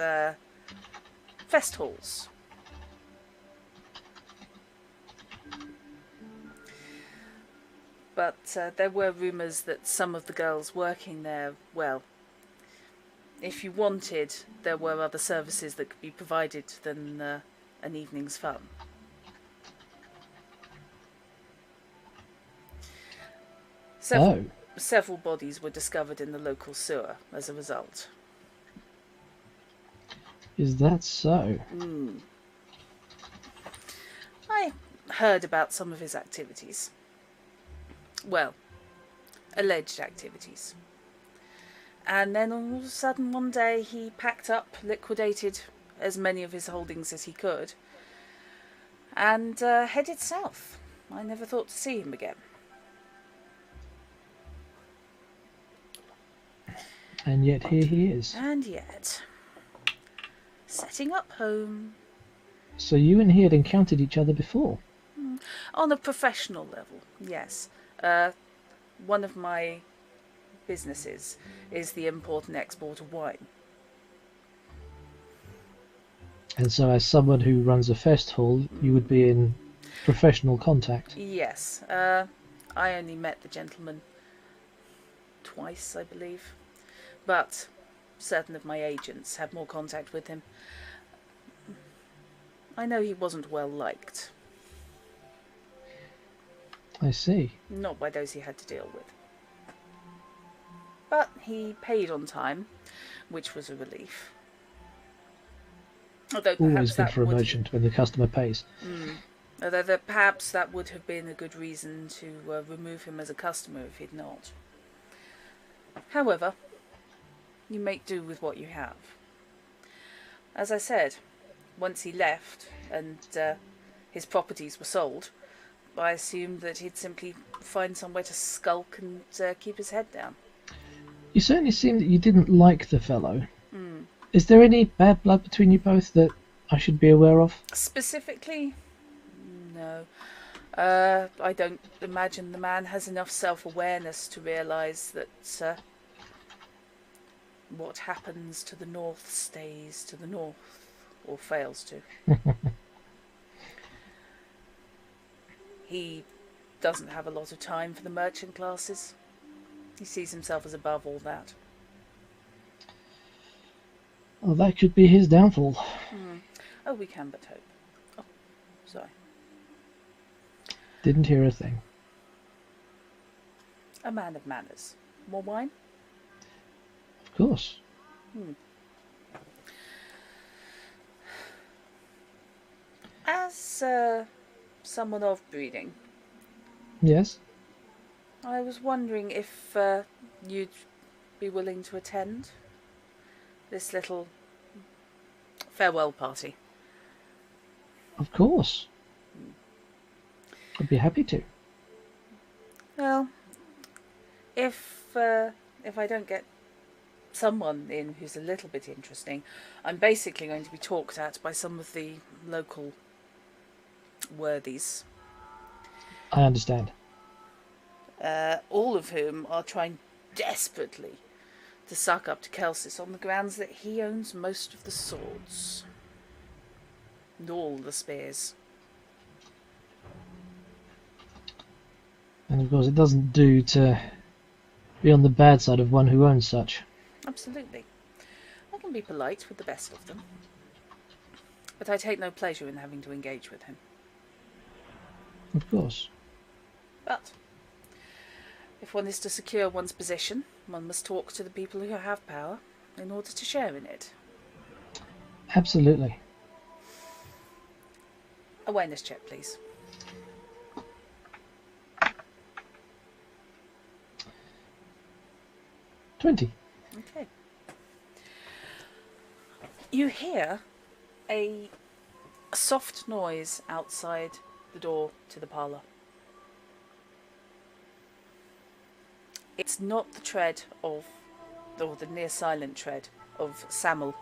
fest halls. But there were rumours that some of the girls working there, well, if you wanted, there were other services that could be provided than an evening's fun. Several bodies were discovered in the local sewer as a result. Is that so? I heard about some of his activities. Well, alleged activities. And then all of a sudden one day he packed up, liquidated as many of his holdings as he could, and headed south. I never thought to see him again. And yet here he is. And yet, setting up home. So you and he had encountered each other before? On a professional level, yes. One of my businesses is the import and export of wine. And so as someone who runs a fest hall, you would be in professional contact? Yes. I only met the gentleman twice, I believe. But certain of my agents had more contact with him. I know he wasn't well liked. I see. Not by those he had to deal with. But he paid on time, which was a relief. Although always good for a merchant when the customer pays. Although perhaps that would have been a good reason to remove him as a customer if he'd not. However, you make do with what you have. As I said, once he left and his properties were sold, I assumed that he'd simply find somewhere to skulk and keep his head down. You certainly seem that you didn't like the fellow. Is there any bad blood between you both that I should be aware of? Specifically, no. I don't imagine the man has enough self-awareness to realise that what happens to the north stays to the north, or fails to. He doesn't have a lot of time for the merchant classes. He sees himself as above all that. Well, that could be his downfall. Oh, we can but hope. Oh, sorry. Didn't hear a thing. A man of manners. More wine? Of course. As someone of breeding, Yes? I was wondering if you'd be willing to attend this little farewell party. Of course. I'd be happy to. Well, if I don't get someone in who's a little bit interesting, I'm basically going to be talked at by some of the local worthies. I understand. All of whom are trying desperately to suck up to Kelsis on the grounds that he owns most of the swords and all the spears. And of course it doesn't do to be on the bad side of one who owns such. Absolutely. I can be polite with the best of them, but I take no pleasure in having to engage with him. Of course. But if one is to secure one's position, one must talk to the people who have power in order to share in it. Absolutely. Awareness check, please. 20. Okay. You hear a soft noise outside the door to the parlour. It's not the tread of, or the near silent tread of Samuel,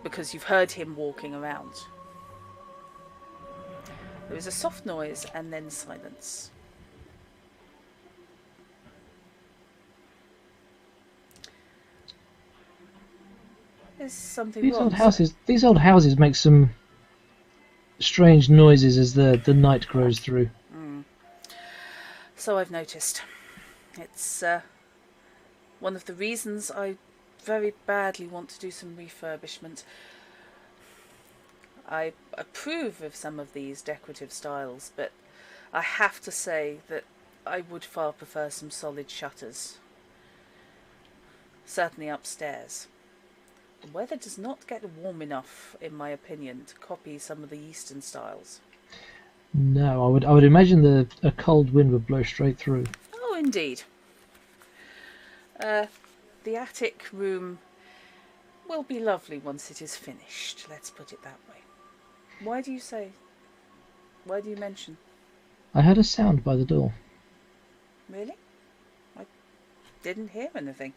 because you've heard him walking around. There is a soft noise and then silence. There's something These wrong. old houses. These old houses make some strange noises as the night grows through. So I've noticed. It's one of the reasons I very badly want to do some refurbishment. I approve of some of these decorative styles, but I have to say that I would far prefer some solid shutters. Certainly upstairs. The weather does not get warm enough, in my opinion, to copy some of the Eastern styles. No, I would imagine a cold wind would blow straight through. Oh, indeed. The attic room will be lovely once it is finished, let's put it that way. Why do you mention? I heard a sound by the door. Really? I didn't hear anything.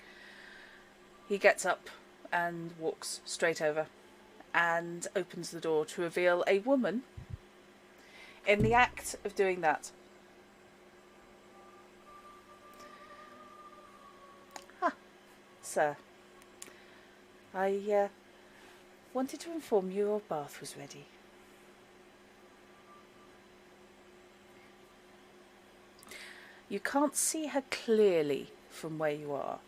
He gets up and walks straight over and opens the door to reveal a woman in the act of doing that. Sir, I wanted to inform you your bath was ready. You can't see her clearly from where you are,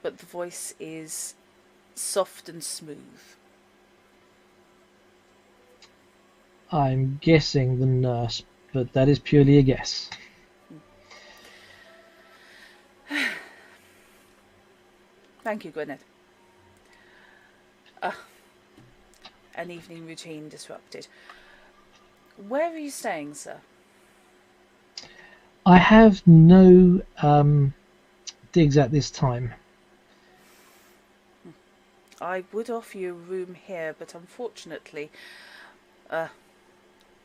but the voice is soft and smooth. I'm guessing the nurse, but that is purely a guess. Thank you, Gwyneth. An evening routine disrupted. Where are you staying, sir? I have no digs at this time. I would offer you a room here, but unfortunately, the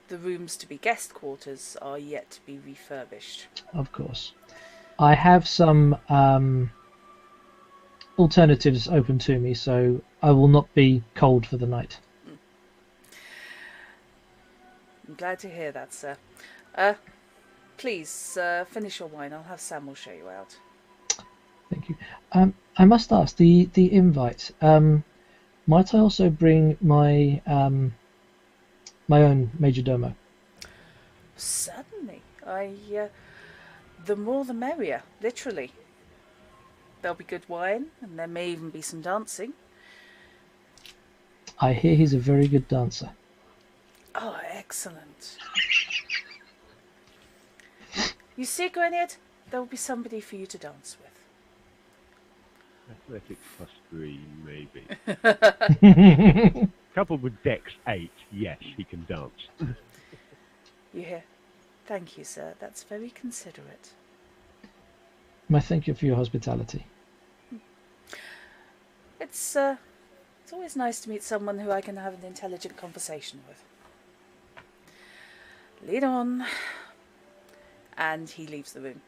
rooms to be guest quarters are yet to be refurbished. Of course. I have some alternatives open to me, so I will not be cold for the night. I'm glad to hear that, sir. Please, finish your wine. I'll have Samuel show you out. Thank you. I must ask, the invite, might I also bring my my own majordomo? Certainly. The more the merrier, literally. There'll be good wine, and there may even be some dancing. I hear he's a very good dancer. Oh, excellent. You see, Gwynedd, there will be somebody for you to dance with. Athletics +3, maybe. Coupled with Dex 8, yes, he can dance. You hear? Thank you, sir. That's very considerate. I thank you for your hospitality. It's always nice to meet someone who I can have an intelligent conversation with. Lead on. And he leaves the room.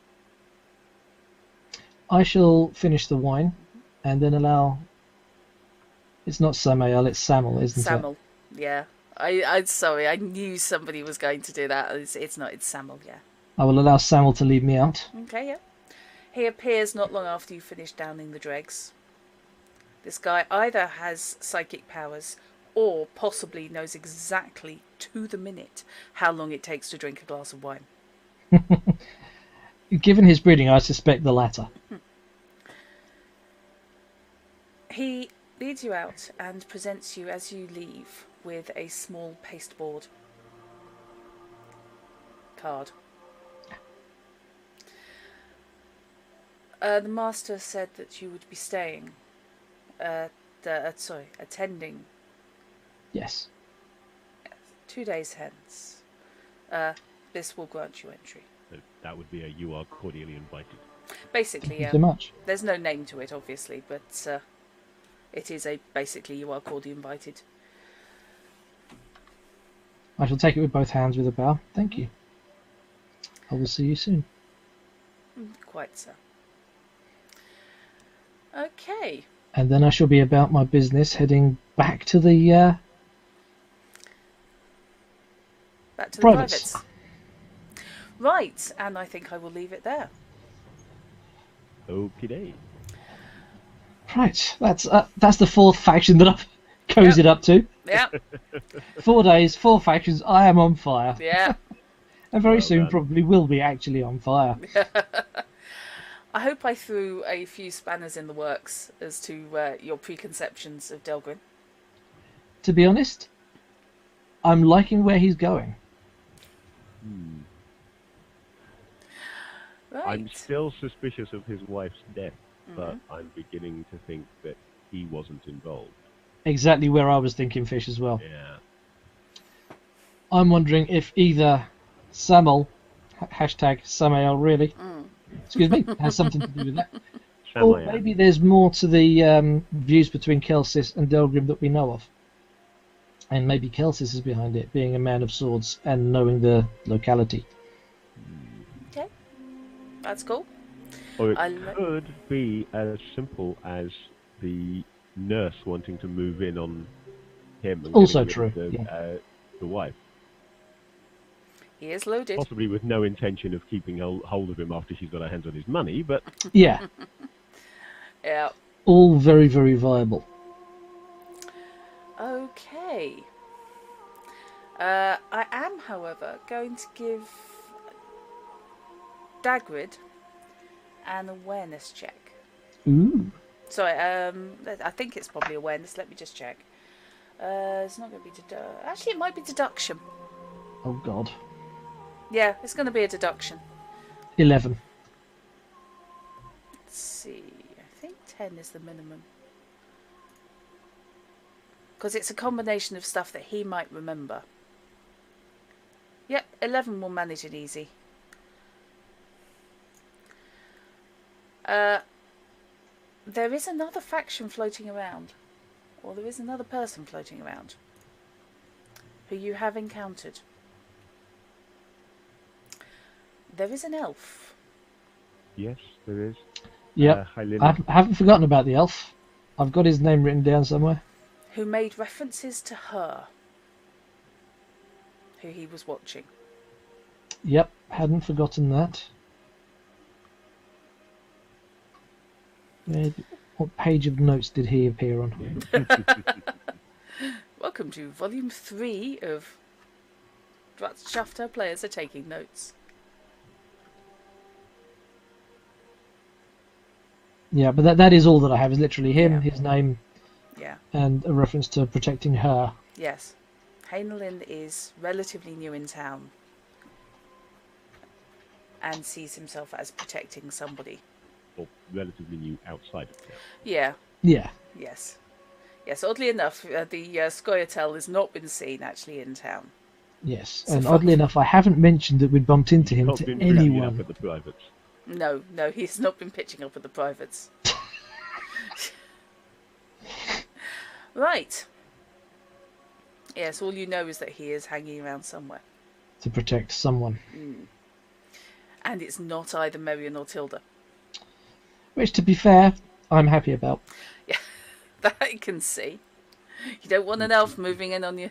I shall finish the wine and then allow... It's not Samael, it's Samuel, isn't Samuel, yeah. I'm sorry, I knew somebody was going to do that. It's not, it's Samuel, yeah. I will allow Samuel to lead me out. Okay, yeah. He appears not long after you finish downing the dregs. This guy either has psychic powers or possibly knows exactly to the minute how long it takes to drink a glass of wine. Given his breeding, I suspect the latter. He leads you out and presents you as you leave with a small pasteboard card. The master said that you would be staying, attending Yes. 2 days hence. This will grant you entry. So that would be a "you are cordially invited." Basically, Thank you yeah. so much. There's no name to it, obviously, but It is basically you are cordially invited. I shall take it with both hands with a bow. Thank you. I will see you soon. Quite so. Okay. And then I shall be about my business, heading back to the Back to the privates. privates. Right, and I think I will leave it there. Okay. Right, that's the fourth faction that I've cozied up to. Yeah, 4 days, 4 factions. I am on fire, yeah. and very Well soon done. probably will be actually on fire. I hope I threw a few spanners in the works as to your preconceptions of Delgrin. To be honest, I'm liking where he's going. Right. I'm still suspicious of his wife's death, but I'm beginning to think that he wasn't involved. Exactly where I was thinking, Fish, as well. Yeah. I'm wondering if either Samuel, hashtag Samael really, excuse me, has something to do with that. Or Samael. maybe there's more to the views between Kelsis and Delgrim that we know of. And maybe Kelsis is behind it, being a man of swords and knowing the locality. Okay, that's cool. Or it I like- could be as simple as the nurse wanting to move in on him and Also getting rid true, of the wife. He is loaded. Possibly with no intention of keeping hold of him after she's got her hands on his money, but Yeah, Yeah. all very, very viable. Okay. I am, however, going to give Dagrid an awareness check. Ooh. Sorry, I think it's probably awareness. Let me just check. It's not going to be actually, it might be deduction. Oh, God. Yeah, it's going to be a deduction. 11. Let's see. I think 10 is the minimum. Because it's a combination of stuff that he might remember. Yep, 11 will manage it easy. There is another faction floating around. Or there is another person floating around. Who you have encountered. There is an elf. yes, there is. Yep. Hi, Lily. I haven't forgotten about the elf. I've got his name written down somewhere. Who made references to her. Who he was watching. Yep, hadn't forgotten that. What page of notes did he appear on? Welcome to Volume 3 of Dratschafter Players Are Taking Notes. Yeah, but that is all that I have, is literally him, Yeah. his name, Yeah. and a reference to protecting her. Yes. Hainelin is relatively new in town. And sees himself as protecting somebody. Or relatively new outside of town. Yeah. Yeah. Yes. Yes, oddly enough, the Scoia'tael has not been seen actually in town. Yes, So and fuck. oddly enough, I haven't mentioned that we'd bumped into him Not to been bringing it up anyone. at the privates. No, he's not been pitching up with the privates. Right. Yes, all you know is that he is hanging around somewhere. To protect someone. And it's not either Merian or Tilda. Which, to be fair, I'm happy about. Yeah, that I can see. You don't want an elf moving in on your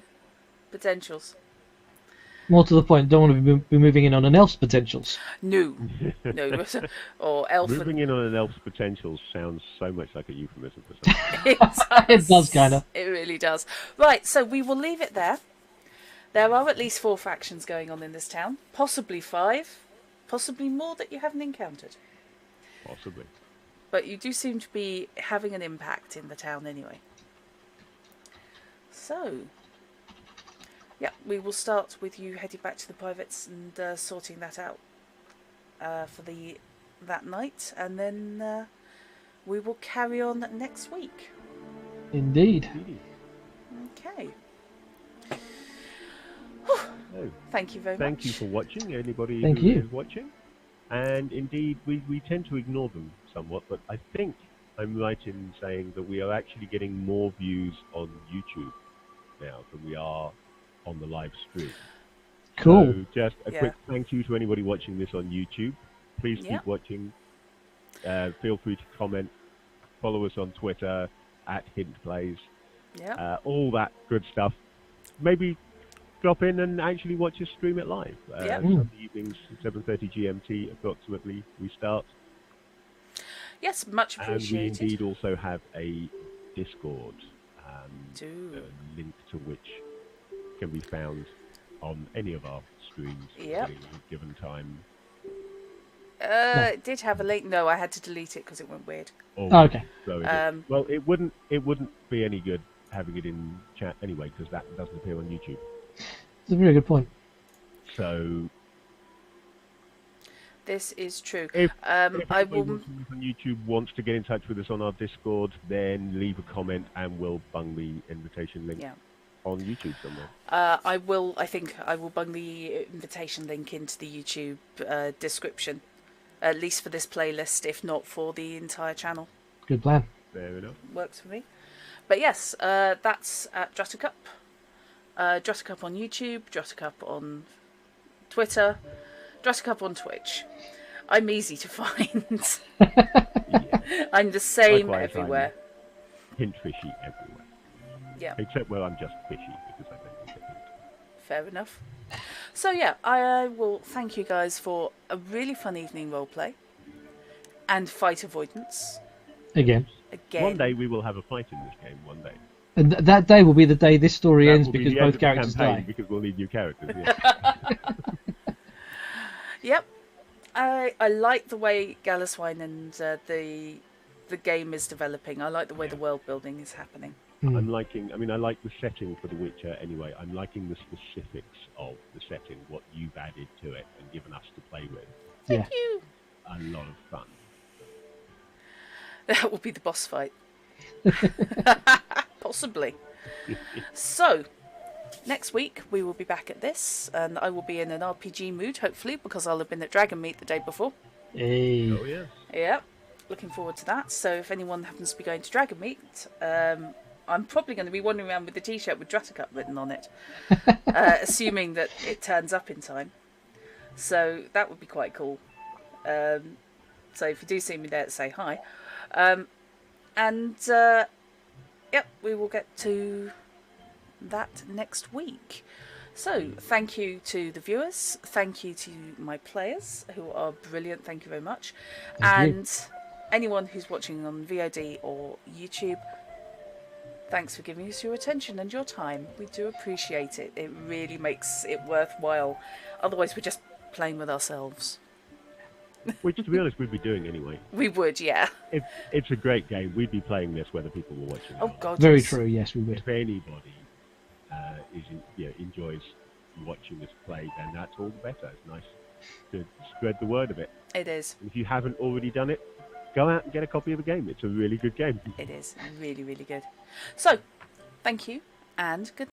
potentials. More to the point, don't want to be moving in on an elf's potentials. No. Or elf. Moving in on an elf's potentials sounds so much like a euphemism for something. It does, kinda. It really does. Right, so we will leave it there. There are at least 4 factions going on in this town. Possibly 5. Possibly more that you haven't encountered. Possibly. But you do seem to be having an impact in the town anyway. So, yeah, we will start with you heading back to the privates and sorting that out for that night, and then we will carry on next week. Indeed. Okay. Oh, Thank you very much. thank you for watching, anybody Thank who you. is watching. And indeed, we tend to ignore them somewhat, but I think I'm right in saying that we are actually getting more views on YouTube now than we are on the live stream. Cool. So just a Yeah. quick thank you to anybody watching this on YouTube. Please Yeah. keep watching. Feel free to comment. Follow us on Twitter @HintPlays. Yeah. All that good stuff. Maybe drop in and actually watch us stream it live. Yep. Sunday evenings, 7:30 GMT approximately, we start. Yes, much And we appreciated. indeed also have a Discord, Do. a link to which can be found on any of our streams Yep. at any given time. It did have a link. No, I had to delete it because it went weird. Oh, okay. So well, it wouldn't be any good having it in chat anyway because that doesn't appear on YouTube. It's a very good point. So This is true. if I anybody will. watching this on YouTube wants to get in touch with us on our Discord, then leave a comment and we'll bung the invitation link Yeah. on YouTube somewhere. I think I will bung the invitation link into the YouTube description, at least for this playlist, if not for the entire channel. Good plan. Fair enough. Works for me. But yes, that's at Druttercup. Druttercup on YouTube, Druttercup on Twitter, Druttercup on Twitch. I'm easy to find. Yeah. I'm the same Likewise, everywhere. Hint fishy everywhere. Yeah, Except where I'm just fishy because I don't get hint. fair enough. So yeah, I will thank you guys for a really fun evening roleplay and fight avoidance. Again. Again. One day we will have a fight in this game. One day. And that day will be the day this story That ends will be because the end both of the characters campaign die. because we'll need new characters. Yeah. Yep. I like the way Galasweyn and the game is developing. I like the way the world building is happening. I'm liking. I mean, I like the setting for The Witcher anyway. I'm liking the specifics of the setting, what you've added to it and given us to play with. Yeah. Thank you. A lot of fun. That will be the boss fight. Possibly. So, next week we will be back at this, and I will be in an RPG mood, hopefully, because I'll have been at Dragon Meet the day before. Hey. Oh yes. Yeah, looking forward to that. So if anyone happens to be going to Dragon Meet, I'm probably going to be wandering around with the t-shirt with Druttercup written on it, assuming that it turns up in time. So that would be quite cool. So if you do see me there, say hi. Yep, we will get to that next week. So, thank you to the viewers. Thank you to my players, who are brilliant. Thank you very much. Thank you. And anyone who's watching on VOD or YouTube, thanks for giving us your attention and your time. We do appreciate it. It really makes it worthwhile. Otherwise, we're just playing with ourselves. Which, to be honest, we'd be doing anyway. We would, yeah. If it's a great game, we'd be playing this whether people were watching. or Oh, not. God, Very yes. true. Yes, we would. If anybody enjoys watching us play, then that's all the better. It's nice to spread the word of it. It is. And if you haven't already done it, go out and get a copy of the game. It's a really good game. It is. Really, really good. So, thank you, and good